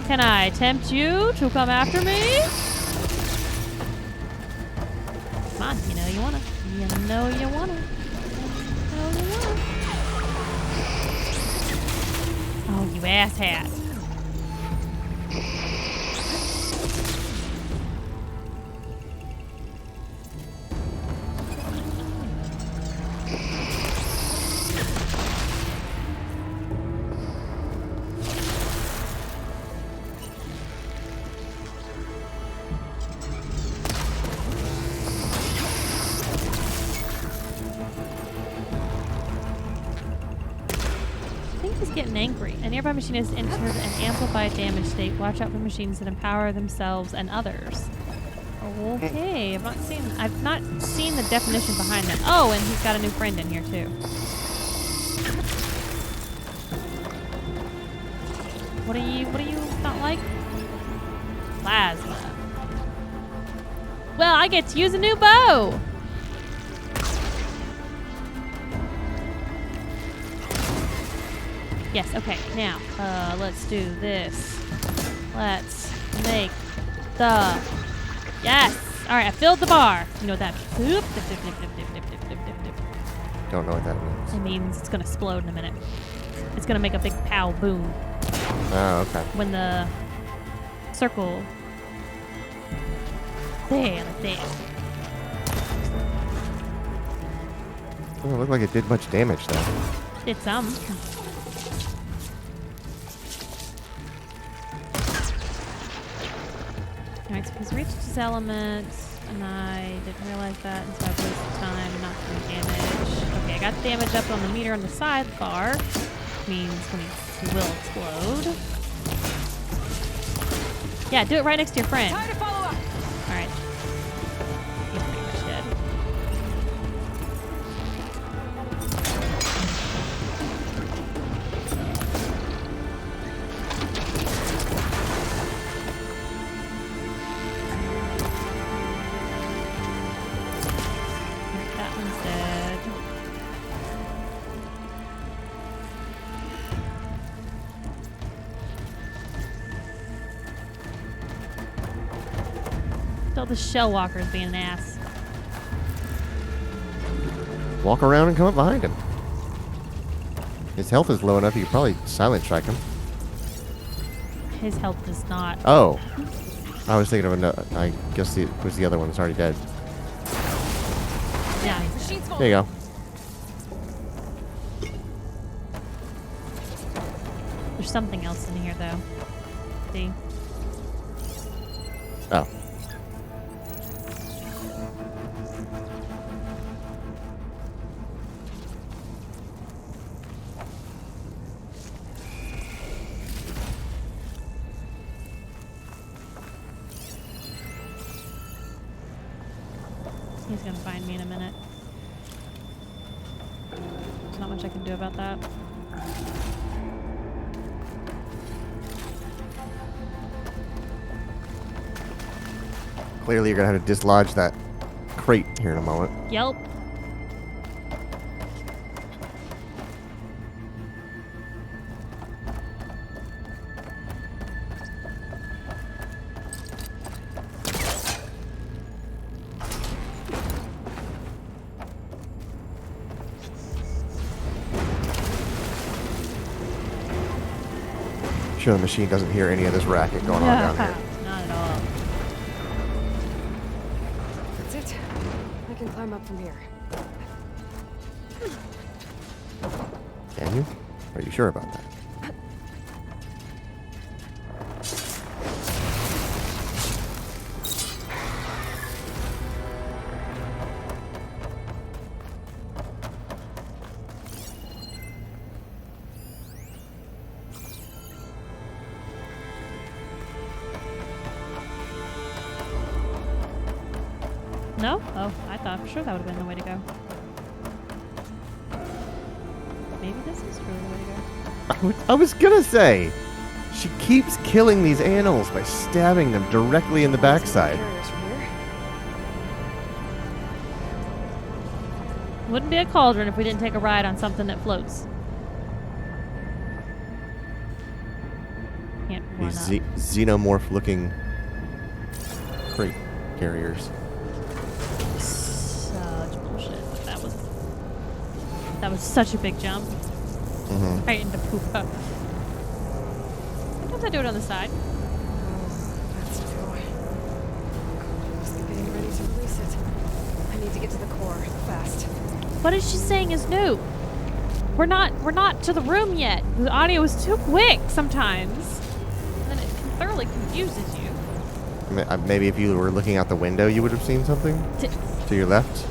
Can I tempt you to come after me? Come on, you know you wanna. You know you wanna. You know you wanna. Oh, you asshat. Getting angry. A nearby machine has entered an amplified damage state. Watch out for machines that empower themselves and others. Okay, I've not seen the definition behind that. Oh, and he's got a new friend in here too. What do you not like? Plasma. Well, I get to use a new bow. Yes, okay, now, let's do this. Let's make the... Yes! Alright, I filled the bar. You know what that means? Don't know what that means. It means it's gonna explode in a minute. It's gonna make a big pow boom. Oh, okay. When the circle... There, like that. Doesn't look like it did much damage, though. Did some. Alright, so he's reached his element, and I didn't realize that, and so I've wasted time not doing damage. Okay, I got the damage up on the meter on the sidebar, which means when he will explode. Yeah, do it right next to your friend. Time to follow up. Alright. He's pretty much dead. That one's dead. Still the shell walker's being an ass. Walk around and come up behind him. His health is low enough, you could probably silent strike him. His health is not. Oh. I was thinking of another. I guess it was the other one that's already dead. Yeah. There you go. There's something else in here, though. See? Oh. not much I can do about that. Clearly, you're gonna have to dislodge that crate here in a moment. Yelp. Sure, the machine doesn't hear any of this racket going on down here. Not at all. That's it. I can climb up from here. Can you? Are you sure about that? No? Oh, I thought for sure that would have been the way to go. Maybe this is really the way to go. I was gonna say, she keeps killing these animals by stabbing them directly in the backside. Carriers from here. Wouldn't be a cauldron if we didn't take a ride on something that floats. Can't run These up. xenomorph-looking crate carriers. Such bullshit. That was such a big jump. Mm-hmm. Right into Poopa. Sometimes I do it on the side. That's new. Must be getting ready to release it. I need to get to the core fast. What is she saying is new? We're not to the room yet. The audio is too quick sometimes. And it thoroughly confuses you. Maybe if you were looking out the window, you would have seen something to your left.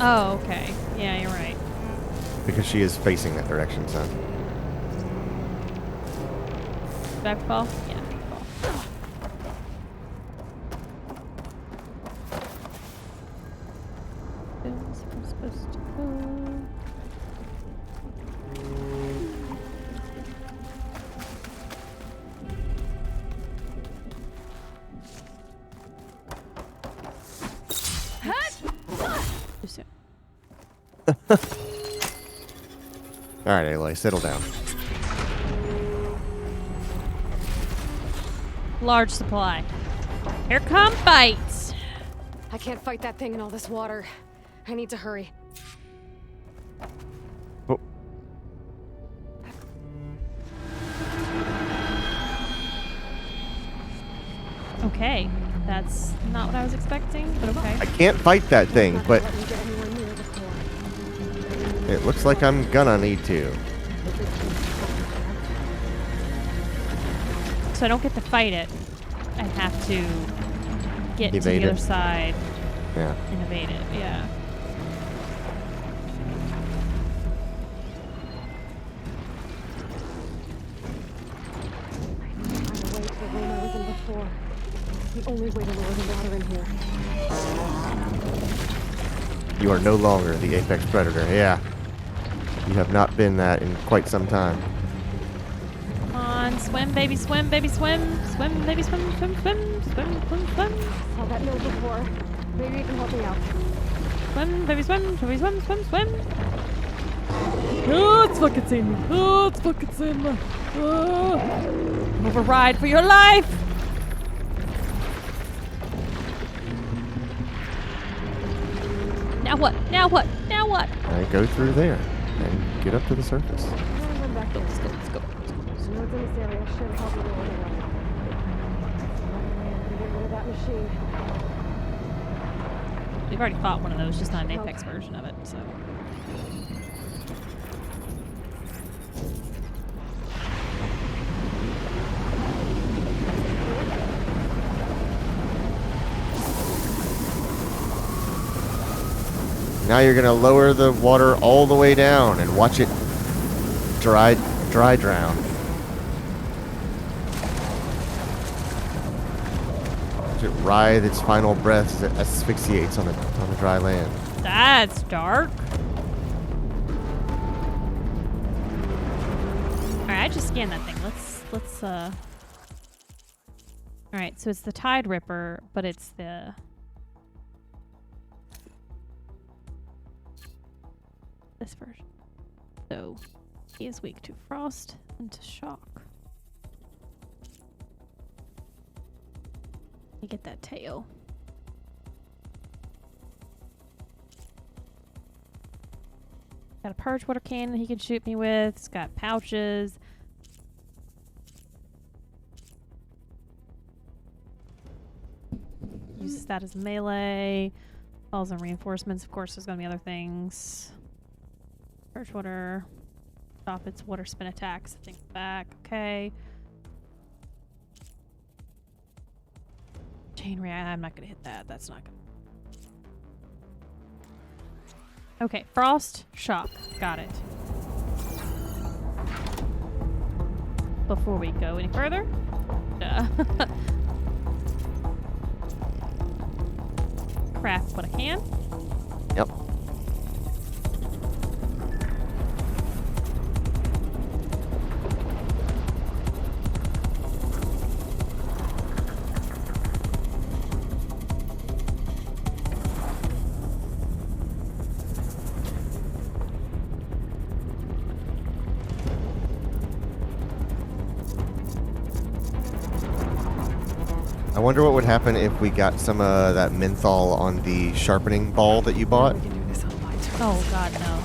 Oh, okay. Yeah, you're right. Because she is facing that direction, son. Backfall? Yeah, backfall. Where's I'm supposed to go? Too soon. Alright, Aloy, settle down. Large supply. Here come bites. I can't fight that thing in all this water. I need to hurry. Oh. Okay, that's not what I was expecting, but okay. I can't fight that thing, Not but let me get anywhere near the core. it looks like I'm gonna need to. So I don't get to fight it. I have to get to Evade the it. other side Yeah. and evade it. Yeah. I'm away to the room I was in before. The only way to lower the water in here. You are no longer the apex predator. Yeah. You have not been that in quite some time. Come on, swim, baby, swim, baby, swim. Swim, baby, swim, swim, swim, swim, swim, swim. Saw that note before. Maybe you can help me out. Swim, baby, swim, baby, swim, swim, swim. Oh, it's fucking Sim. Oh, it's fucking Sim. Oh. Override for your life. Now what? Now what? Now what? I go through there and get up to the surface. Run back there. Let's go, let's go. I know it's in this area. Should help you lower the water. Get rid of that machine. We've already fought one of those, just not an Apex version of it, so. Now you're gonna lower the water all the way down and watch it dry drown. Watch it writhe its final breath as it asphyxiates on the dry land. That's dark. I just scanned that thing. Let's Alright, so it's the Tide Ripper, but it's the... this version. So, he is weak to frost and to shock. Let me get that tail. Got a purge water cannon he can shoot me with. It's got pouches. Uses that as melee. Falls and reinforcements. Of course, there's going to be other things. Purge water. Stop its water spin attacks. Think back. Okay. Chain react. I'm not going to hit that. That's not going to. Okay, frost, shock. Got it. Before we go any further, craft what I can. Yep. I wonder what would happen if we got some of that menthol on the sharpening ball that you bought. We can do this on my terms. Oh God, no!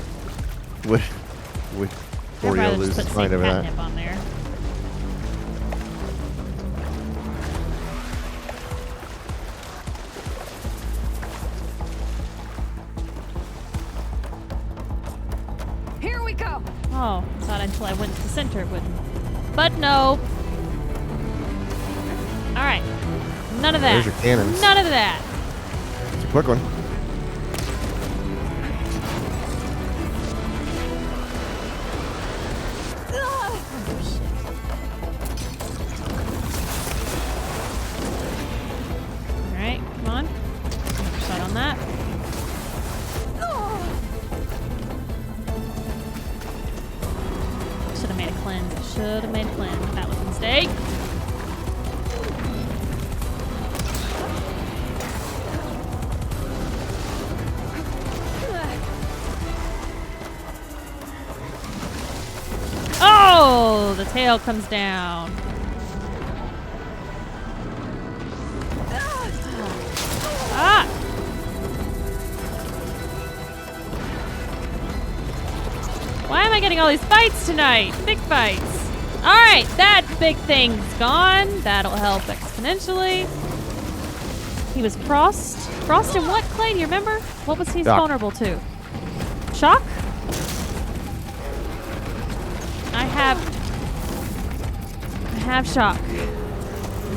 Would I'd Oreo rather lose just his put mind Saint over that? Catnip on there. Here we go. Oh, I thought until I went to the center it wouldn't. But no. All right, none of that. There's your cannons. None of that. It's a quick one. All right, come on. Another shot on that. Should have made a cleanse. Should have made a cleanse. That was a mistake. Oh, the tail comes down. Ah! Why am I getting all these fights tonight? Big fights. All right, that big thing's gone. That'll help exponentially. He was frost. Frost and what, Clay? Do you remember? What was he Shock. vulnerable to? Shock? I have shock.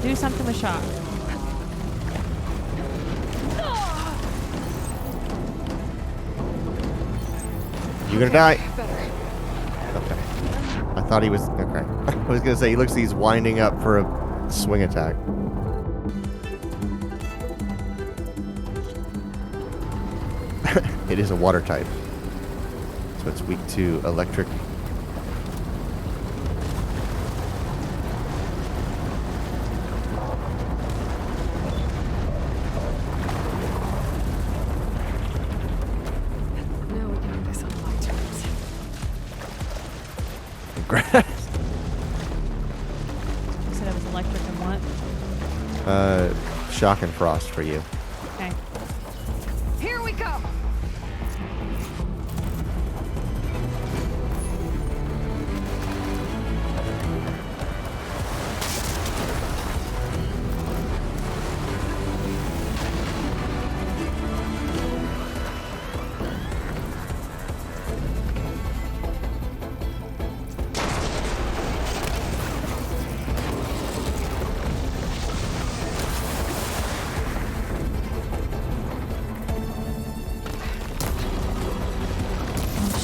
Do something with shock. You're gonna die. Better. Okay. I thought he was okay. I was gonna say he looks like he's winding up for a swing attack. It is a water type, so it's weak to electric. Now we can do this on my terms. Grass. You said it was electric and what? Shock and frost for you. Okay. Here we go.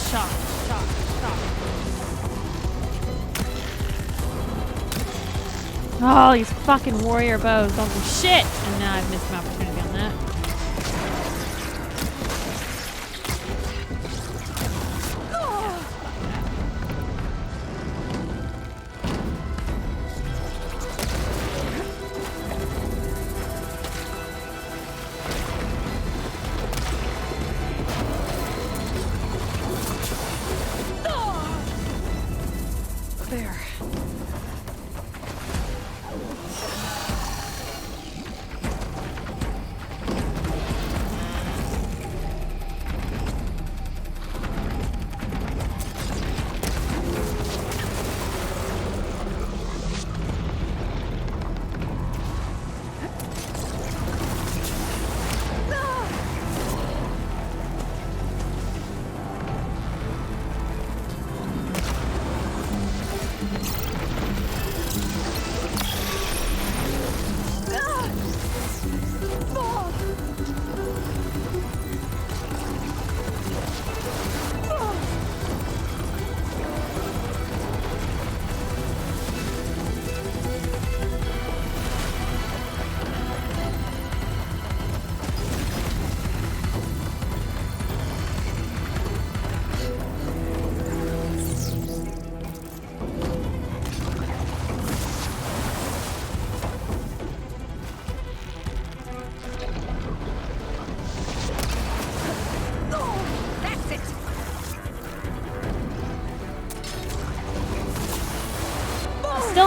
Shock, shock, shock. Oh, these fucking warrior bows don't do shit! And now I've missed my opportunity on that.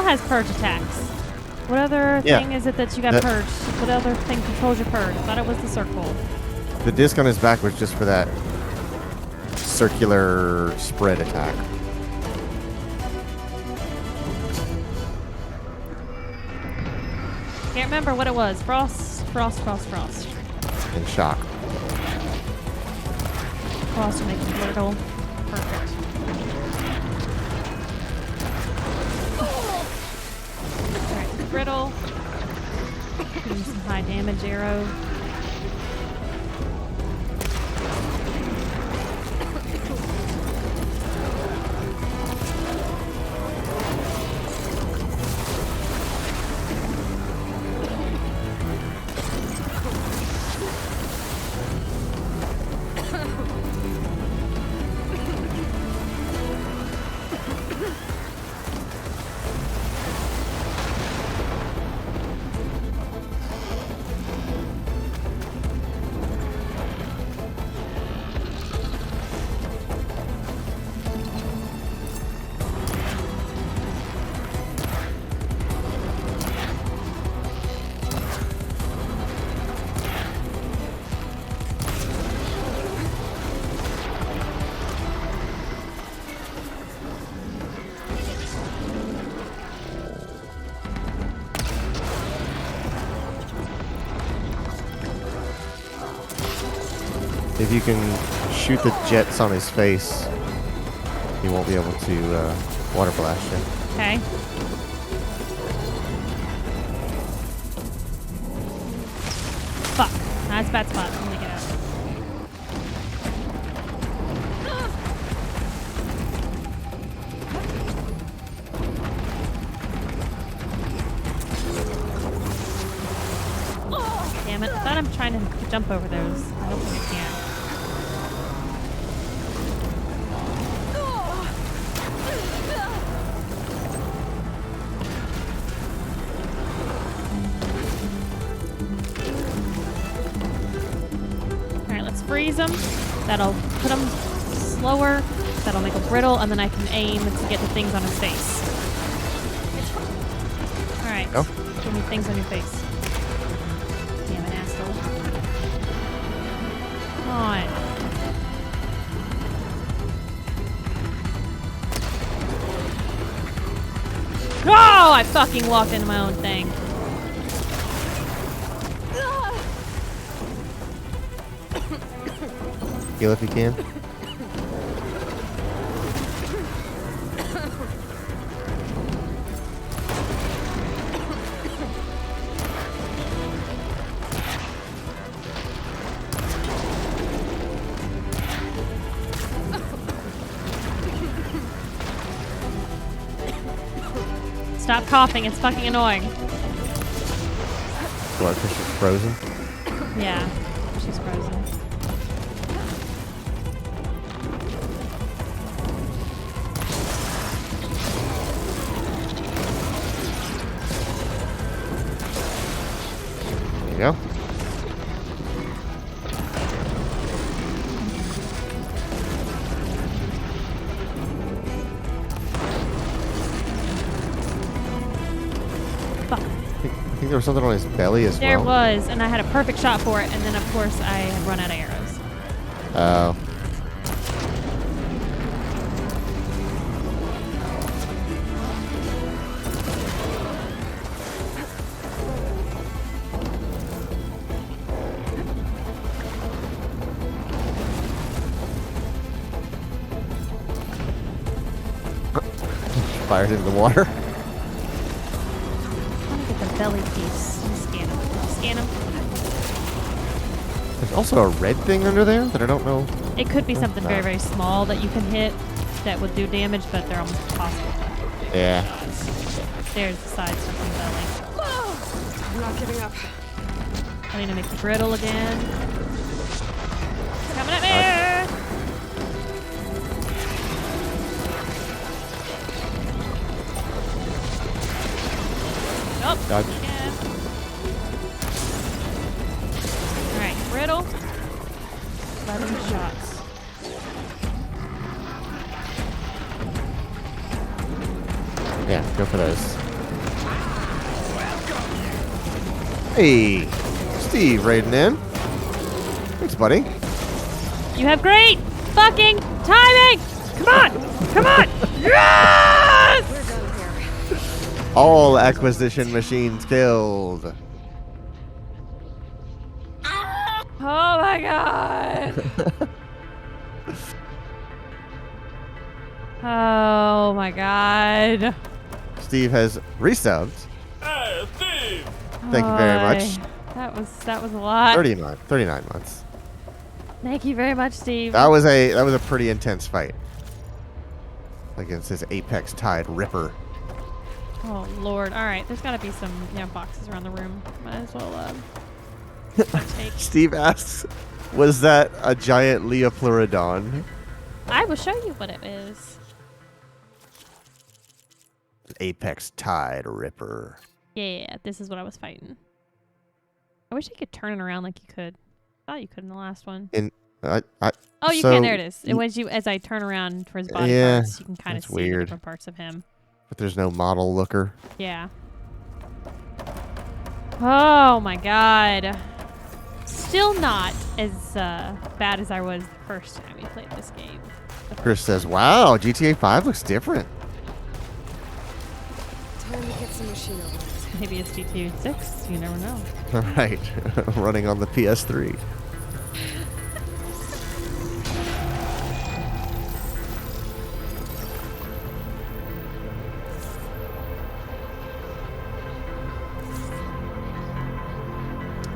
still has purge attacks. What other Yeah. thing is it that you got That- purged? What other thing controls your purge? I thought it was the circle. The disc on his back was just for that circular spread attack. Can't remember what it was. Frost. And shock. Frost makes it brittle. Perfect. Alright, brittle. Give him some high damage arrow. If you can shoot the jets on his face, he won't be able to water blast you. Okay. Fuck. That's a bad spot. I'm gonna get out. Damn it. I thought I'm trying to jump over those. I don't think I can. Alright, let's freeze them. That'll put them slower. That'll make them brittle, and then I can aim to get the things on his face. Alright. Oh. Give me things on your face. Damn it, asshole. Come on. Oh! I fucking walked into my own thing. Heal if you can. Stop coughing, it's fucking annoying. What, because she's frozen? Yeah, she's frozen. There you go. Fuck. I think there was something on his belly as There well. was, and I had a perfect shot for it, and then of course I had run out of arrows. Oh. Fired into the water. I want to get the belly piece. Let me scan him. Scan him. There's also a red thing under there that I don't know. It could be What's something very, that? very small that you can hit that would do damage, but they're almost impossible. Yeah. There's the side stuff in the belly. I'm not giving up. I need to make the brittle again. It's coming at me! Oh, Dodge. yeah. Alright, brittle. 11 shots. Yeah, go for those. Hey, Steve raiding in. Thanks, buddy. You have great fucking timing! Come on! Come on! Yes! We're done here. All acquisition machines killed. Oh my god! Oh my god. Steve has resubbed. Hey, Steve! Thank you very much. That was a lot. 39 months. Thank you very much, Steve. That was a pretty intense fight against this Apex Tide Ripper. Oh lord. All right, there's got to be some boxes around the room. Might as well take. Steve asks, "Was that a giant Leopleurodon?" I will show you what it is. Apex Tide Ripper. Yeah, this is what I was fighting. I wish I could turn it around like you could. I thought you could in the last one. Oh, you can. There it is. It was as I turn around for his body parts, you can kind of see the weird. different parts of him. But there's no model looker. Yeah. Oh my god. Still not as bad as I was the first time we played this game. Chris says, "Wow, GTA 5 looks different." Time to get some machine overrides. Maybe it's GTA 6. You never know. All right, running on the PS3.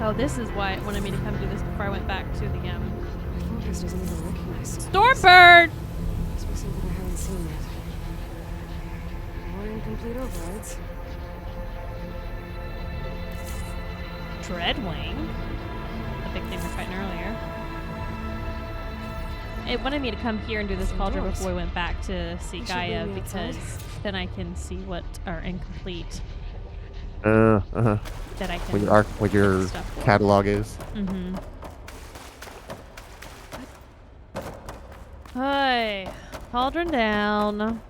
Oh, this is why it wanted me to come do this before I went back to the My focus doesn't even recognize Stormbird. Must be something I haven't seen yet. More incomplete overrides. Dreadwing. The big thing we were fighting earlier. It wanted me to come here and do this cauldron before we went back to see Gaia because then I can see what are incomplete. That I can. What your catalog is. Mm-hmm. Hi, cauldron down.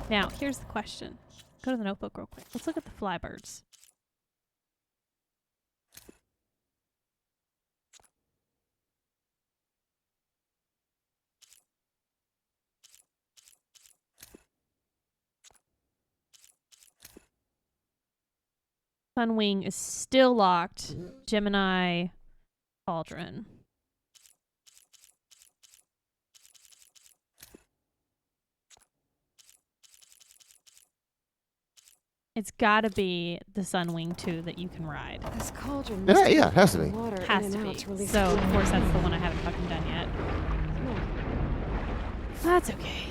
Now, here's the question. Go to the notebook real quick. Let's look at the flybirds. Sunwing is still locked. Gemini, cauldron. It's gotta be the Sunwing 2 that you can ride. This cauldron. Yeah, it has to be. Has to be. So, of course, that's the one I haven't fucking done yet. That's okay.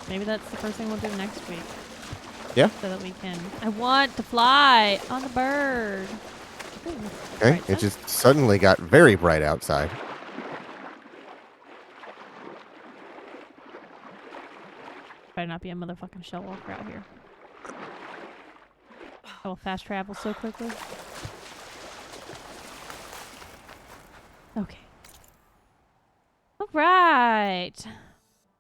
Maybe that's the first thing we'll do next week. Yeah. So that we can. I want to fly on the bird. Ooh, Okay, right, it just suddenly got very bright outside. Better not be a motherfucking shell walker out here. I will fast travel so quickly. Okay. All right.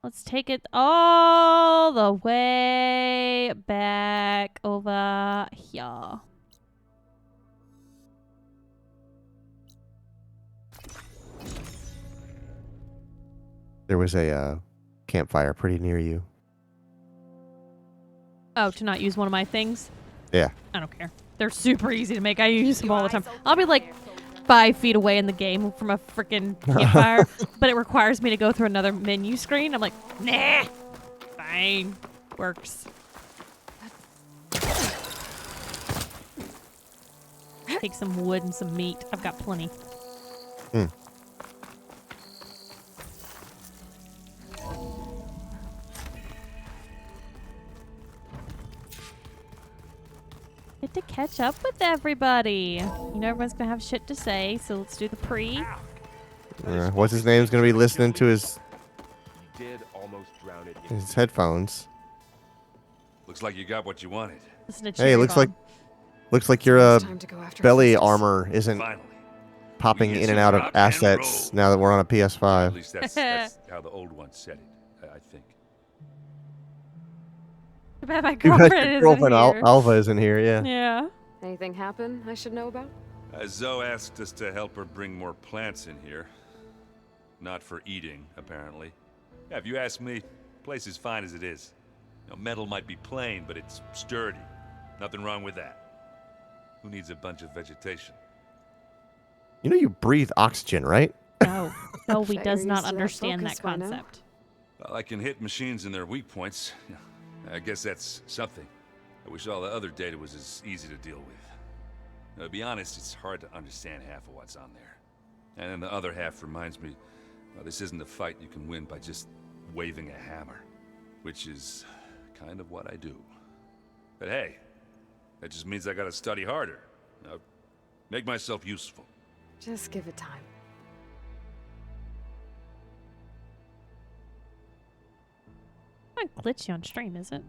Let's take it all the way back over here. There was a campfire pretty near you. Oh, to not use one of my things? Yeah. I don't care. They're super easy to make. I use them all the time. I'll be like 5 feet away in the game from a freaking campfire, but it requires me to go through another menu screen. I'm like, nah, fine, works. Take some wood and some meat. I've got plenty. Get to catch up with everybody. You know everyone's gonna have shit to say, so let's do the pre. What's his name's gonna be listening to his Did almost drown it. his headphones. Looks like you got what you wanted. Listen to Hey, Cherry looks Bomb. like your Time to go after belly Francis. armor isn't Finally. popping We in get and some out of rock and assets roll. now that we're on a At PS5. least that's how the old one said it, I think. Too bad my You got girlfriend your isn't girlfriend here. Alva isn't here, yeah. Yeah. Anything happen I should know about? Zoe asked us to help her bring more plants in here. Not for eating, apparently. Yeah, if you ask me, the place is fine as it is. You know, metal might be plain, but it's sturdy. Nothing wrong with that. Who needs a bunch of vegetation? You know you breathe oxygen, right? No. Dolby Bet does you're not used to that understand focus that by now. concept. Well, I can hit machines in their weak points. I guess that's something. I wish all the other data was as easy to deal with. Now, to be honest, it's hard to understand half of what's on there. And then the other half reminds me, well, this isn't a fight you can win by just waving a hammer. Which is kind of what I do. But hey, that just means I gotta study harder. Now, make myself useful. Just give it time. Not glitchy on stream, is it?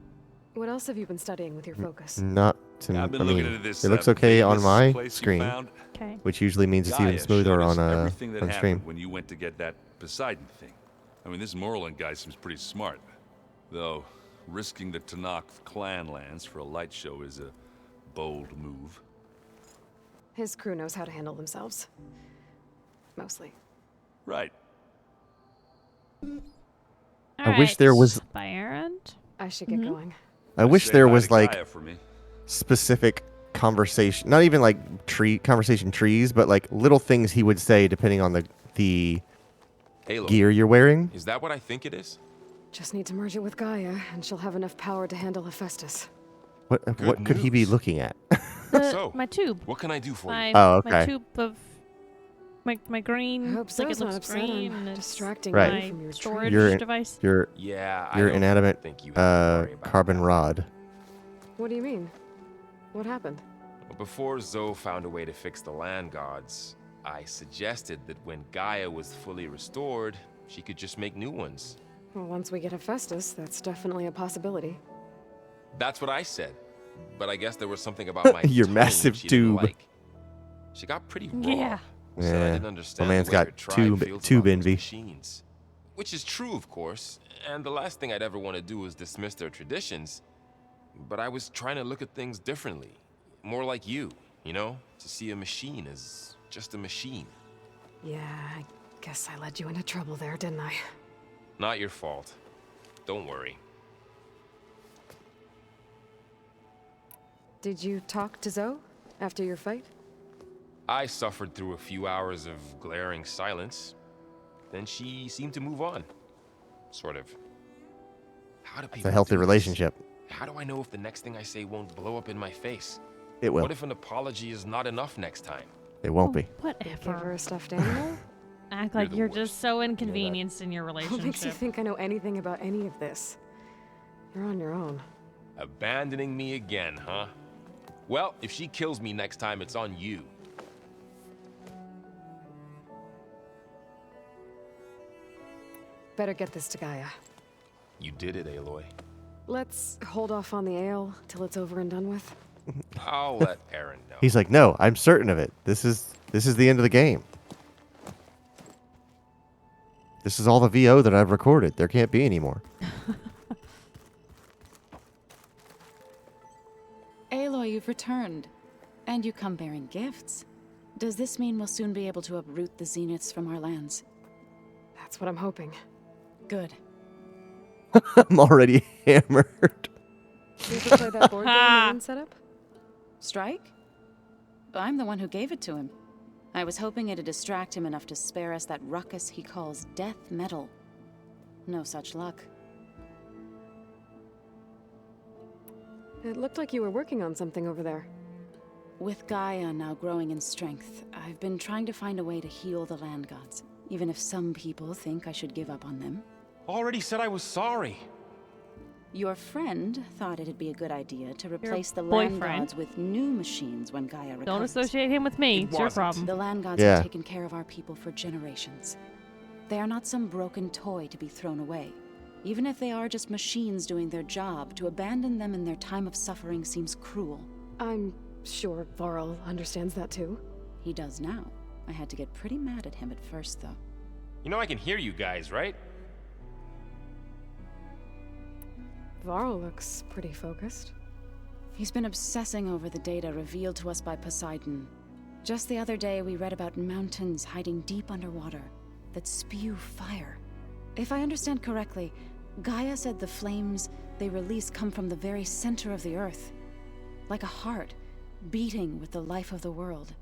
What else have you been studying with your focus? Not to Yeah, I've been I looking mean, at this. it looks okay on Vegas my place you screen, found. Okay. which usually means it's even Gaia smoother showed us on everything that on happened stream. when you went to get that Poseidon thing. I mean, this Moreland guy seems pretty smart, though. Risking the Tanakh clan lands for a light show is a bold move. His crew knows how to handle themselves. Mostly. Right. I wish there was- By Aaron. I should get going. I wish Say there bye was to like Gaia for me. specific conversation, not even like conversation trees, but like little things he would say depending on the Halo. gear you're wearing. Is that what I think it is? Just need to merge it with Gaia, and she'll have enough power to handle Hephaestus. What could he be news. looking at? So, My tube. what can I do for My, you? Oh, My okay. tube of my green. I hope like Zoe's it not looks upset green. on And it's distracting Right. you my from your storage dream. device. Your Yeah, I your don't inanimate think you have to worry about carbon that. rod. What do you mean? What happened? Before Zoe found a way to fix the land gods, I suggested that when Gaia was fully restored, she could just make new ones. Well, once we get Hephaestus, that's definitely a possibility. That's what I said. But I guess there was something about my Your tone massive she didn't tube. like. She got pretty raw. Yeah. So I Yeah. didn't My understand man's the way got her tribe tube feels tube about those envy. machines. Which is true, of course, and the last thing I'd ever want to do is dismiss their traditions. But I was trying to look at things differently. More like you know? To see a machine as just a machine. Yeah, I guess I led you into trouble there, didn't I? Not your fault. Don't worry. Did you talk to Zoe after your fight? I suffered through a few hours of glaring silence. Then she seemed to move on. Sort of. How do It's people a healthy do this? relationship. How do I know if the next thing I say won't blow up in my face? It will. What if an apology is not enough next time? It won't be. Give her Whatever. a stuffed animal? Act like the you're worst. just so inconvenienced in your What makes you relationship. think I know anything about any of this? You're on your own. Abandoning me again, huh? Well, if she kills me next time, it's on you. Better get this to Gaia. You did it, Aloy. Let's hold off on the ale till it's over and done with. I'll let Aaron know. He's like, no, I'm certain of it. This is the end of the game. This is all the VO that I've recorded. There can't be any more. Aloy, you've returned. And you come bearing gifts. Does this mean we'll soon be able to uproot the Zeniths from our lands? That's what I'm hoping. Good. I'm already hammered. You ever play that board game Aaron set up? Strike? I'm the one who gave it to him. I was hoping it'd distract him enough to spare us that ruckus he calls death metal. No such luck. It looked like you were working on something over there. With Gaia now growing in strength, I've been trying to find a way to heal the land gods, even if some people think I should give up on them. Already said I was sorry. Your friend thought it'd be a good idea to replace the land boyfriend. gods with new machines when Gaia recovers. Don't associate him with me. It It's your wasn't. problem. The land gods Yeah. have taken care of our people for generations. They are not some broken toy to be thrown away. Even if they are just machines doing their job, to abandon them in their time of suffering seems cruel. I'm sure Varl understands that too. He does now. I had to get pretty mad at him at first, though. You know I can hear you guys, right? Varl looks pretty focused. He's been obsessing over the data revealed to us by Poseidon. Just the other day, we read about mountains hiding deep underwater that spew fire. If I understand correctly, Gaia said the flames they release come from the very center of the Earth. Like a heart, beating with the life of the world.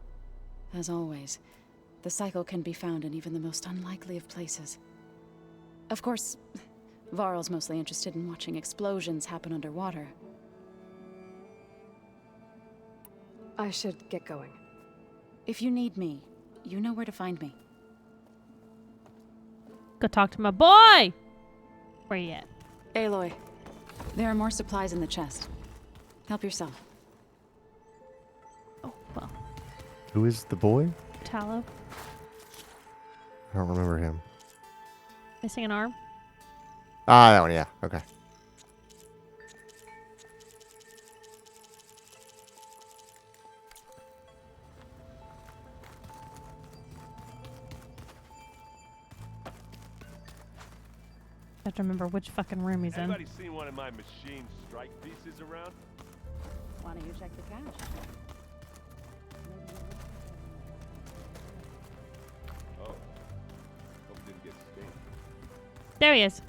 As always, the cycle can be found in even the most unlikely of places. Of course, Varl's mostly interested in watching explosions happen underwater. I should get going. If you need me, you know where to find me. Go talk to my boy! Where you at? Aloy, there are more supplies in the chest. Help yourself. Oh, well. Who is the boy? Tallow. I don't remember him. Missing an arm? Ah, that one, yeah. Okay. I have to remember which fucking room he's in. Anybody seen one of my machine strike pieces around? Why don't you check the cache? Oh. Hope it didn't get stained. There he is.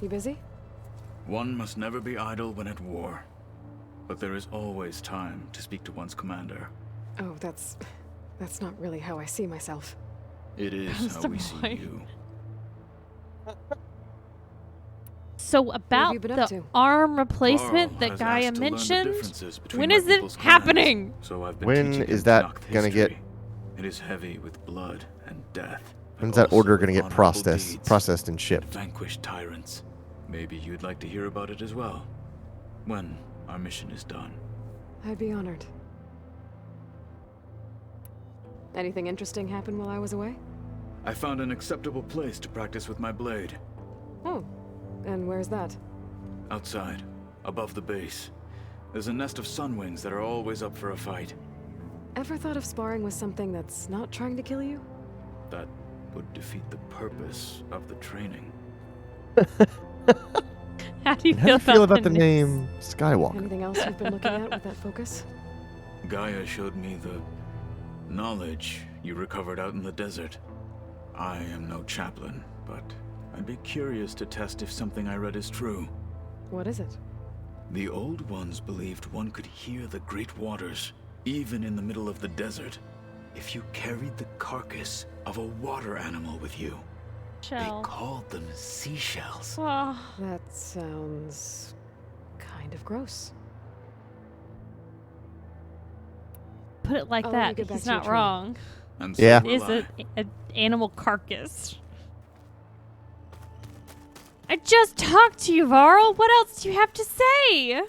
You busy? One must never be idle when at war. But there is always time to speak to one's commander. Oh, that's not really how I see myself. It is how we see you. So about the arm replacement that Gaia mentioned, when is it happening? So I've been When is that gonna get? It is heavy with blood and death. When's that order gonna get processed and shipped? Vanquish tyrants. Maybe you'd like to hear about it as well. When our mission is done. I'd be honored. Anything interesting happen while I was away? I found an acceptable place to practice with my blade. Oh, and where's that? Outside, above the base. There's a nest of sunwings that are always up for a fight. Ever thought of sparring with something that's not trying to kill you? That would defeat the purpose of the training. How do you How do you feel about the name Skywalker? Anything else you've been looking at with that focus? Gaia showed me the knowledge you recovered out in the desert. I am no chaplain, but I'd be curious to test if something I read is true. What is it? The old ones believed one could hear the great waters, even in the middle of the desert, if you carried the carcass of a water animal with you. They called them seashells. Oh. That sounds kind of gross. Put it like that. He's not wrong. And yeah. It is an animal carcass. I just talked to you, Varl. What else do you have to say?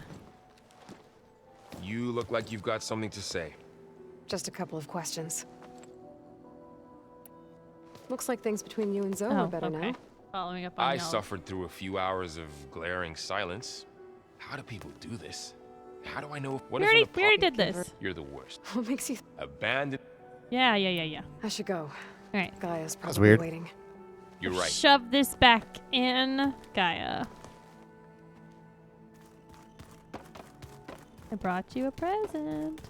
You look like you've got something to say. Just a couple of questions. Looks like things between you and Zoe are better now. Following up on I y'all. suffered through a few hours of glaring silence. How do people do this? How do I know what we if already, we already did this. You're the worst. What makes you Abandoned. Yeah. I should go. All right. Gaia's probably weird. waiting. You're right. Shove this back in Gaia. I brought you a present.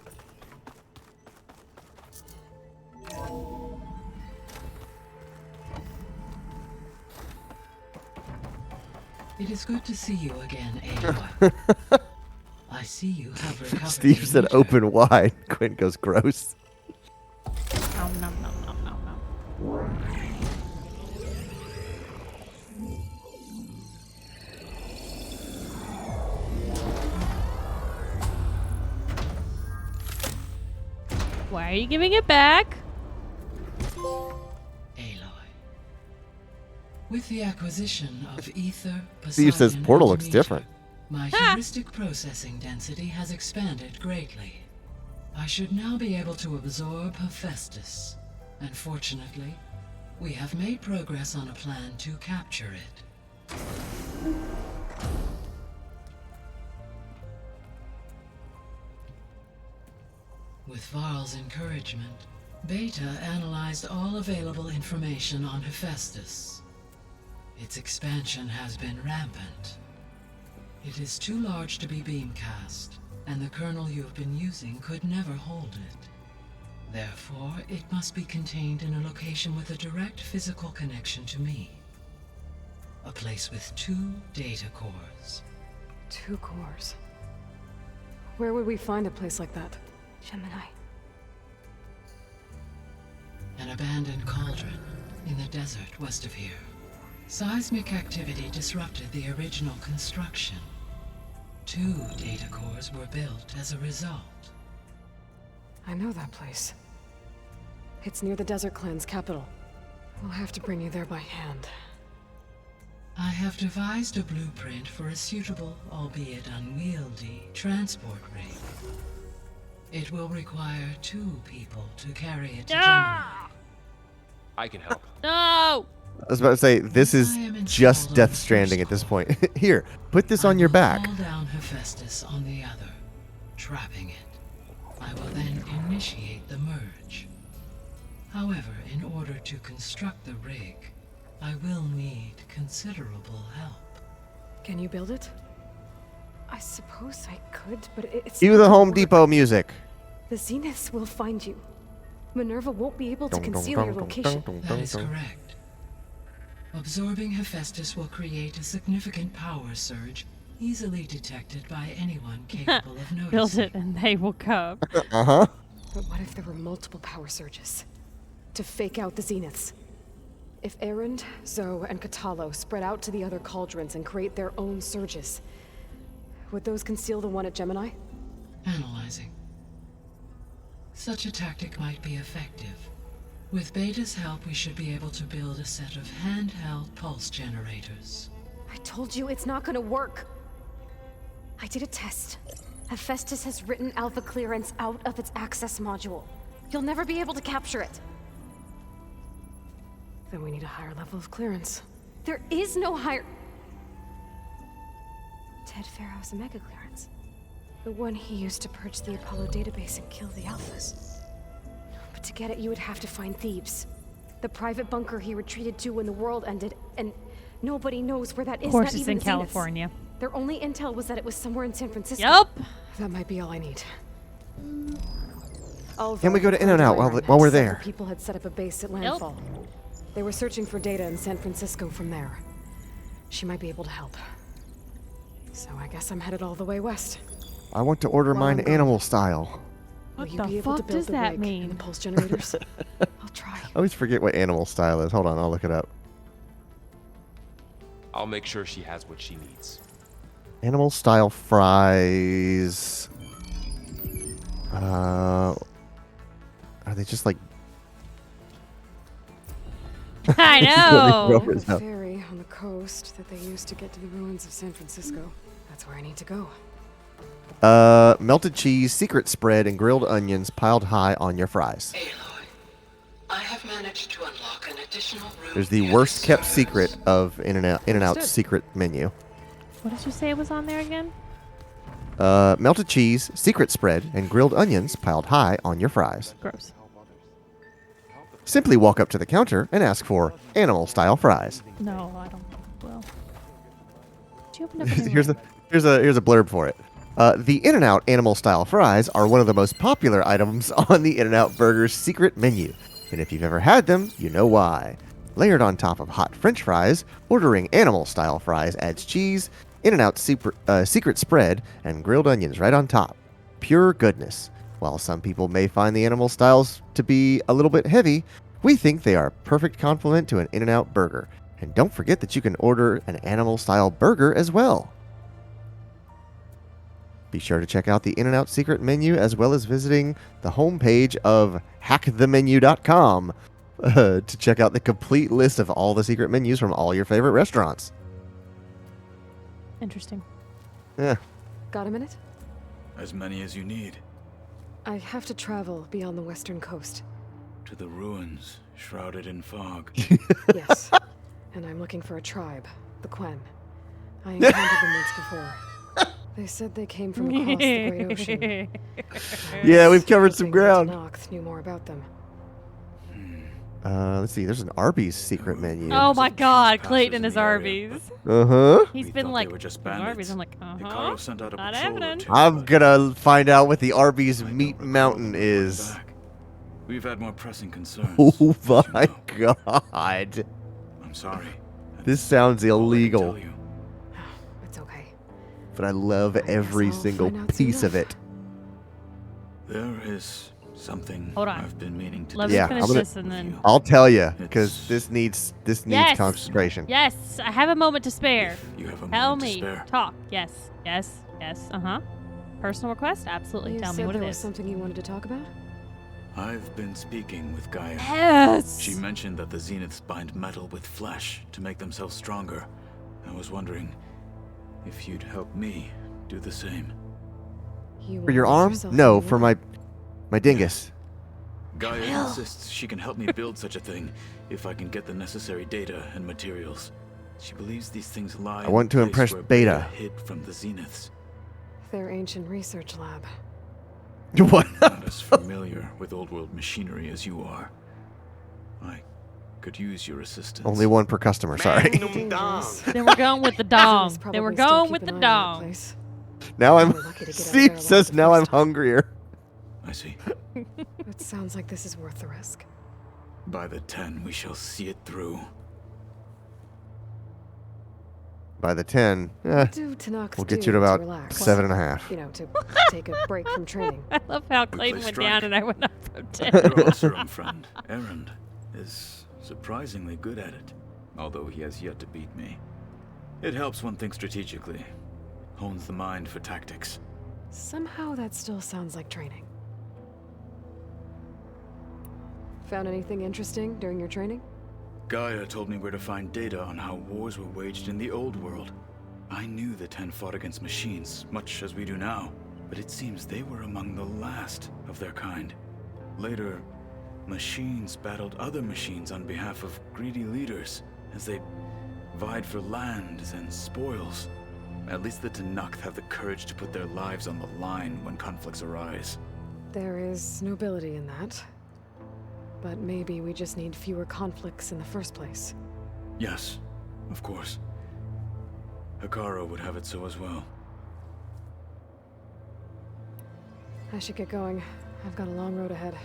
It is good to see you again, Aloy. I see you have recovered. Steve said open wide. Quinn goes gross. Nom, nom, nom, nom, nom, nom. Why are you giving it back? With the acquisition of ether, Steve says Poseidon, portal and looks Demeter, different. My heuristic processing density has expanded greatly. I should now be able to absorb Hephaestus. And fortunately, we have made progress on a plan to capture it. With Varl's encouragement, Beta analyzed all available information on Hephaestus. Its expansion has been rampant. It is too large to be beamcast, and the kernel you have been using could never hold it. Therefore, it must be contained in a location with a direct physical connection to me. A place with 2 data cores. 2 cores? Where would we find a place like that? Gemini. An abandoned cauldron in the desert west of here. Seismic activity disrupted the original construction. 2 data cores were built as a result. I know that place. It's near the Desert Clan's capital. We'll have to bring you there by hand. I have devised a blueprint for a suitable, albeit unwieldy, transport rig. It will require 2 people to carry it to Gemini. I can help. No! I was about to say, this is just Death Stranding at this point. Here, put this on your back. Call down Hephaestus on the other, trapping it. I will then initiate the merge. However, in order to construct the rig, I will need considerable help. Can you build it? I suppose I could, but it's Cue not the gonna Home work. Depot music. The Zeniths will find you. Minerva won't be able to conceal your location. That is correct. Absorbing Hephaestus will create a significant power surge, easily detected by anyone capable of noticing. Build it and they will come. Uh-huh. But what if there were multiple power surges? To fake out the Zeniths? If Erend, Zoe, and Katalo spread out to the other cauldrons and create their own surges, would those conceal the one at Gemini? Analyzing. Such a tactic might be effective. With Beta's help, we should be able to build a set of handheld pulse generators. I told you it's not gonna work. I did a test. Hephaestus has written Alpha clearance out of its access module. You'll never be able to capture it. Then we need a higher level of clearance. There is no higher... Ted Pharaoh's Omega clearance. The one he used to purge the Apollo database and kill the Alphas. But to get it, you would have to find Thebes. The private bunker he retreated to when the world ended, and nobody knows where that is. Of course, not it's even in the Zeniths. California. Their only intel was that it was somewhere in San Francisco. Yup. That might be all I need. Can we go to In-N-Out while we're there? People had set up a base at landfall. They were searching for data in San Francisco from there. She might be able to help. So I guess I'm headed all the way west. I want to order mine animal style. What Will you the be able to fuck build does the that rig mean? and the pulse generators? I'll try. I always forget what animal style is. Hold on, I'll look it up. I'll make sure she has what she needs. Animal style fries. Are they just like... I know. There's a ferry on the coast that they used to get to the ruins of San Francisco. That's where I need to go. Melted cheese, secret spread, and grilled onions piled high on your fries. I have managed to unlock an additional room. There's the worst kept secret of In-N-Out's secret menu. What did you say was on there again? Melted cheese, secret spread, and grilled onions piled high on your fries. Gross. Simply walk up to the counter and ask for animal-style fries. No, I don't. Well, did you open up any here's a blurb for it. The In-N-Out animal-style fries are one of the most popular items on the In-N-Out Burger's secret menu. And if you've ever had them, you know why. Layered on top of hot French fries, ordering animal-style fries adds cheese, In-N-Out secret spread, and grilled onions right on top. Pure goodness. While some people may find the animal styles to be a little bit heavy, we think they are a perfect complement to an In-N-Out burger. And don't forget that you can order an animal-style burger as well. Be sure to check out the In-N-Out secret menu as well as visiting the homepage of hackthemenu.com to check out the complete list of all the secret menus from all your favorite restaurants. Interesting. Yeah. Got a minute? As many as you need. I have to travel beyond the western coast. To the ruins, shrouded in fog. Yes. And I'm looking for a tribe, the Quen. I encountered them once before. They said they came from across the Great Ocean. Yeah, we've covered some ground. Tenakth knew more about them. Let's see. There's an Arby's secret menu. Oh my God, Clayton and his Arby's. Uh-huh. He's been like, Arby's. I'm like, Hikaru sent out a not patrol or happening. two, I'm but gonna find out what the Arby's Meat Mountain is. we've had more pressing concerns. Oh my God. I'm sorry. This sounds illegal. It's okay. But I love every I'll single find out piece soon of it. There is something Hold on. I've been meaning to Let do. me Yeah, finish I'm gonna- this and then. I'll tell you, because this needs Yes. concentration. Yes, I have a moment to spare. You have a Tell moment to me. spare. Talk. Yes. Yes. Yes. Uh-huh. Personal request? Absolutely. You Tell me said what there it was is. something you wanted to talk about? I've been speaking with Gaia. Yes. She mentioned that the Zeniths bind metal with flesh to make themselves stronger. I was wondering if you'd help me do the same. You For your wanna make arm? yourself No, feel for well? my dingus. Gaia insists she can help me build such a thing if I can get the necessary data and materials. She believes these things lie I want in to the place impress where Beta. hid from the Zeniths. Their ancient research lab. What? Not as familiar with old world machinery as you are. I could use your assistance. Only one per customer, sorry. Dangerous. Then we're going with the dong. Zeniths Then we're probably still going keep with the an eye on that dong. place. Now I'm... We're lucky to get out of Steve there alive says the now I'm first time. hungrier. I see. It sounds like this is worth the risk. By the 10, we shall see it through. By the 10, What do Tenakth we'll get do you to about relax? 7.5. You know, to take a break from training. I love how play Clayton went strike. down and I went up from 10. Your Oseram friend, Erend, is surprisingly good at it, although he has yet to beat me. It helps one think strategically, hones the mind for tactics. Somehow that still sounds like training. Found anything interesting during your training? Gaia told me where to find data on how wars were waged in the old world. I knew the 10 fought against machines, much as we do now, but it seems they were among the last of their kind. Later, machines battled other machines on behalf of greedy leaders, as they vied for lands and spoils. At least the Tenakth have the courage to put their lives on the line when conflicts arise. There is nobility in that. But maybe we just need fewer conflicts in the first place. Yes, of course. Hikaru would have it so as well. I should get going. I've got a long road ahead.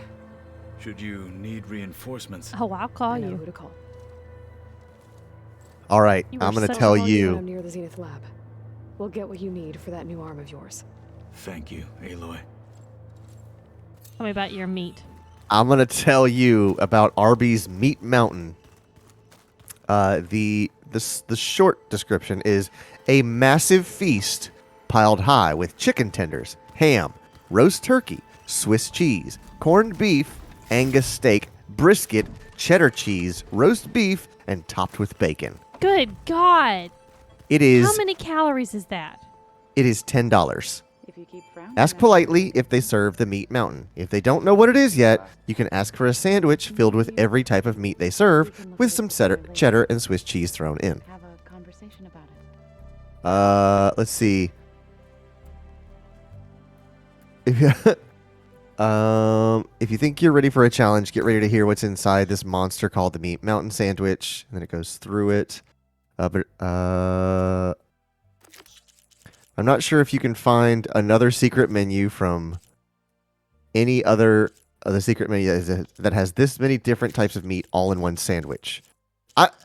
Should you need reinforcements? Oh, I'll call I know you. who to call. All right, You were I'm going to such tell I'll call when you. I'm near the Zenith lab. We'll get what you need for that new arm of yours. Thank you, Aloy. Tell me about your meat. I'm going to tell you about Arby's Meat Mountain. The short description is a massive feast piled high with chicken tenders, ham, roast turkey, Swiss cheese, corned beef, Angus steak, brisket, cheddar cheese, roast beef, and topped with bacon. Good God. It is How many calories is that? it is $10. If you keep frowning, Ask politely if they serve the Meat Mountain. If they don't know what it is yet, you can ask for a sandwich filled with every type of meat they serve, with some cheddar and Swiss cheese thrown in. have a conversation about it. Let's see. If you think you're ready for a challenge, get ready to hear what's inside this monster called the Meat Mountain sandwich. And then it goes through it. I'm not sure if you can find another secret menu from any other secret menu that has this many different types of meat all in one sandwich.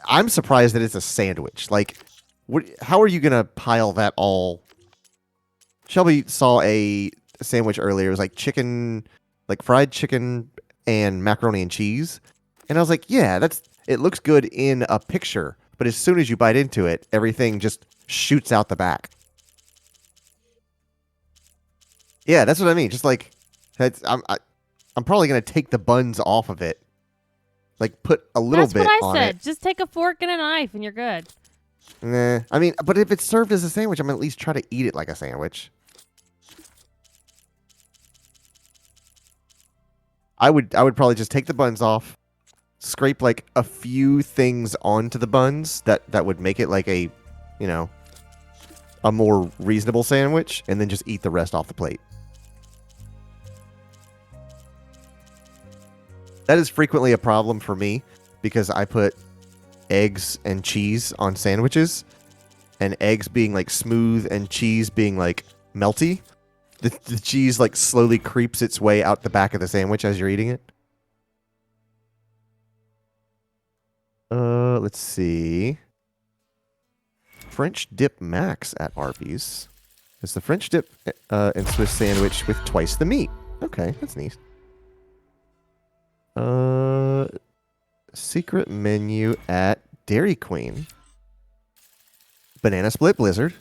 I'm surprised that it's a sandwich. Like, how are you going to pile that all? Shelby saw a sandwich earlier. It was like chicken, like fried chicken and macaroni and cheese. And I was like, yeah, it looks good in a picture. But as soon as you bite into it, everything just shoots out the back. Yeah, that's what I mean. Just like, I'm probably going to take the buns off of it. Like, put a little bit on it. That's what I said. Just take a fork and a knife and you're good. Nah. I mean, but if it's served as a sandwich, I'm going to at least try to eat it like a sandwich. I would probably just take the buns off, scrape like a few things onto the buns that would make it like a, a more reasonable sandwich and then just eat the rest off the plate. That is frequently a problem for me because I put eggs and cheese on sandwiches, and eggs being like smooth and cheese being like melty. The cheese like slowly creeps its way out the back of the sandwich as you're eating it. Let's see. French dip max at Arby's. It's the French dip and Swiss sandwich with twice the meat. Okay, that's neat. Secret menu at Dairy Queen. Banana split blizzard.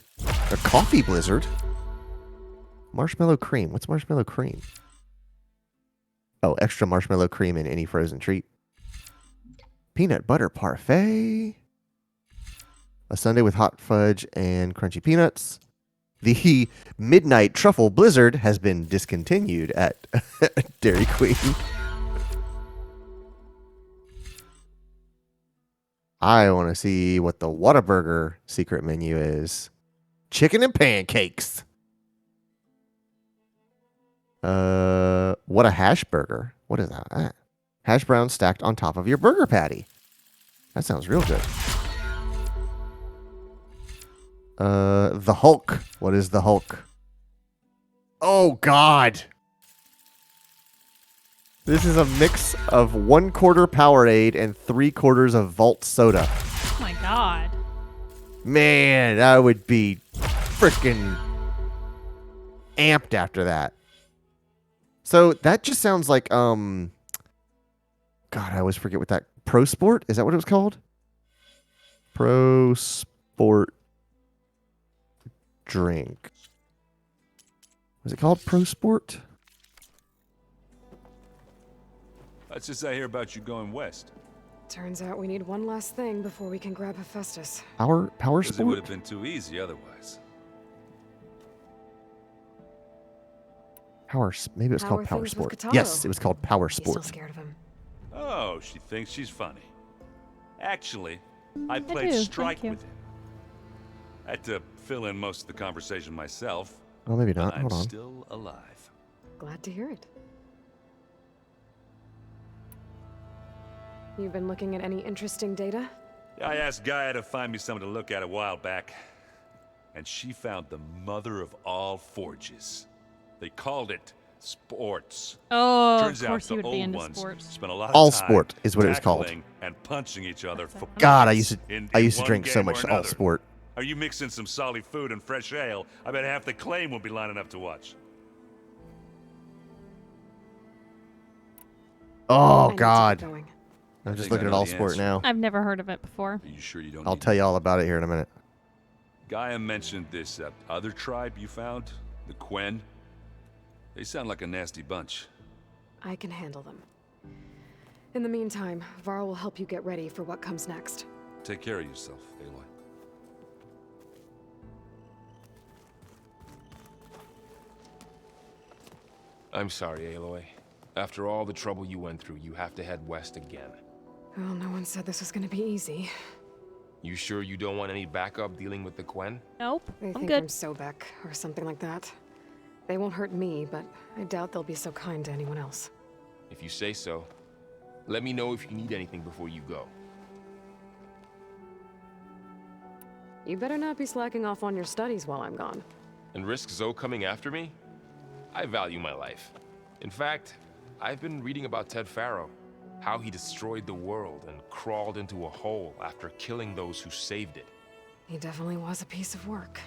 A coffee blizzard. Marshmallow cream. What's marshmallow cream? Oh, extra marshmallow cream in any frozen treat. Peanut butter parfait. A sundae with hot fudge and crunchy peanuts. The midnight truffle blizzard has been discontinued at Dairy Queen. I want to see what the Whataburger secret menu is. Chicken and pancakes. What a hash burger. What is that? Hash browns stacked on top of your burger patty. That sounds real good. The Hulk. What is the Hulk? Oh, God. This is a mix of 1/4 Powerade and 3/4 of Vault soda. Oh my God. Man, I would be freaking amped after that. So that just sounds like, God, I always forget what that, Pro Sport? Is that what it was called? Pro Sport drink. Was it called Pro Sport? That's just I hear about you going west. Turns out we need one last thing before we can grab Hephaestus. Power Because it would Sport? have been too easy otherwise. Maybe it was called How are Power things with Sport. Kataro? Yes, it was called Power You still Sport. scared of him? Oh, she thinks she's funny. Actually, I do, played thank strike you. with him. I had to fill in most of the conversation myself. Oh, maybe but not. I'm Hold on. still alive. Glad to hear it. You've been looking at any interesting data? I asked Gaia to find me something to look at a while back, and she found the mother of all forges. They called it sports. Oh, Turns of course out he the would be old into ones sports. spent a lot of All time Sport is what it was called. tackling and punching each other for God, points I in used to one drink so game or much All another. Sport. Are you mixing some solid food and fresh ale? I bet half the claim will be lining up to watch. Oh, I need to get God. going. I'm just think I looking at know All the Sport answer. now. I've never heard of it before. Are you sure you don't I'll need tell you all about it here in a minute. Gaia mentioned this other tribe you found, the Quen. They sound like a nasty bunch. I can handle them. In the meantime, Varl will help you get ready for what comes next. Take care of yourself, Aloy. I'm sorry, Aloy. After all the trouble you went through, you have to head west again. Well, no one said this was gonna be easy. You sure you don't want any backup dealing with the Quen? Nope. They I'm think good. I'm Sobek or something like that. They won't hurt me, but I doubt they'll be so kind to anyone else. If you say so. Let me know if you need anything before you go. You better not be slacking off on your studies while I'm gone. And risk Zoe coming after me? I value my life. In fact, I've been reading about Ted Faro. How he destroyed the world and crawled into a hole after killing those who saved it. He definitely was a piece of work.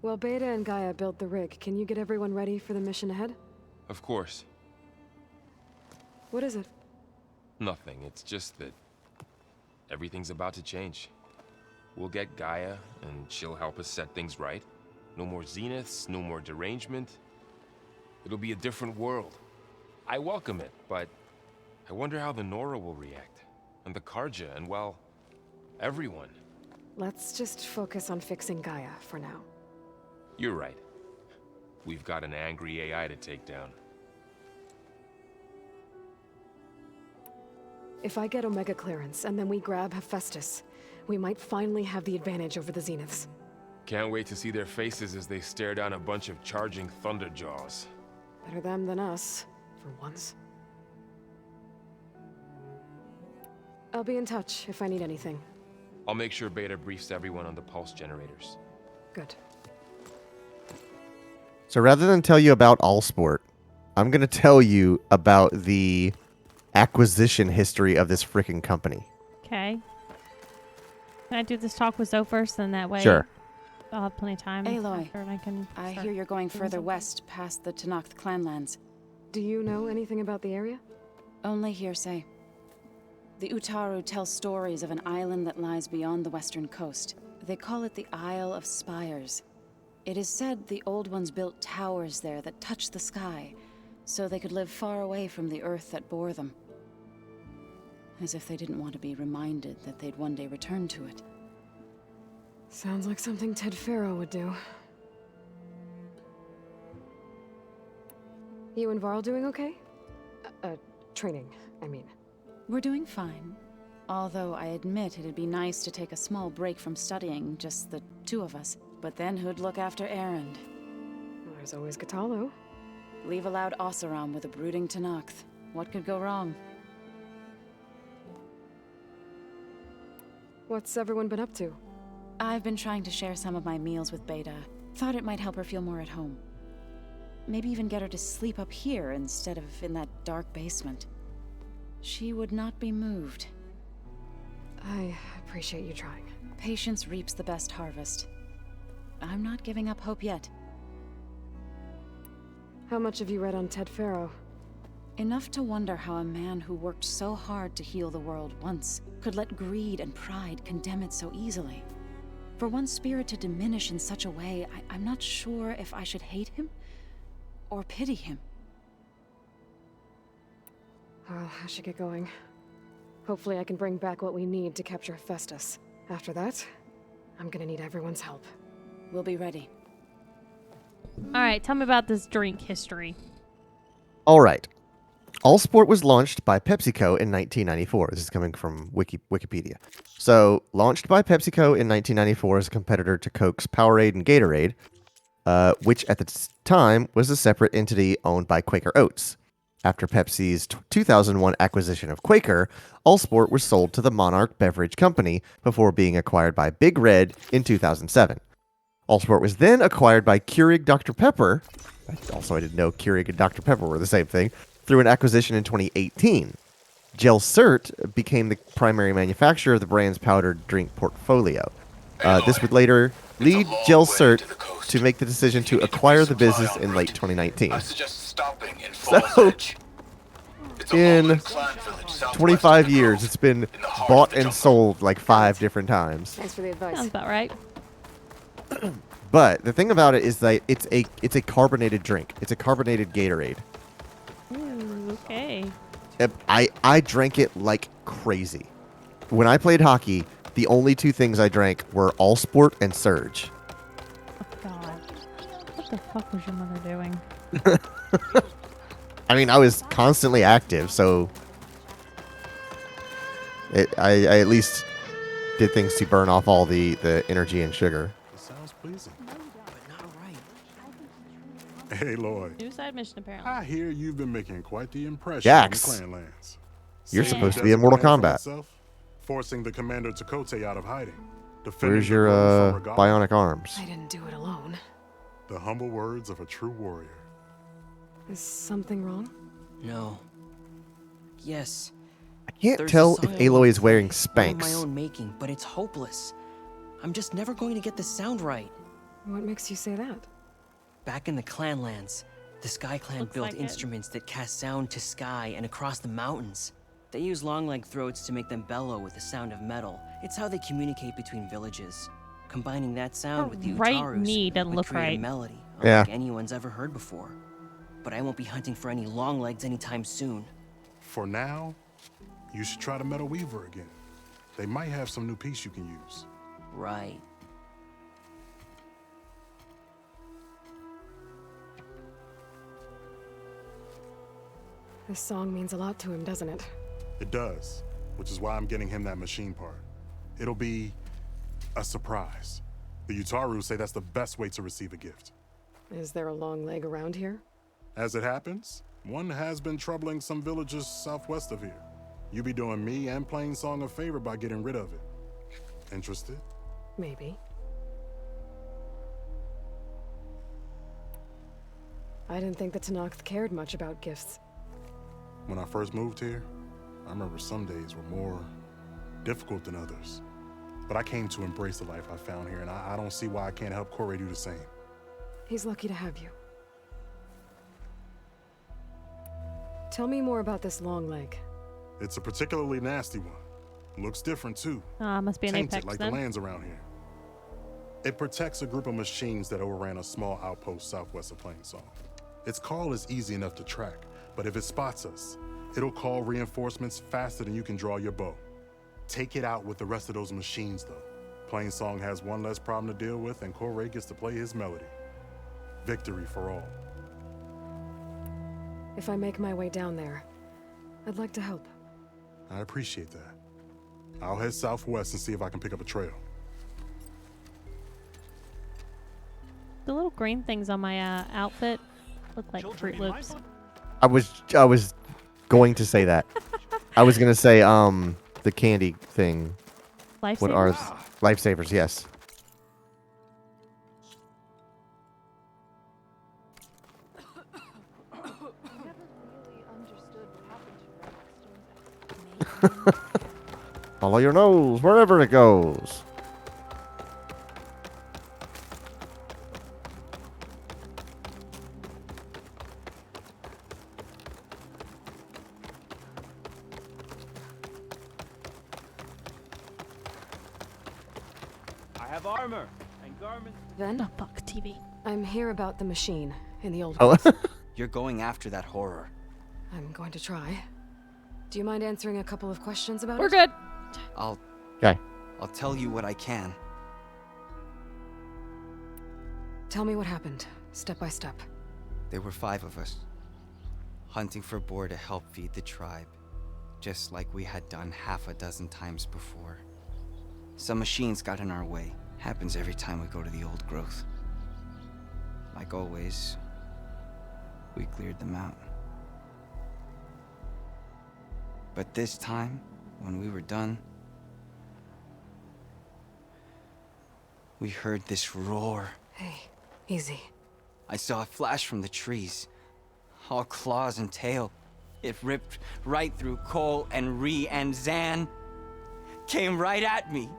Well, Beta and Gaia built the rig. Can you get everyone ready for the mission ahead? Of course. What is it? Nothing. It's just that everything's about to change. We'll get Gaia, and she'll help us set things right. No more zeniths, no more derangement. It'll be a different world. I welcome it, but I wonder how the Nora will react. And the Karja, and well, everyone. Let's just focus on fixing Gaia for now. You're right. We've got an angry AI to take down. If I get Omega clearance and then we grab Hephaestus, we might finally have the advantage over the Zeniths. Can't wait to see their faces as they stare down a bunch of charging Thunderjaws. Better them than us, for once. I'll be in touch if I need anything. I'll make sure Beta briefs everyone on the pulse generators. Good. So rather than tell you about Allsport, I'm going to tell you about the acquisition history of this freaking company. Okay. Can I do this talk with Zoe first, and that way Sure. I'll have plenty of time Aloy, after, and I can I start hear you're going doing further something. west past the Tenakth clanlands. Do you know anything about the area? Only hearsay. The Utaru tell stories of an island that lies beyond the western coast. They call it the Isle of Spires. It is said the Old Ones built towers there that touch the sky, so they could live far away from the earth that bore them. As if they didn't want to be reminded that they'd one day return to it. Sounds like something Ted Faro would do. You and Varl doing okay? Training, I mean. We're doing fine. Although I admit it'd be nice to take a small break from studying, just the two of us. But then who'd look after Erend? There's always Katalo. Leave a loud Oseram with a brooding Tenakth. What could go wrong? What's everyone been up to? I've been trying to share some of my meals with Beta. Thought it might help her feel more at home. Maybe even get her to sleep up here instead of in that dark basement. She would not be moved. I appreciate you trying. Patience reaps the best harvest. I'm not giving up hope yet. How much have you read on Ted Faro? Enough to wonder how a man who worked so hard to heal the world once could let greed and pride condemn it so easily. For one spirit to diminish in such a way, I'm not sure if I should hate him or pity him. Well, I should get going. Hopefully I can bring back what we need to capture Hephaestus. After that, I'm gonna need everyone's help. We'll be ready. All right, tell me about this drink history. All right. Allsport was launched by PepsiCo in 1994. This is coming from Wikipedia. So, launched by PepsiCo in 1994 as a competitor to Coke's Powerade and Gatorade, which at the time was a separate entity owned by Quaker Oats. After Pepsi's 2001 acquisition of Quaker, Allsport was sold to the Monarch Beverage Company before being acquired by Big Red in 2007. Allsport was then acquired by Keurig Dr. Pepper. Also, I didn't know Keurig and Dr. Pepper were the same thing. Through an acquisition in 2018. Gelsert became the primary manufacturer of the brand's powdered drink portfolio. This would later lead Gelsert to make the decision to acquire the business in late 2019. So, in 25 years, it's been bought and sold like 5 different times. Thanks for the advice. Sounds about right. But the thing about it is that it's a carbonated drink. It's a carbonated Gatorade. Ooh, okay. I drank it like crazy. When I played hockey, the only 2 things I drank were Allsport and Surge. Oh, God. What the fuck was your mother doing? I mean, I was constantly active, so I at least did things to burn off all the energy and sugar. It sounds pleasing. Hey, Lloyd. New side mission, apparently. I hear you've been making quite the impression Jax, on the Clanlands. you're Yeah. supposed to be in Mortal Desert plan for Kombat. itself, forcing the Commander Takote out of hiding. Where's your bionic arms? I didn't do it alone. The humble words of a true warrior. Is something wrong? No. Yes. I can't There's tell a if song I Aloy wanna is wearing play, one of my Spanx. own making, but it's hopeless. I'm just never going to get the sound right. What makes you say that? Back in the Clanlands, the Sky Clan Looks built like it. instruments that cast sound to sky and across the mountains. They use long-leg throats to make them bellow with the sound of metal. It's how they communicate between villages. Combining that sound Her with the right Utarus knee doesn't would look create right. a melody Yeah. unlike anyone's ever heard before. But I won't be hunting for any long legs anytime soon. For now, you should try the Metal Weaver again. They might have some new piece you can use. Right. This song means a lot to him, doesn't it? It does. which is why I'm getting him that machine part. It'll be a surprise. The Utaru say that's the best way to receive a gift. Is there a long leg around here? As it happens, one has been troubling some villages southwest of here. You be doing me and Plainsong a favor by getting rid of it. Interested? Maybe. I didn't think the Tenakth cared much about gifts. When I first moved here, I remember some days were more difficult than others. But I came to embrace the life I found here, and I don't see why I can't help Corey do the same. He's lucky to have you. Tell me more about this long leg. It's a particularly nasty one. Looks different, too. Must be an Tainted Apex like then. the lands around here. It protects a group of machines that overran a small outpost southwest of Plainsong. Its call is easy enough to track, but if it spots us, it'll call reinforcements faster than you can draw your bow. Take it out with the rest of those machines, though. Plainsong has one less problem to deal with, and Corey gets to play his melody. Victory for all. If I make my way down there, I'd like to help. I appreciate that. I'll head southwest and see if I can pick up a trail. The little green things on my outfit look like Fruit Loops. I was going to say that. I was gonna say the candy thing. Lifesavers? What are lifesavers? Yes. Follow your nose wherever it goes. I have armor and garments. Then? Oh, fuck, TV. I'm here about the machine in the old Oh. house. You're going after that horror. I'm going to try. Do you mind answering a couple of questions about We're it? good. I'll tell you what I can. Tell me what happened, step by step. There were 5 of us, hunting for boar to help feed the tribe, just like we had done half a dozen times before. Some machines got in our way. Happens every time we go to the old growth. Like always, we cleared them out. But this time, when we were done, we heard this roar. Hey, easy. I saw a flash from the trees, all claws and tail. It ripped right through Cole and Ree, and Zan came right at me,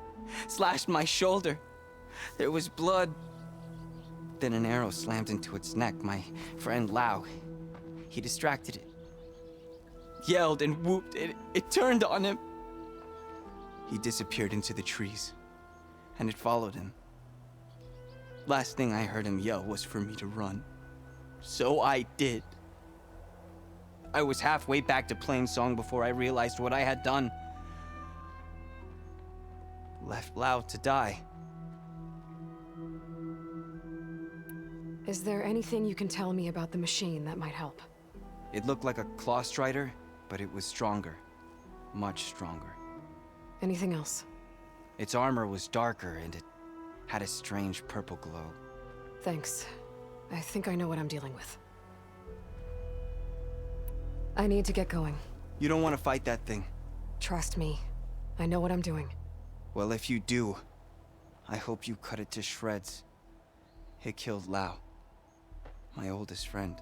slashed my shoulder. There was blood. Then an arrow slammed into its neck. My friend Lau, he distracted it. Yelled and whooped. It turned on him. He disappeared into the trees, and it followed him. Last thing I heard him yell was for me to run. So I did. I was halfway back to Plainsong before I realized what I had done. Left Lau to die. Is there anything you can tell me about the machine that might help? It looked like a claw strider, but it was stronger. Much stronger. Anything else? Its armor was darker, and it had a strange purple glow. Thanks. I think I know what I'm dealing with. I need to get going. You don't want to fight that thing. Trust me. I know what I'm doing. Well, if you do, I hope you cut it to shreds. It killed Lau, my oldest friend.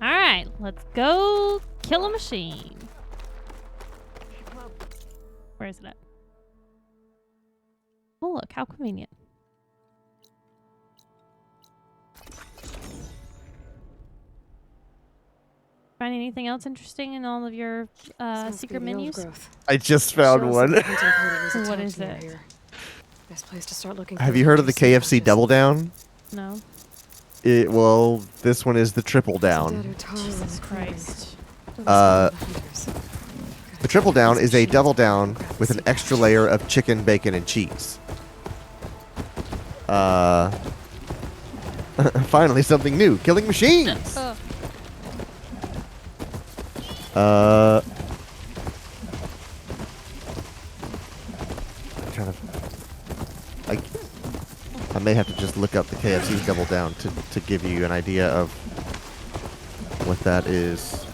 All right, let's go kill a machine. Where is it at? Oh, look, how convenient. Find anything else interesting in all of your secret menus? I just found one. What is it? Best place to start looking. Have you heard of the KFC Double Down? No. Well, this one is the Triple Down. Jesus Christ. The Triple Down is a double down with an extra layer of chicken, bacon, and cheese. Finally, something new. Killing machines! I'm trying to. I may have to just look up the KFC Double Down to give you an idea of what that is.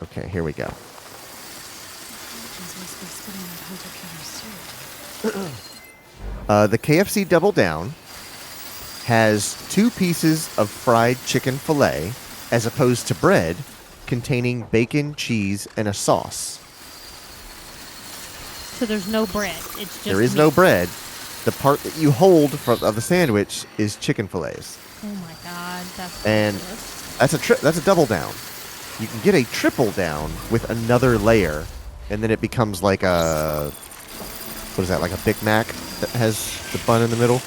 Okay, here we go. The KFC Double Down has 2 pieces of fried chicken fillet as opposed to bread containing bacon, cheese, and a sauce. So there's no bread. It's just There is meat. no bread. The part that you hold of the sandwich is chicken fillets. Oh my god, that's And delicious. that's a double down. You can get a triple down with another layer, and then it becomes like a, what is that, like a Big Mac that has the bun in the middle?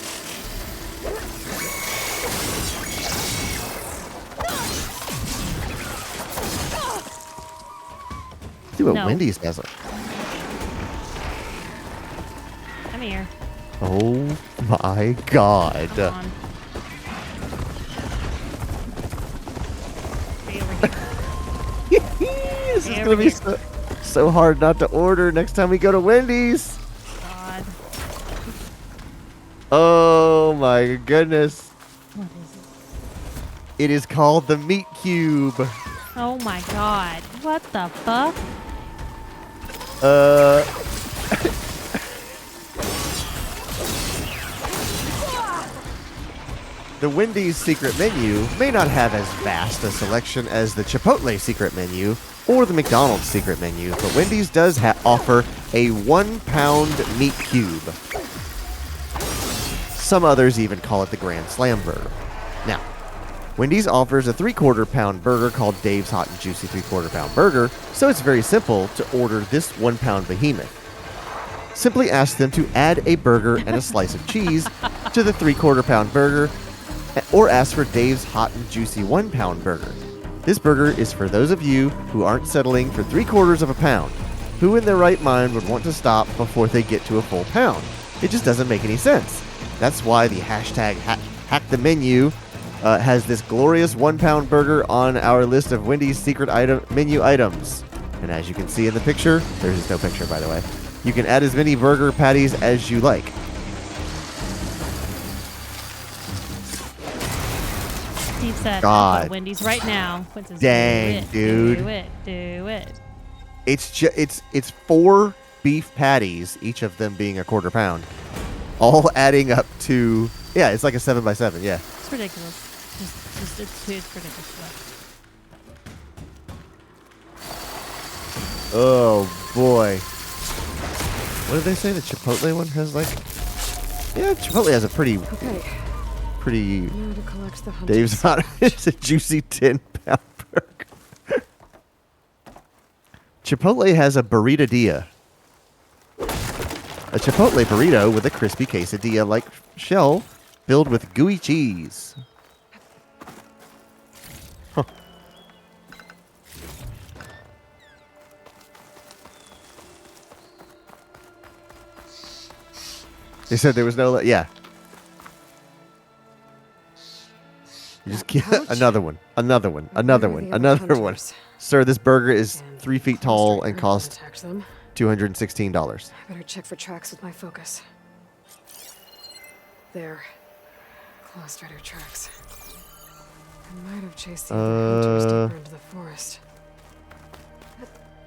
See what No. Wendy's has. Come here. Oh my god. Come on. Stay over here. This is Stay going over to be here. so hard not to order next time we go to Wendy's. God. Oh my goodness. What is it? It is called the Meat Cube. Oh my god. What the fuck? The Wendy's secret menu may not have as vast a selection as the Chipotle secret menu or the McDonald's secret menu, but Wendy's does offer a 1-pound meat cube. Some others even call it the Grand Slam burger. Now, Wendy's offers a 3/4 pound burger called Dave's Hot and Juicy 3/4 pound burger, so it's very simple to order this 1-pound behemoth. Simply ask them to add a burger and a slice of cheese to the 3/4 pound burger, or ask for Dave's Hot and Juicy 1-pound burger. This burger is for those of you who aren't settling for 3/4 of a pound. Who in their right mind would want to stop before they get to a full pound? It just doesn't make any sense. That's why the hashtag hack the menu has this glorious 1-pound burger on our list of Wendy's secret menu items. And as you can see in the picture, there's just no picture by the way, you can add as many burger patties as you like. Steve said, God. I'll go to Wendy's right now. Quinn says, Dang, do it, dude. Do it, do it. It's 4 beef patties, each of them being a 1/4 pound, all adding up to, yeah, it's like a 7x7, yeah. It's ridiculous. It's ridiculous. Oh boy. What did they say? The Chipotle one has like, yeah, Chipotle has a pretty Okay. Now to collect the hunters. Dave's Hot. It's a juicy 10-pound burger. Chipotle has a burritadilla. A Chipotle burrito with a crispy quesadilla-like shell filled with gooey cheese. Huh. They said there was no, yeah. You just get another one, another one, another one, another one. Sir, this burger is 3 feet tall and costs $216. I better check for tracks with my focus. There. Claw strider tracks. I might have chased the other hunters deeper into the forest.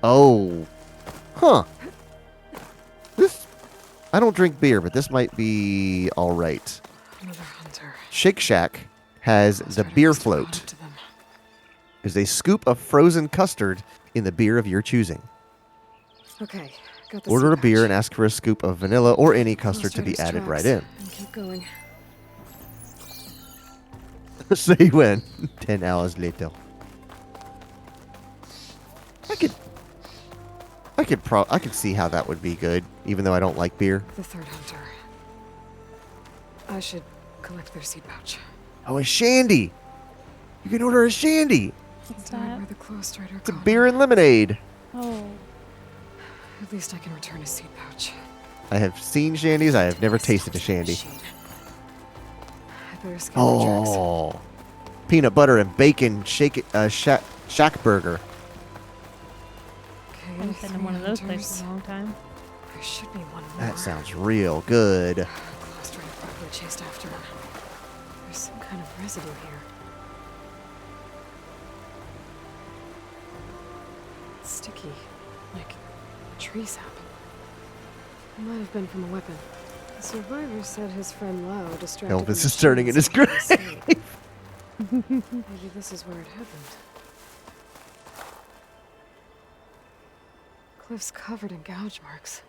Oh. Huh. This, I don't drink beer, but this might be all right. Another hunter. Shake Shack has the beer float. There's a scoop of frozen custard in the beer of your choosing. Okay, got the Order a seed beer pouch. and ask for a scoop of vanilla or any Claw custard to be strider's added tracks. right in. And keep going. Say when. 10 hours later. I could see how that would be good, even though I don't like beer. The third hunter. I should collect their seed pouch. Oh, a shandy! You can order a shandy! What's Not that? where the claw strider It's a beer and lemonade. Oh. At least I can return a seed pouch. I have seen shandies. I have never tasted a shandy. I better skip the tricks. Oh, peanut butter and bacon shack burger. Okay, I haven't been in one of those places hunters. in a long time. There should be one more. That sounds real good. Claw's trying to properly chased after him. There's some kind of residue here. It's sticky, like tree sap. It might have been from a weapon. The survivor said his friend Lau distracted Elvis the is turning in his machines grave. and he escaped. Maybe this is where it happened. Cliff's covered in gouge marks.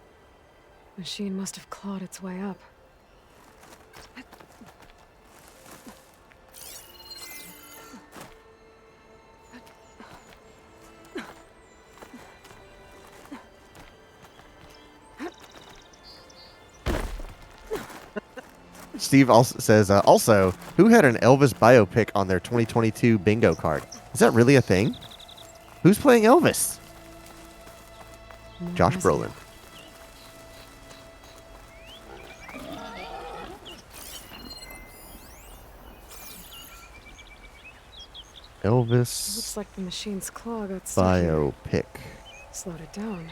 Machine must have clawed its way up. Steve also says, also, who had an Elvis biopic on their 2022 bingo card? Is that really a thing? Who's playing Elvis? Josh Brolin. Elvis Looks like the machine's claw got stuck here. biopic. Slowed it down.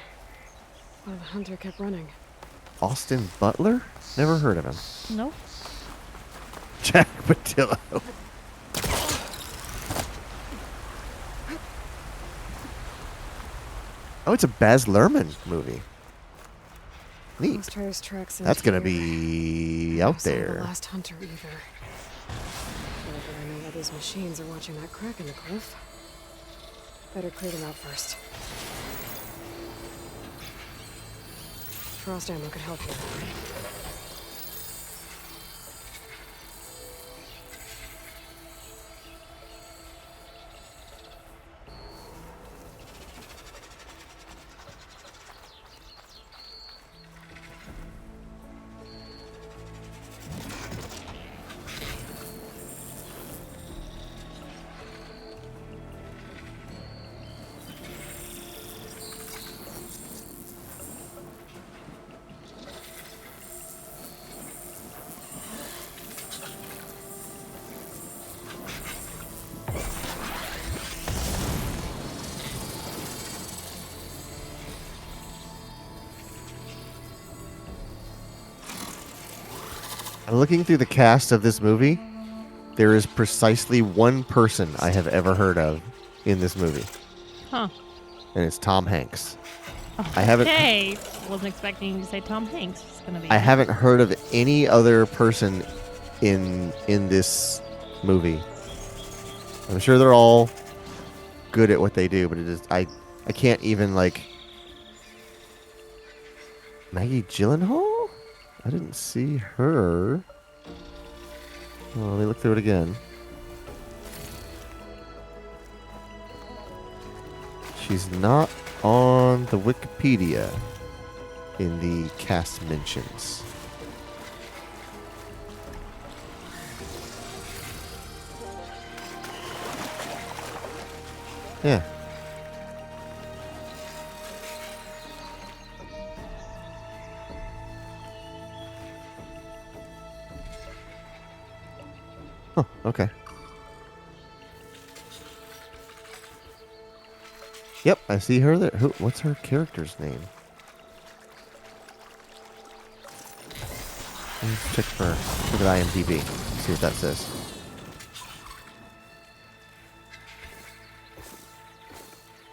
While the hunter kept running. Austin Butler? Never heard of him. Nope. Jack Patillo. Oh, it's a Baz Luhrmann movie. Neat. Let's try his tracks in That's gonna here. be No out sign of there. The last hunter either. Whatever I know why these machines are watching that crack in the cliff. Better clear them out first. Frost ammo could help here. Looking through the cast of this movie, there is precisely one person I have ever heard of in this movie. Huh. And it's Tom Hanks. I haven't Okay. Wasn't expecting you to say Tom Hanks was going to be. I haven't heard of any other person in this movie. I'm sure they're all good at what they do, but it is I can't even like Maggie Gyllenhaal? I didn't see her. Well, let me look through it again. She's not on the Wikipedia in the cast mentions. Yeah. Oh, okay. Yep, I see her there. What's her character's name? Let's check for look at IMDb. See what that says.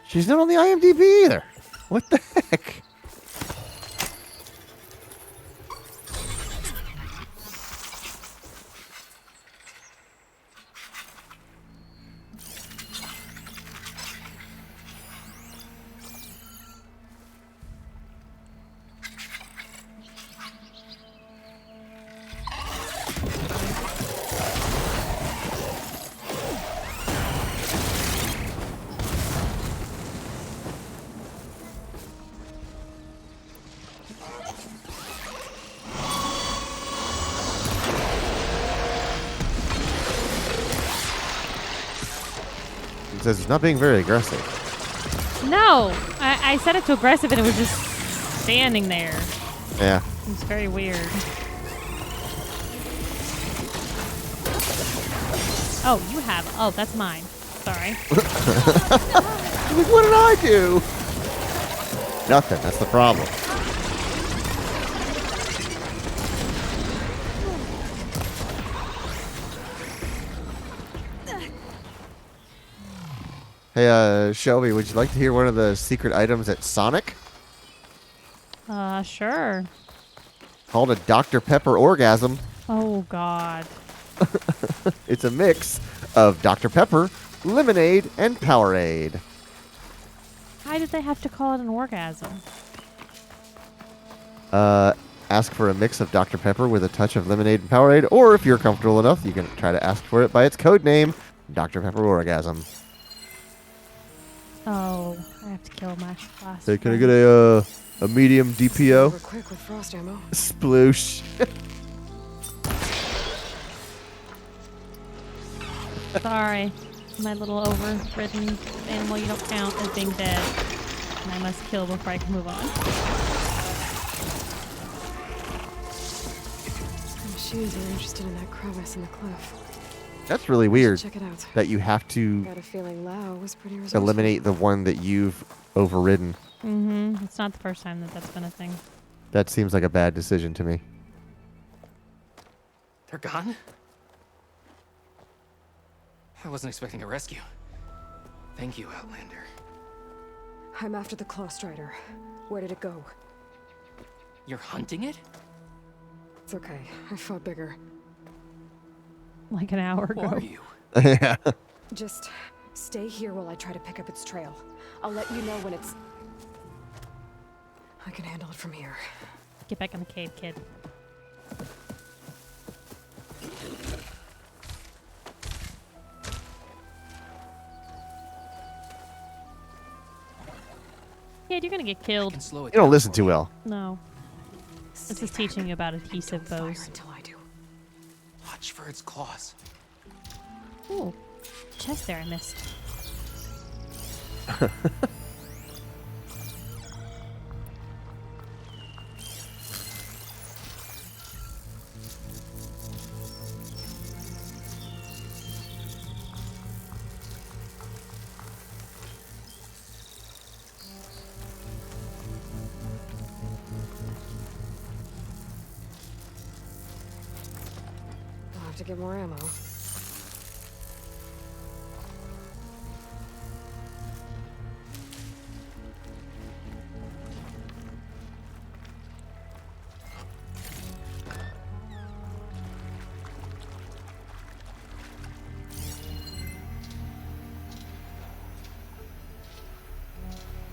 She's not on the IMDb either. What the heck? It says it's not being very aggressive. No, I set it to aggressive and it was just standing there. Yeah. It's very weird. Oh, you have. Oh, that's mine. Sorry. Like, what did I do? Nothing. That's the problem. Hey, Shelby, would you like to hear one of the secret items at Sonic? Sure. Called a Dr. Pepper orgasm. Oh, God. It's a mix of Dr. Pepper, lemonade, and Powerade. Why did they have to call it an orgasm? Ask for a mix of Dr. Pepper with a touch of lemonade and Powerade, or if you're comfortable enough, you can try to ask for it by its code name, Dr. Pepper Orgasm. Oh, I have to kill my last Hey, can I friend. get a medium DPO? Over quick with frost ammo. Sploosh. Sorry. My little overridden animal, you don't count as being dead. And I must kill before I can move on. Machines are interested in that crevice in the cliff. That's really weird. Check it out. That you have to Got a feeling Lao was pretty resourceful. eliminate the one that you've overridden. Mm-hmm. It's not the first time that that's been a thing. That seems like a bad decision to me. They're gone? I wasn't expecting a rescue. Thank you, Outlander. I'm after the Claw Strider. Where did it go? You're hunting it? It's okay. I fought bigger. Like an hour Who ago. are you? Yeah. Just stay here while I try to pick up its trail. I'll let you know when it's... I can handle it from here. Get back in the cave, kid. Kid, you're gonna get killed. You don't listen too well. No. This is teaching you about adhesive bows. Until I do. Watch for its claws. Ooh. Chest there I missed. I'll have to get more ammo.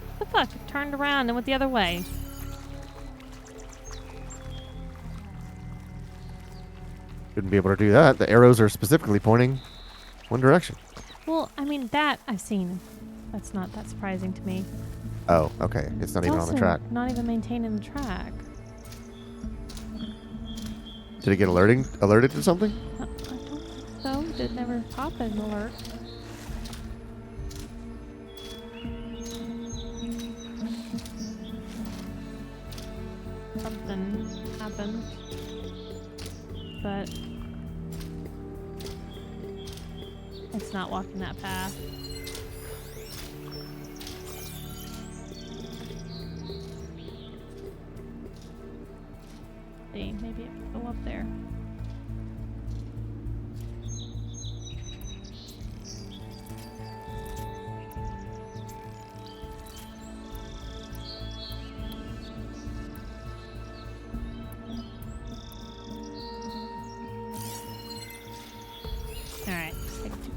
What the fuck? It turned around and went the other way. Shouldn't be able to do that. The arrows are specifically pointing one direction. Well, I mean, that I've seen. That's not that surprising to me. Oh, okay. It's not even on the Also, track. Not even maintaining the track. Did it get alerted to something? I don't think so. Did never pop an alert. Something happened. But it's not walking that path. See, maybe it can go up there. Alright, take two.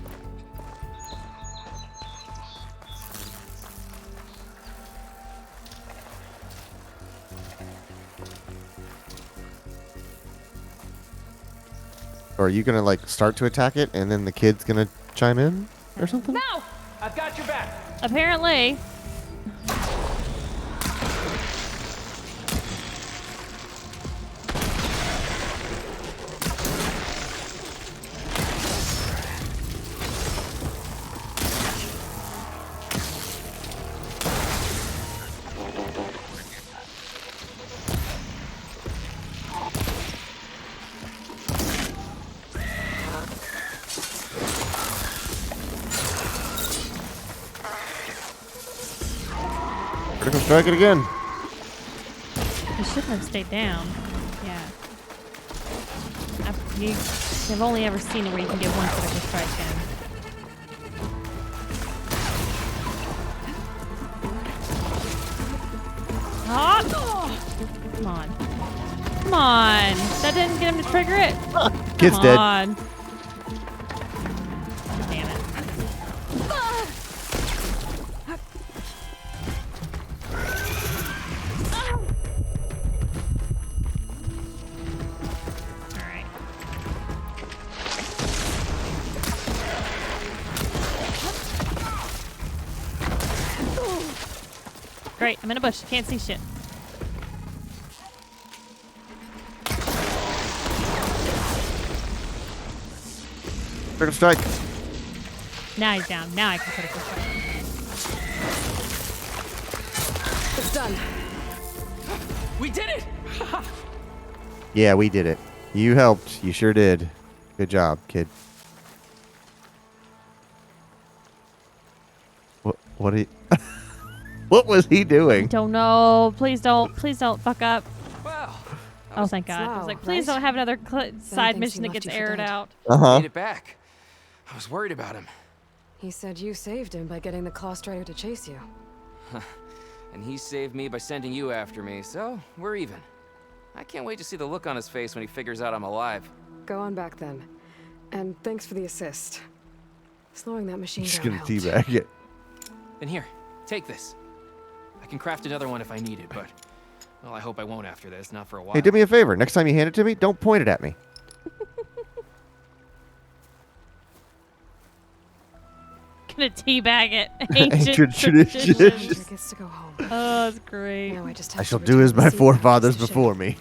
Or are you gonna like start to attack it and then the kid's gonna chime in or something? No! I've got your back. Apparently. Critical strike it again. You shouldn't have stayed down. Yeah. I've only ever seen it where you can get one critical strike in. Oh! Come on. Come on. That didn't get him to trigger it. Kid's Come dead. on. Damn it. Alright. Great, I'm in a bush. Can't see shit. Critical strike. Now he's down. Now I can critical strike. It's done. We did it! Yeah, we did it. You helped. You sure did. Good job, kid. What did he... What was he doing? Don't know. Please don't fuck up. Wow. Oh, thank God. I was like, please don't have another side mission that gets aired out. Made it back. I was worried about him. He said you saved him by getting the Claw Strider to chase you. And he saved me by sending you after me, so we're even. I can't wait to see the look on his face when he figures out I'm alive. Go on back then. And thanks for the assist. Slowing that machine Just down gonna helped. teabag it. Then here, take this. I can craft another one if I need it, but... Well, I hope I won't after this, not for a while. Hey, do me a favor. Next time you hand it to me, don't point it at me. Gonna teabag it. Ancient Ancient tradition. tradition. Gets to go home. Oh, that's great. Now I just have I to shall do as return my the forefathers seed before me.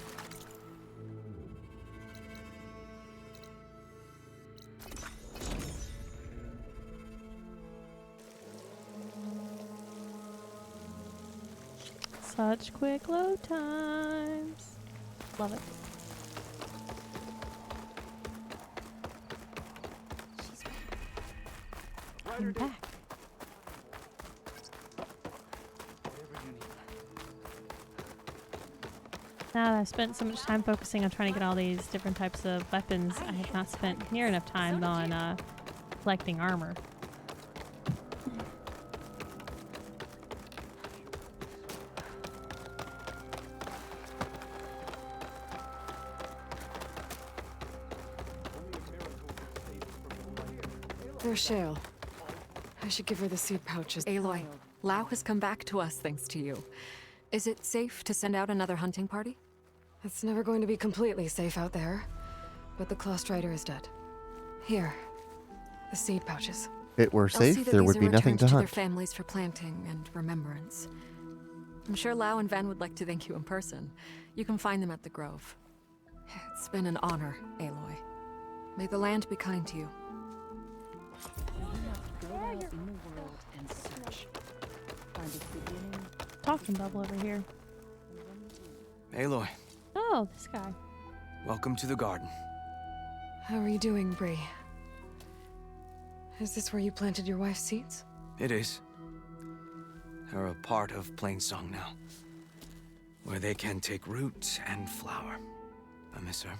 Such quick load times. Love it. I'm back. Now that I've spent so much time focusing on trying to get all these different types of weapons, I have not spent near enough time on collecting armor. There's Shale. I should give her the seed pouches. Aloy, Lau has come back to us thanks to you. Is it safe to send out another hunting party? It's never going to be completely safe out there. But the Claw Strider is dead. Here. The seed pouches. If it were I'll see safe, that there these would are be nothing returned to their hunt. families for planting and remembrance. I'm sure Lau and Van would like to thank you in person. You can find them at the Grove. It's been an honor, Aloy. May the land be kind to you. Talking bubble over here. Aloy, Oh, this guy. welcome to the garden. How are you doing, Bree? Is this where you planted your wife's seeds? It is. They're a part of Plainsong now, where they can take root and flower. I miss her.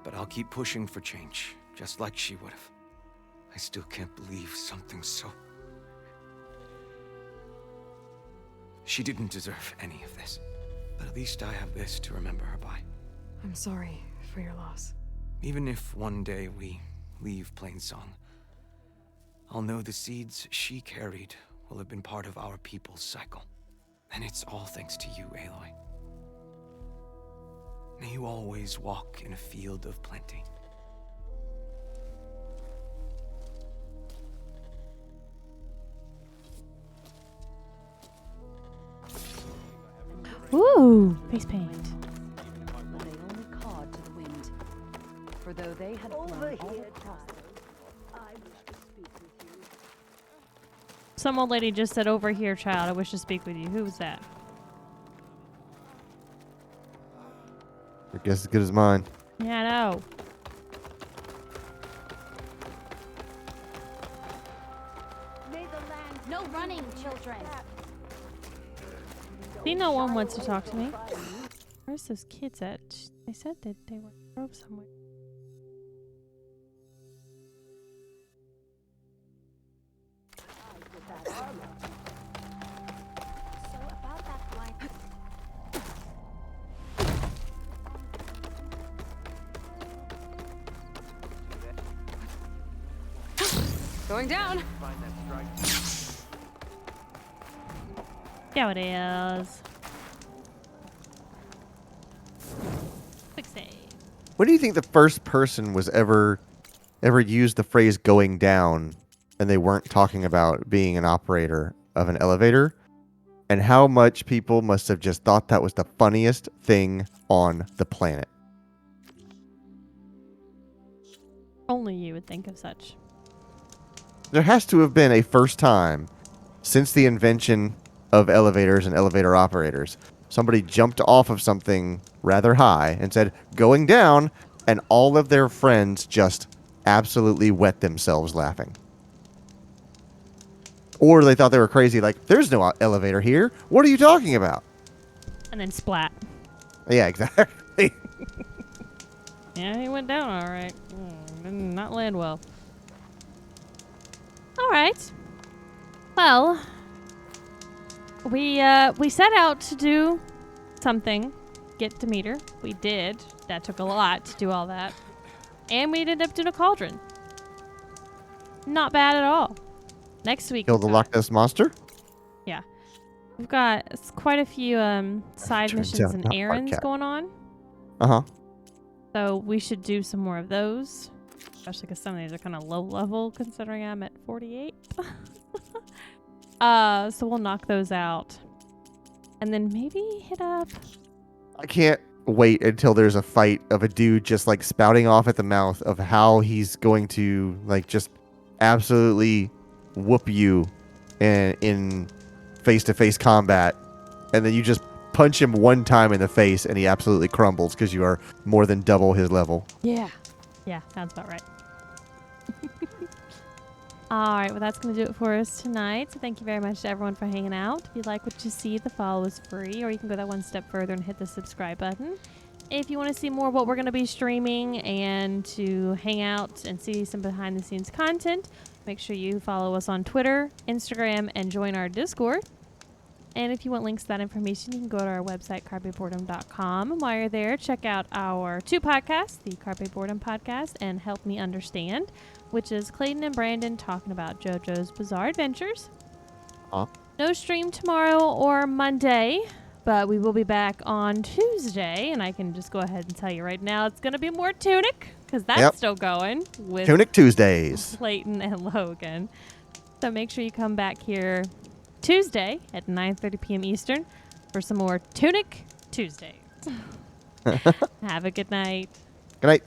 But I'll keep pushing for change, just like she would have. I still can't believe something so... She didn't deserve any of this. But at least I have this to remember her by. I'm sorry for your loss. Even if one day we leave Plainsong, I'll know the seeds she carried will have been part of our people's cycle. And it's all thanks to you, Aloy. May you always walk in a field of plenty. Ooh, face paint. But they only cawed to the wind. For though they had flown all across I wish to speak with you. Some old lady just said, "Over here, child. I wish to speak with you." Who was that? Your guess as good as mine. Yeah, I know. May the land. No running, children. See, no one wants to talk to me. Where's those kids at? They said that they were drove somewhere. Going down. Yeah, it is. Quick save. When do you think the first person was ever used the phrase "going down" and they weren't talking about being an operator of an elevator? And how much people must have just thought that was the funniest thing on the planet. Only you would think of such. There has to have been a first time since the invention of elevators and elevator operators. Somebody jumped off of something rather high and said, "going down," and all of their friends just absolutely wet themselves laughing. Or they thought they were crazy, like, "there's no elevator here. What are you talking about?" And then splat. Yeah, exactly. Yeah, he went down all right. Did not land well. All right. Well, we set out to do something, get Demeter. We did. That took a lot to do all that. And we ended up doing a cauldron. Not bad at all. Next week. Kill the Loch Ness Monster? Yeah. We've got quite a few side missions and errands going on. Uh-huh. So we should do some more of those. Especially because some of these are kind of low level considering I'm at 48. So we'll knock those out. And then maybe hit up... I can't wait until there's a fight of a dude just like spouting off at the mouth of how he's going to like just absolutely whoop you in face-to-face combat, and then you just punch him one time in the face and he absolutely crumbles because you are more than double his level. Yeah. Yeah, sounds about right. All right, well, that's going to do it for us tonight. So thank you very much to everyone for hanging out. If you like what you see, the follow is free, or you can go that one step further and hit the subscribe button. If you want to see more of what we're going to be streaming and to hang out and see some behind-the-scenes content, make sure you follow us on Twitter, Instagram, and join our Discord. And if you want links to that information, you can go to our website, carpeboredom.com. And while you're there, check out our 2 podcasts, the Carpe Boredom Podcast and Help Me Understand, which is Clayton and Brandon talking about JoJo's Bizarre Adventures. No stream tomorrow or Monday, but we will be back on Tuesday. And I can just go ahead and tell you right now, it's going to be more Tunic, because that's still going with Tunic Tuesdays. Clayton and Logan. So make sure you come back here Tuesday at 9:30 p.m. Eastern for some more Tunic Tuesdays. Have a good night. Good night.